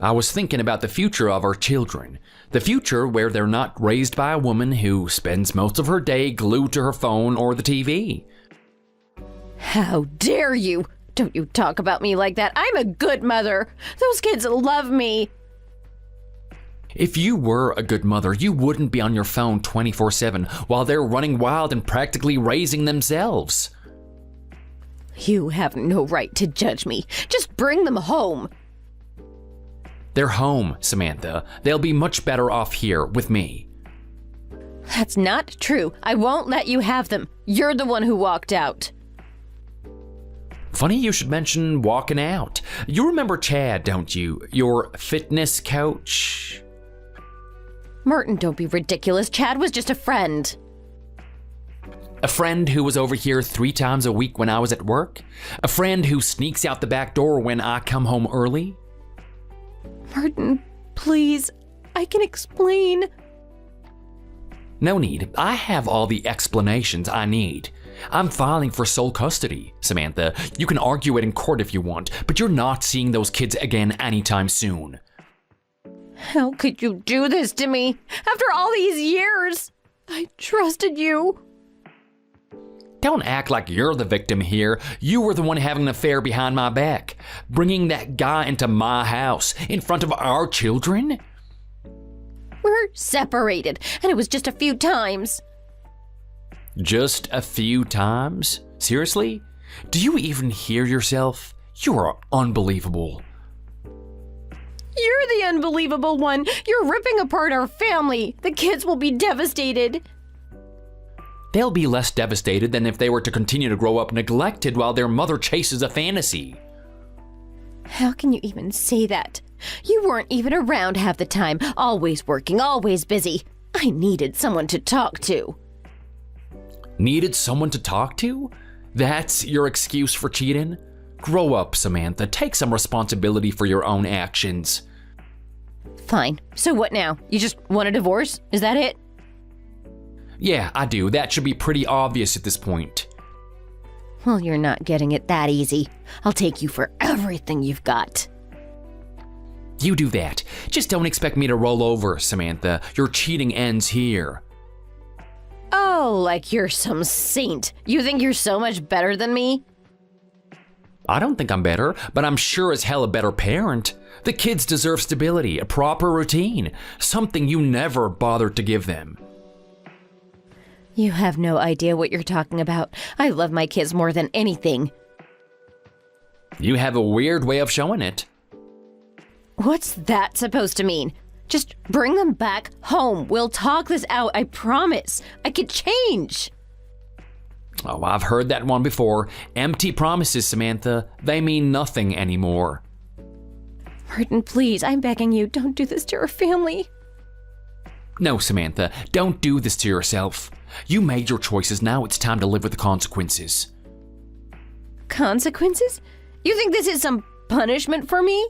I was thinking about the future of our children. The future where they're not raised by a woman who spends most of her day glued to her phone or the TV. How dare you? Don't you talk about me like that. I'm a good mother. Those kids love me. If you were a good mother, you wouldn't be on your phone 24/7 while they're running wild and practically raising themselves. You have no right to judge me. Just bring them home. They're home, Samantha. They'll be much better off here with me. That's not true. I won't let you have them. You're the one who walked out. Funny you should mention walking out. You remember Chad, don't you? Your fitness coach? Martin, don't be ridiculous. Chad was just a friend. A friend who was over here 3 times a week when I was at work? A friend who sneaks out the back door when I come home early? Martin, please. I can explain. No need. I have all the explanations I need. I'm filing for sole custody, Samantha. You can argue it in court if you want, but you're not seeing those kids again anytime soon. How could you do this to me? After all these years, I trusted you. Don't act like you're the victim here. You were the one having an affair behind my back, bringing that guy into my house in front of our children. We're separated, and it was just a few times. Just a few times? Seriously? Do you even hear yourself? You are unbelievable. You're the unbelievable one. You're ripping apart our family. The kids will be devastated. They'll be less devastated than if they were to continue to grow up neglected while their mother chases a fantasy. How can you even say that? You weren't even around half the time, always working, always busy. I needed someone to talk to. Needed someone to talk to? That's your excuse for cheating? Grow up, Samantha. Take some responsibility for your own actions. Fine. So what now? You just want a divorce? Is that it? Yeah, I do. That should be pretty obvious at this point. Well, you're not getting it that easy. I'll take you for everything you've got. You do that. Just don't expect me to roll over, Samantha. Your cheating ends here. Oh, like you're some saint. You think you're so much better than me? I don't think I'm better, but I'm sure as hell a better parent. The kids deserve stability, a proper routine, something you never bothered to give them. You have no idea what you're talking about. I love my kids more than anything. You have a weird way of showing it. What's that supposed to mean? Just bring them back home. We'll talk this out, I promise. I could change. Oh, I've heard that one before. Empty promises, Samantha. They mean nothing anymore. Martin, please, I'm begging you, don't do this to our family. No, Samantha, don't do this to yourself. You made your choices, now it's time to live with the consequences. Consequences? You think this is some punishment for me?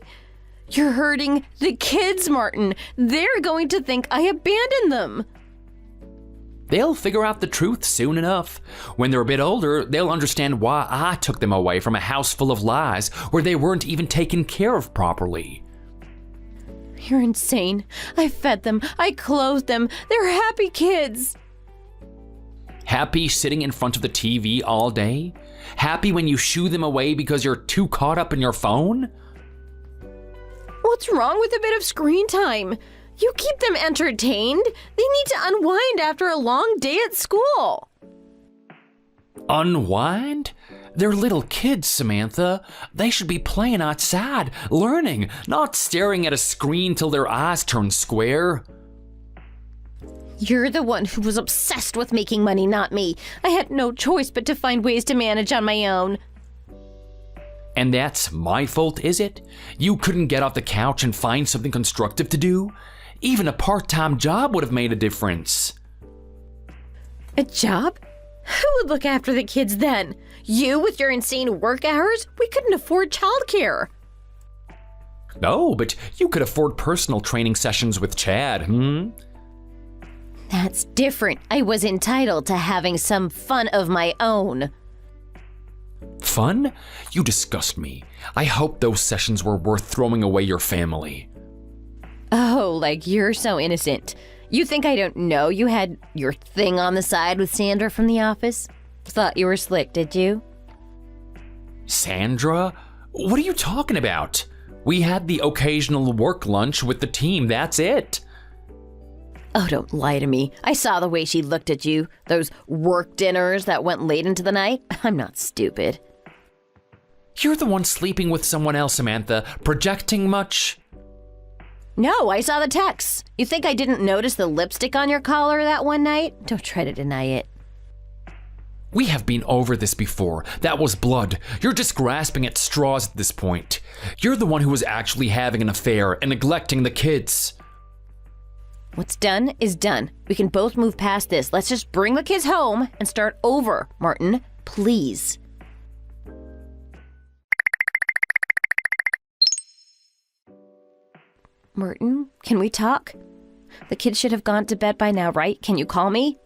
You're hurting the kids, Martin. They're going to think I abandoned them. They'll figure out the truth soon enough. When they're a bit older, they'll understand why I took them away from a house full of lies where they weren't even taken care of properly. You're insane. I fed them. I clothed them. They're happy kids. Happy sitting in front of the TV all day? Happy when you shoo them away because you're too caught up in your phone? What's wrong with a bit of screen time? You keep them entertained. They need to unwind after a long day at school. Unwind? They're little kids, Samantha. They should be playing outside, learning, not staring at a screen till their eyes turn square. You're the one who was obsessed with making money, not me. I had no choice but to find ways to manage on my own. And that's my fault, is it? You couldn't get off the couch and find something constructive to do? Even a part-time job would have made a difference. A job? Who would look after the kids then? You with your insane work hours? We couldn't afford childcare. No, but you could afford personal training sessions with Chad, That's different. I was entitled to having some fun of my own. Fun? You disgust me. I hope those sessions were worth throwing away your family. Oh, like you're so innocent. You think I don't know you had your thing on the side with Sandra from the office? Thought you were slick, did you? Sandra? What are you talking about? We had the occasional work lunch with the team, that's it. Oh, don't lie to me. I saw the way she looked at you. Those work dinners that went late into the night. I'm not stupid. You're the one sleeping with someone else, Samantha. Projecting much? No, I saw the texts. You think I didn't notice the lipstick on your collar that one night? Don't try to deny it. We have been over this before. That was blood. You're just grasping at straws at this point. You're the one who was actually having an affair and neglecting the kids. What's done is done. We can both move past this. Let's just bring the kids home and start over, Martin. Please. Martin, can we talk? The kids should have gone to bed by now, right? Can you call me?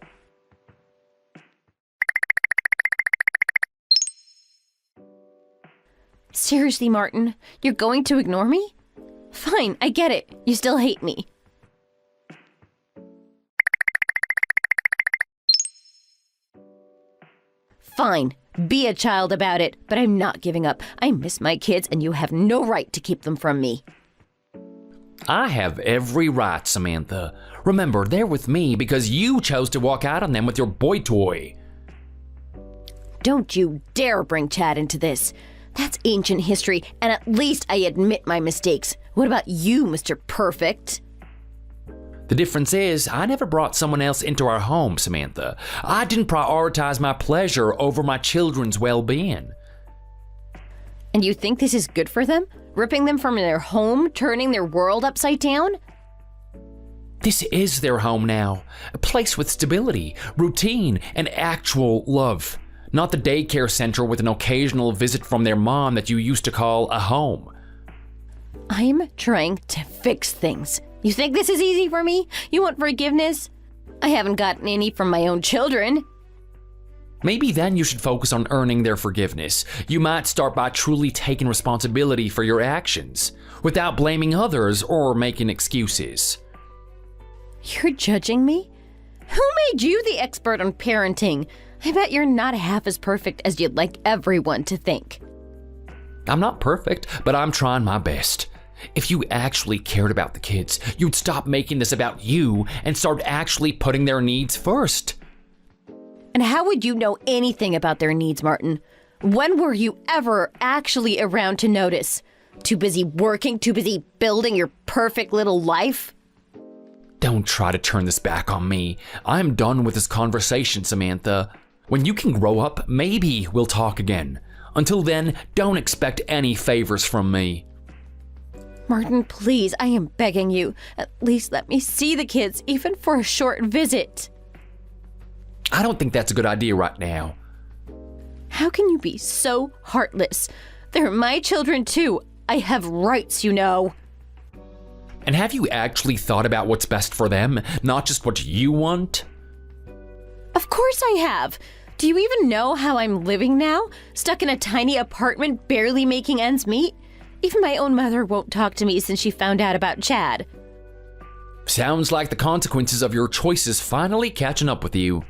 Seriously, Martin, you're going to ignore me? Fine, I get it. You still hate me. Fine, be a child about it, but I'm not giving up. I miss my kids, and you have no right to keep them from me. I have every right, Samantha. Remember, they're with me because you chose to walk out on them with your boy toy. Don't you dare bring Chad into this. That's ancient history, and at least I admit my mistakes. What about you, Mr. Perfect? The difference is, I never brought someone else into our home, Samantha. I didn't prioritize my pleasure over my children's well-being. And you think this is good for them? Ripping them from their home, turning their world upside down? This is their home now. A place with stability, routine, and actual love. Not the daycare center with an occasional visit from their mom that you used to call a home. I'm trying to fix things. You think this is easy for me? You want forgiveness? I haven't gotten any from my own children. Maybe then you should focus on earning their forgiveness. You might start by truly taking responsibility for your actions, without blaming others or making excuses. You're judging me? Who made you the expert on parenting? I bet you're not half as perfect as you'd like everyone to think. I'm not perfect, but I'm trying my best. If you actually cared about the kids, you'd stop making this about you and start actually putting their needs first. And how would you know anything about their needs, Martin? When were you ever actually around to notice? Too busy working? Too busy building your perfect little life? Don't try to turn this back on me. I'm done with this conversation, Samantha. When you can grow up, maybe we'll talk again. Until then, don't expect any favors from me. Martin, please, I am begging you. At least let me see the kids, even for a short visit. I don't think that's a good idea right now. How can you be so heartless? They're my children too. I have rights, you know. And have you actually thought about what's best for them, not just what you want? Of course I have. Do you even know how I'm living now? Stuck in a tiny apartment, barely making ends meet? Even my own mother won't talk to me since she found out about Chad. Sounds like the consequences of your choices finally catching up with you.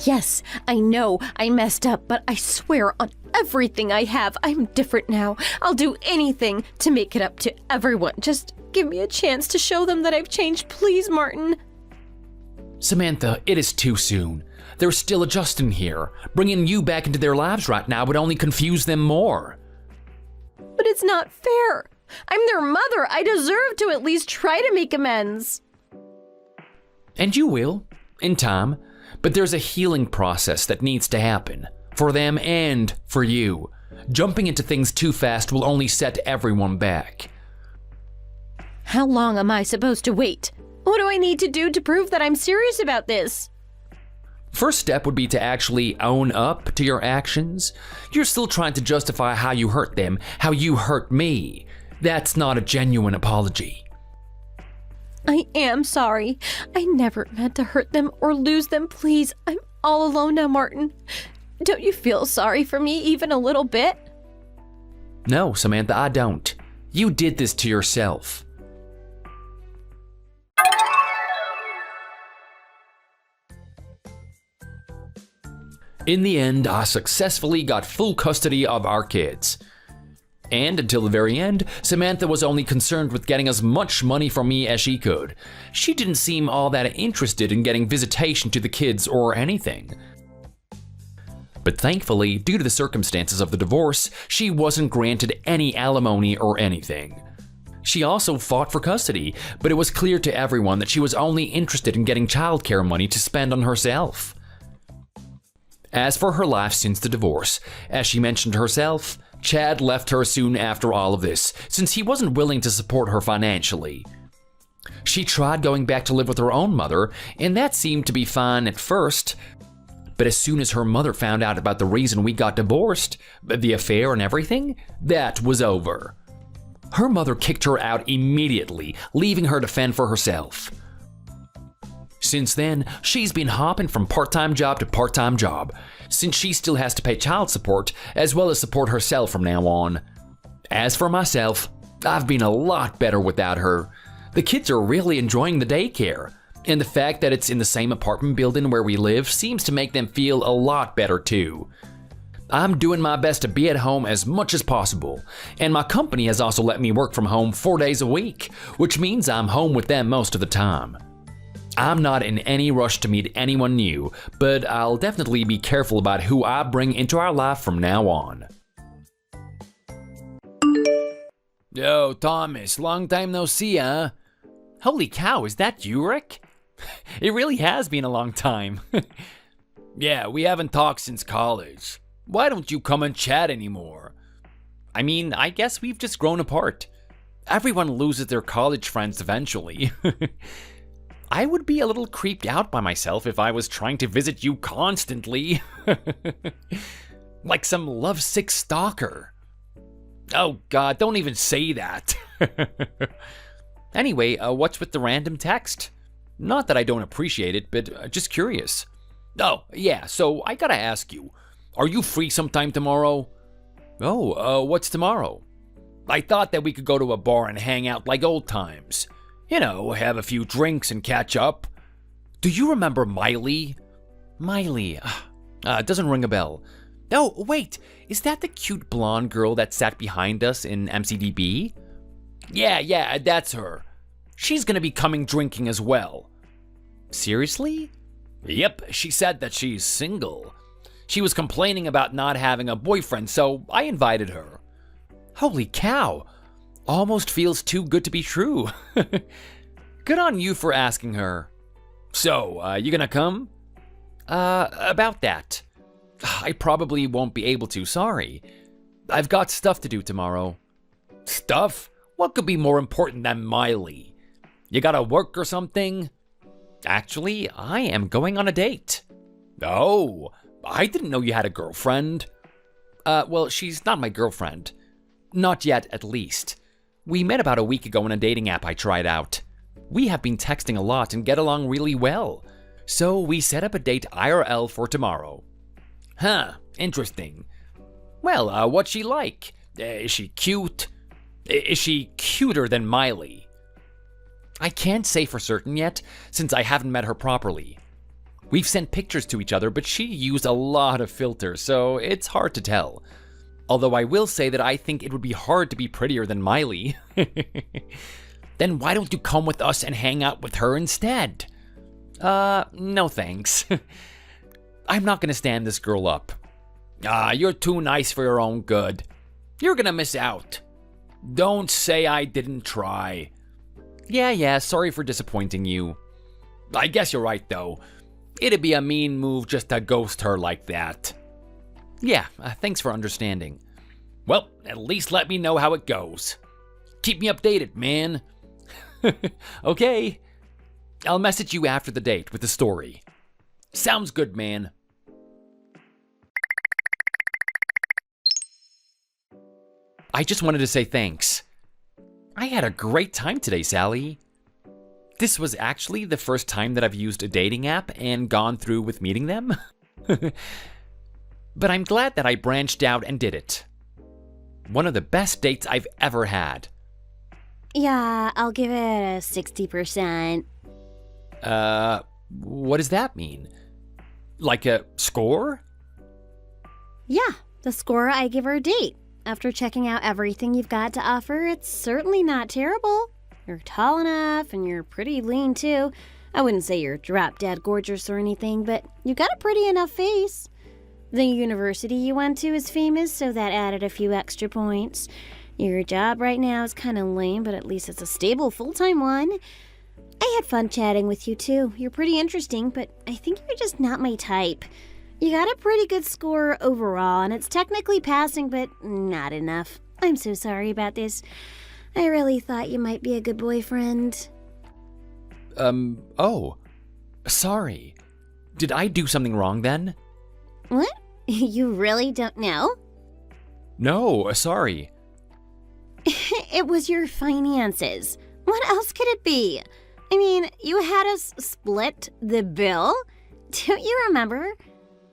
Yes, I know I messed up, but I swear on everything I have, I'm different now. I'll do anything to make it up to everyone. Just give me a chance to show them that I've changed, please, Martin. Samantha, it is too soon. They're still adjusting here. Bringing you back into their lives right now would only confuse them more. But it's not fair. I'm their mother. I deserve to at least try to make amends. And you will, in time. But there's a healing process that needs to happen, for them and for you. Jumping into things too fast will only set everyone back. How long am I supposed to wait? What do I need to do to prove that I'm serious about this? First step would be to actually own up to your actions. You're still trying to justify how you hurt them, how you hurt me. That's not a genuine apology. I am sorry. I never meant to hurt them or lose them, please. I'm all alone now, Martin. Don't you feel sorry for me even a little bit? No, Samantha, I don't. You did this to yourself. In the end, I successfully got full custody of our kids. And until the very end, Samantha was only concerned with getting as much money from me as she could. She didn't seem all that interested in getting visitation to the kids or anything. But thankfully, due to the circumstances of the divorce, she wasn't granted any alimony or anything. She also fought for custody, but it was clear to everyone that she was only interested in getting childcare money to spend on herself. As for her life since the divorce, as she mentioned herself, Chad left her soon after all of this, since he wasn't willing to support her financially. She tried going back to live with her own mother, and that seemed to be fine at first. But as soon as her mother found out about the reason we got divorced, the affair and everything, that was over. Her mother kicked her out immediately, leaving her to fend for herself. Since then, she's been hopping from part-time job to part-time job, since she still has to pay child support, as well as support herself from now on. As for myself, I've been a lot better without her. The kids are really enjoying the daycare, and the fact that it's in the same apartment building where we live seems to make them feel a lot better too. I'm doing my best to be at home as much as possible, and my company has also let me work from home 4 days a week, which means I'm home with them most of the time. I'm not in any rush to meet anyone new, but I'll definitely be careful about who I bring into our life from now on. Yo, Thomas, long time no see, huh? Holy cow, is that you, Rick? It really has been a long time. Yeah, we haven't talked since college. Why don't you come and chat anymore? I mean, I guess we've just grown apart. Everyone loses their college friends eventually. I would be a little creeped out by myself if I was trying to visit you constantly. Like some lovesick stalker. Oh God, don't even say that. Anyway, what's with the random text? Not that I don't appreciate it, but just curious. Oh, yeah, so I gotta ask you, are you free sometime tomorrow? Oh, what's tomorrow? I thought that we could go to a bar and hang out like old times. You know, have a few drinks and catch up. Do you remember Miley? Miley. Doesn't ring a bell. Oh, wait, is that the cute blonde girl that sat behind us in MCDB? Yeah, that's her. She's gonna be coming drinking as well. Seriously? Yep, she said that she's single. She was complaining about not having a boyfriend, so I invited her. Holy cow. Almost feels too good to be true. Good on you for asking her. So, you gonna come? About that. I probably won't be able to, sorry. I've got stuff to do tomorrow. Stuff? What could be more important than Miley? You gotta work or something? Actually, I am going on a date. Oh, I didn't know you had a girlfriend. Well, she's not my girlfriend. Not yet, at least. We met about a week ago on a dating app I tried out. We have been texting a lot and get along really well. So we set up a date IRL for tomorrow. Huh, interesting. Well, what's she like? Is she cute? Is she cuter than Miley? I can't say for certain yet, since I haven't met her properly. We've sent pictures to each other, but she used a lot of filters, so it's hard to tell. Although I will say that I think it would be hard to be prettier than Miley. Then why don't you come with us and hang out with her instead? No thanks. I'm not gonna stand this girl up. You're too nice for your own good. You're gonna miss out. Don't say I didn't try. Yeah, sorry for disappointing you. I guess you're right, though. It'd be a mean move just to ghost her like that. Yeah, thanks for understanding. Well, at least let me know how it goes. Keep me updated, man. Okay. I'll message you after the date with the story. Sounds good, man. I just wanted to say thanks. I had a great time today, Sally. This was actually the first time that I've used a dating app and gone through with meeting them. But I'm glad that I branched out and did it. One of the best dates I've ever had. Yeah, I'll give it a 60%. What does that mean? Like a score? Yeah, the score I give her a date. After checking out everything you've got to offer, it's certainly not terrible. You're tall enough and you're pretty lean too. I wouldn't say you're drop-dead gorgeous or anything, but you got a pretty enough face. The university you went to is famous, so that added a few extra points. Your job right now is kind of lame, but at least it's a stable full-time one. I had fun chatting with you too. You're pretty interesting, but I think you're just not my type. You got a pretty good score overall, and it's technically passing, but not enough. I'm so sorry about this. I really thought you might be a good boyfriend. Oh. Sorry. Did I do something wrong then? What? You really don't know? No, sorry. It was your finances. What else could it be? I mean, you had us split the bill? Don't you remember?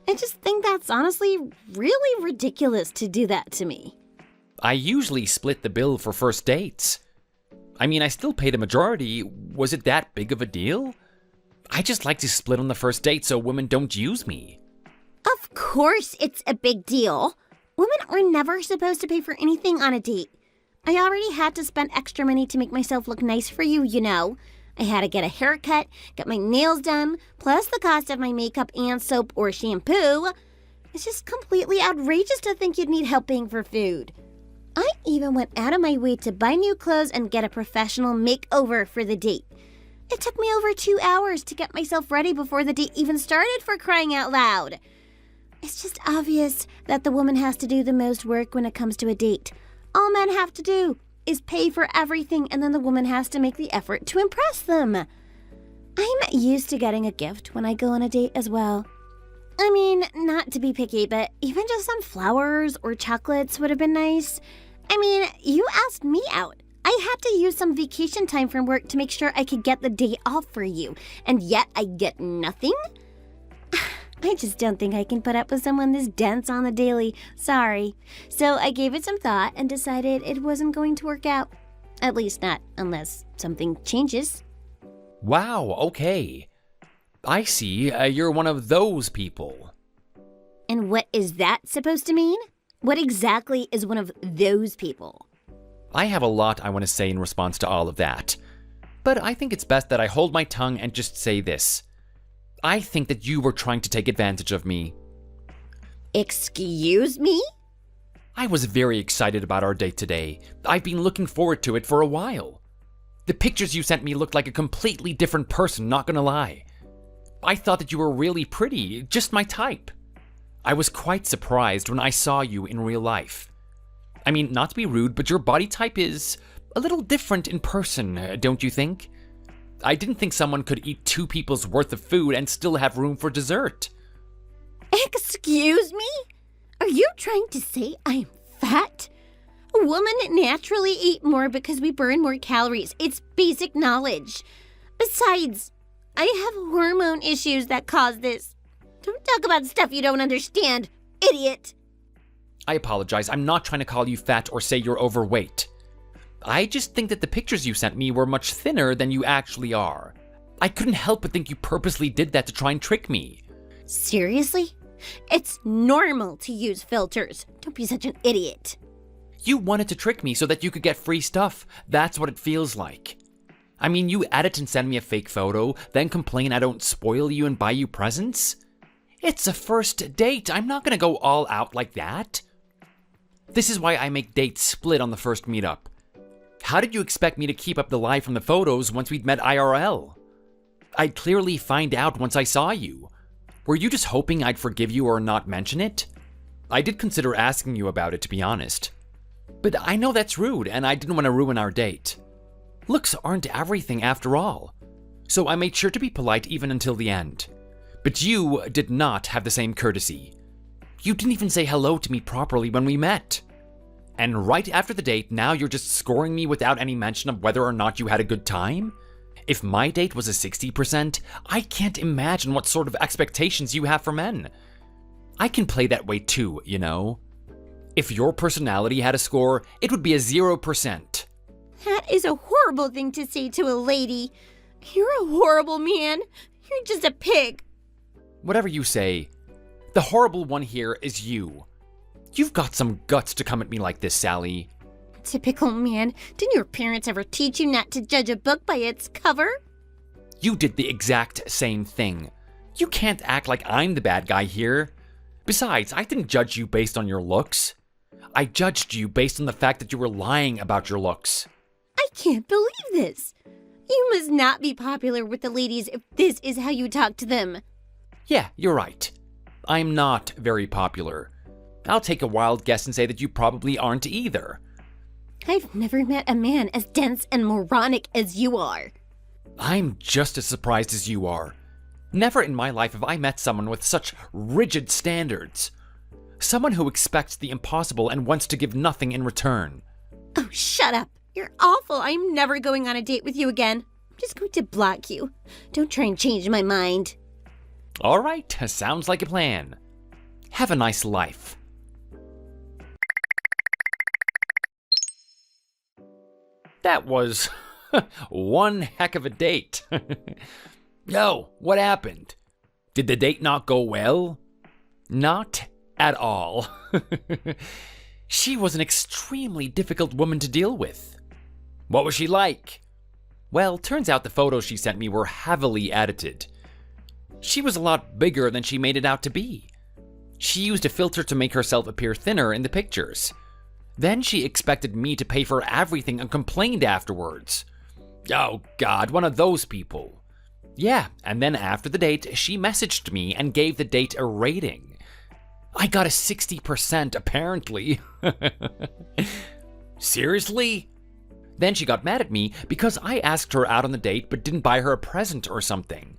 I just think that's honestly really ridiculous to do that to me. I usually split the bill for first dates. I mean, I still paid a majority. Was it that big of a deal? I just like to split on the first date so women don't use me. Of course it's a big deal. Women are never supposed to pay for anything on a date. I already had to spend extra money to make myself look nice for you, you know. I had to get a haircut, get my nails done, plus the cost of my makeup and soap or shampoo. It's just completely outrageous to think you'd need help paying for food. I even went out of my way to buy new clothes and get a professional makeover for the date. It took me over 2 hours to get myself ready before the date even started, for crying out loud. It's just obvious that the woman has to do the most work when it comes to a date. All men have to do is pay for everything, and then the woman has to make the effort to impress them. I'm used to getting a gift when I go on a date as well. I mean, not to be picky, but even just some flowers or chocolates would have been nice. I mean, you asked me out. I had to use some vacation time from work to make sure I could get the day off for you, and yet I get nothing? I just don't think I can put up with someone this dense on the daily. Sorry. So I gave it some thought and decided it wasn't going to work out. At least not unless something changes. Wow, okay. I see, you're one of those people. And what is that supposed to mean? What exactly is one of those people? I have a lot I want to say in response to all of that. But I think it's best that I hold my tongue and just say this. I think that you were trying to take advantage of me. Excuse me? I was very excited about our date today. I've been looking forward to it for a while. The pictures you sent me looked like a completely different person, not gonna lie. I thought that you were really pretty, just my type. I was quite surprised when I saw you in real life. I mean, not to be rude, but your body type is a little different in person, don't you think? I didn't think someone could eat 2 people's worth of food and still have room for dessert. Excuse me? Are you trying to say I'm fat? Women naturally eat more because we burn more calories. It's basic knowledge. Besides, I have hormone issues that cause this. Don't talk about stuff you don't understand, idiot. I apologize. I'm not trying to call you fat or say you're overweight. I just think that the pictures you sent me were much thinner than you actually are. I couldn't help but think you purposely did that to try and trick me. Seriously? It's normal to use filters. Don't be such an idiot. You wanted to trick me so that you could get free stuff. That's what it feels like. I mean, you edit and send me a fake photo, then complain I don't spoil you and buy you presents? It's a first date. I'm not gonna go all out like that. This is why I make dates split on the first meetup. How did you expect me to keep up the lie from the photos once we'd met IRL? I'd clearly find out once I saw you. Were you just hoping I'd forgive you or not mention it? I did consider asking you about it, to be honest. But I know that's rude, and I didn't want to ruin our date. Looks aren't everything after all. So I made sure to be polite even until the end. But you did not have the same courtesy. You didn't even say hello to me properly when we met. And right after the date, now you're just scoring me without any mention of whether or not you had a good time? If my date was a 60%, I can't imagine what sort of expectations you have for men. I can play that way too, you know? If your personality had a score, it would be a 0%. That is a horrible thing to say to a lady. You're a horrible man. You're just a pig. Whatever you say, the horrible one here is you. You've got some guts to come at me like this, Sally. Typical man. Didn't your parents ever teach you not to judge a book by its cover? You did the exact same thing. You can't act like I'm the bad guy here. Besides, I didn't judge you based on your looks. I judged you based on the fact that you were lying about your looks. I can't believe this. You must not be popular with the ladies if this is how you talk to them. Yeah, you're right. I'm not very popular. I'll take a wild guess and say that you probably aren't either. I've never met a man as dense and moronic as you are. I'm just as surprised as you are. Never in my life have I met someone with such rigid standards. Someone who expects the impossible and wants to give nothing in return. Oh, shut up. You're awful. I'm never going on a date with you again. I'm just going to block you. Don't try and change my mind. All right, sounds like a plan. Have a nice life. That was one heck of a date. Yo, what happened? Did the date not go well? Not at all. She was an extremely difficult woman to deal with. What was she like? Well, turns out the photos she sent me were heavily edited. She was a lot bigger than she made it out to be. She used a filter to make herself appear thinner in the pictures. Then she expected me to pay for everything and complained afterwards. Oh God, one of those people. Yeah, and then after the date, she messaged me and gave the date a rating. I got a 60% apparently. Seriously? Then she got mad at me because I asked her out on the date but didn't buy her a present or something.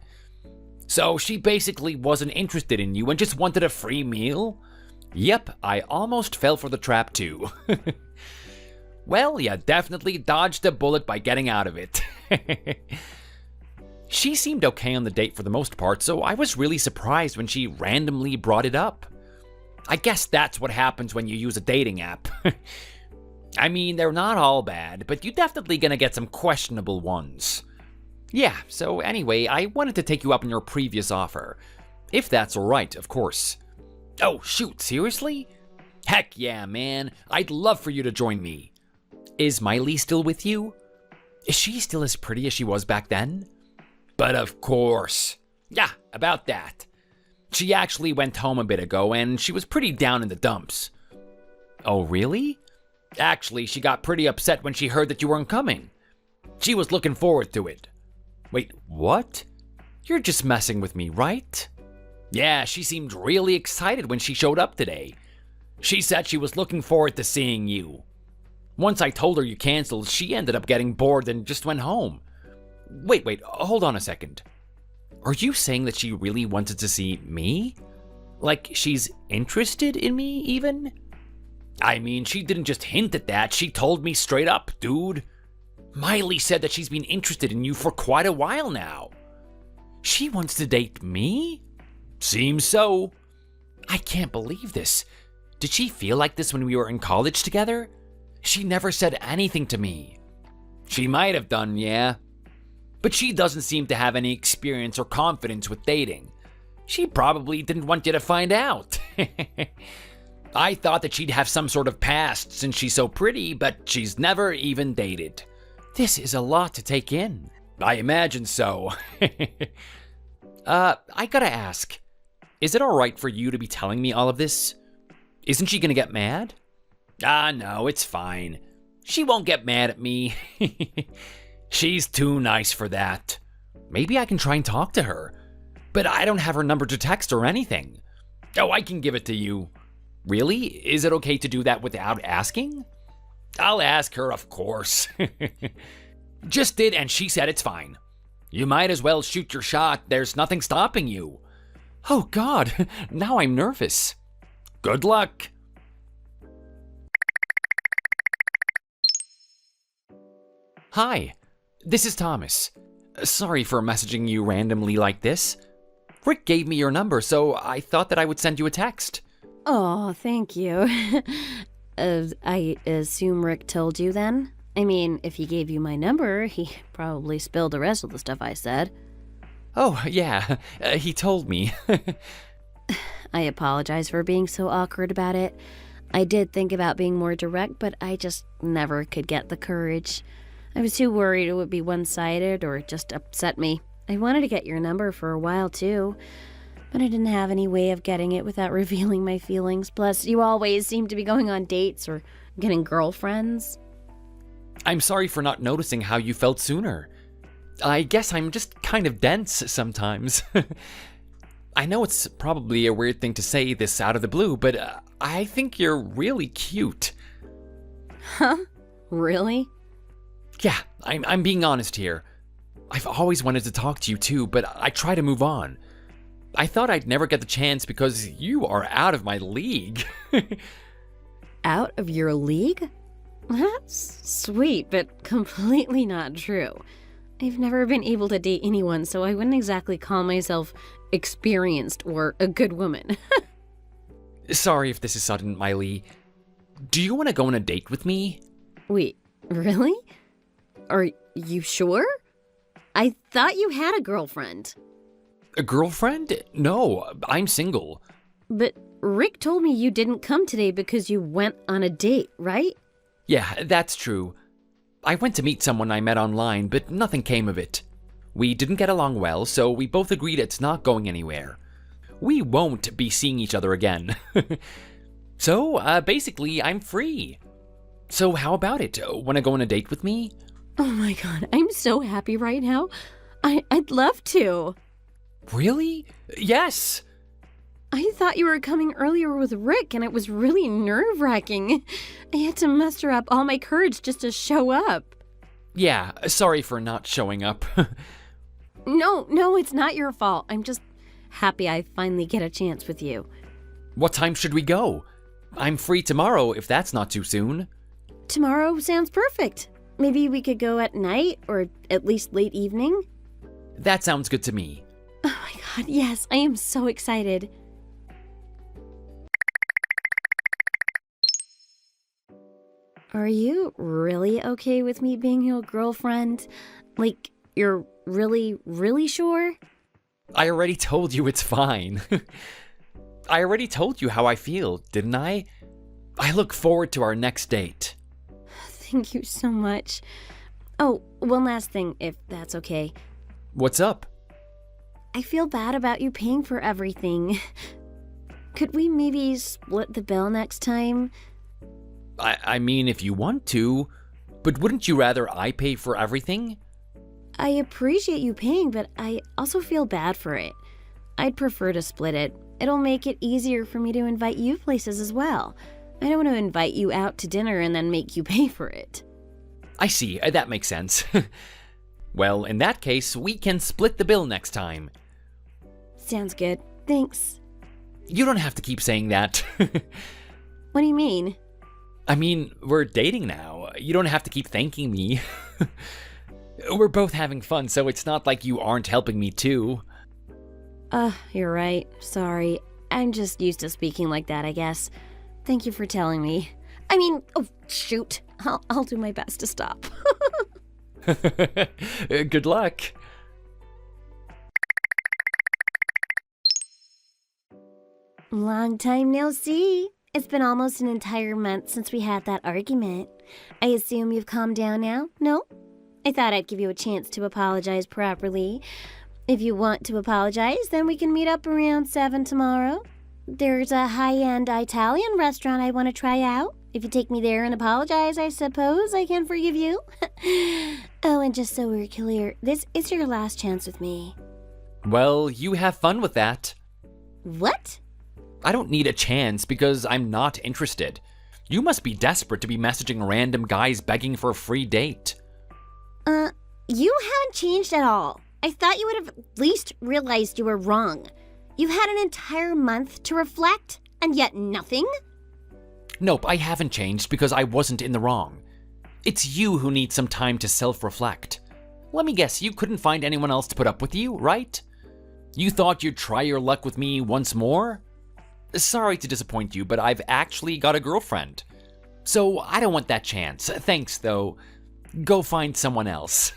So she basically wasn't interested in you and just wanted a free meal? Yep, I almost fell for the trap too. Well, you definitely dodged a bullet by getting out of it. She seemed okay on the date for the most part, so I was really surprised when she randomly brought it up. I guess that's what happens when you use a dating app. I mean, they're not all bad, but you're definitely gonna get some questionable ones. Yeah, so anyway, I wanted to take you up on your previous offer. If that's alright, of course. Oh, shoot, seriously? Heck yeah, man. I'd love for you to join me. Is Miley still with you? Is she still as pretty as she was back then? But of course. Yeah, about that. She actually went home a bit ago and she was pretty down in the dumps. Oh, really? Actually, she got pretty upset when she heard that you weren't coming. She was looking forward to it. Wait, what? You're just messing with me, right? Yeah, she seemed really excited when she showed up today. She said she was looking forward to seeing you. Once I told her you canceled, she ended up getting bored and just went home. Wait, hold on a second. Are you saying that she really wanted to see me? Like, she's interested in me, even? I mean, she didn't just hint at that, she told me straight up, dude. Miley said that she's been interested in you for quite a while now. She wants to date me? Seems so. I can't believe this. Did she feel like this when we were in college together? She never said anything to me. She might have done, yeah. But she doesn't seem to have any experience or confidence with dating. She probably didn't want you to find out. I thought that she'd have some sort of past since she's so pretty, but she's never even dated. This is a lot to take in. I imagine so. I gotta ask. Is it alright for you to be telling me all of this? Isn't she gonna get mad? No, it's fine. She won't get mad at me. She's too nice for that. Maybe I can try and talk to her. But I don't have her number to text or anything. Oh, I can give it to you. Really? Is it okay to do that without asking? I'll ask her, of course. Just did, and she said it's fine. You might as well shoot your shot. There's nothing stopping you. Oh, God. Now I'm nervous. Good luck. Hi. This is Thomas. Sorry for messaging you randomly like this. Rick gave me your number, so I thought that I would send you a text. Oh, thank you. I assume Rick told you then? I mean, if he gave you my number, he probably spilled the rest of the stuff I said. Oh, yeah. He told me. I apologize for being so awkward about it. I did think about being more direct, but I just never could get the courage. I was too worried it would be one-sided or just upset me. I wanted to get your number for a while, too, but I didn't have any way of getting it without revealing my feelings. Plus, you always seem to be going on dates or getting girlfriends. I'm sorry for not noticing how you felt sooner. I guess I'm just kind of dense sometimes. I know it's probably a weird thing to say this out of the blue, but I think you're really cute. Huh? Really? Yeah, I'm being honest here. I've always wanted to talk to you too, but I try to move on. I thought I'd never get the chance because you are out of my league. Out of your league? That's sweet, but completely not true. I've never been able to date anyone, so I wouldn't exactly call myself experienced or a good woman. Sorry if this is sudden, Miley. Do you want to go on a date with me? Wait, really? Are you sure? I thought you had a girlfriend. A girlfriend? No, I'm single. But Rick told me you didn't come today because you went on a date, right? Yeah, that's true. I went to meet someone I met online, but nothing came of it. We didn't get along well, so we both agreed it's not going anywhere. We won't be seeing each other again. So, basically, I'm free. So how about it? Wanna go on a date with me? Oh my god, I'm so happy right now. I'd love to. Really? Yes! I thought you were coming earlier with Rick, and it was really nerve-wracking. I had to muster up all my courage just to show up. Yeah, sorry for not showing up. No, it's not your fault. I'm just happy I finally get a chance with you. What time should we go? I'm free tomorrow if that's not too soon. Tomorrow sounds perfect. Maybe we could go at night, or at least late evening? That sounds good to me. Oh my god, yes, I am so excited. Are you really okay with me being your girlfriend? Like, you're really, really sure? I already told you it's fine. I already told you how I feel, didn't I? I look forward to our next date. Thank you so much. Oh, one last thing, if that's okay. What's up? I feel bad about you paying for everything. Could we maybe split the bill next time? I mean, if you want to, but wouldn't you rather I pay for everything? I appreciate you paying, but I also feel bad for it. I'd prefer to split it. It'll make it easier for me to invite you places as well. I don't want to invite you out to dinner and then make you pay for it. I see, that makes sense. Well, in that case, we can split the bill next time. Sounds good. Thanks. You don't have to keep saying that. What do you mean? I mean, we're dating now. You don't have to keep thanking me. We're both having fun, so it's not like you aren't helping me too. You're right. Sorry. I'm just used to speaking like that, I guess. Thank you for telling me. I mean, oh, shoot. I'll do my best to stop. Good luck. Long time no see. It's been almost an entire month since we had that argument. I assume you've calmed down now? No? I thought I'd give you a chance to apologize properly. If you want to apologize, then we can meet up around 7 tomorrow. There's a high-end Italian restaurant I want to try out. If you take me there and apologize, I suppose I can forgive you. Oh, and just so we're clear, this is your last chance with me. Well, you have fun with that. What? I don't need a chance because I'm not interested. You must be desperate to be messaging random guys begging for a free date. You haven't changed at all. I thought you would have at least realized you were wrong. You've had an entire month to reflect, and yet nothing? Nope, I haven't changed because I wasn't in the wrong. It's you who need some time to self-reflect. Let me guess, you couldn't find anyone else to put up with you, right? You thought you'd try your luck with me once more? Sorry to disappoint you, but I've actually got a girlfriend. So I don't want that chance. Thanks, though. Go find someone else.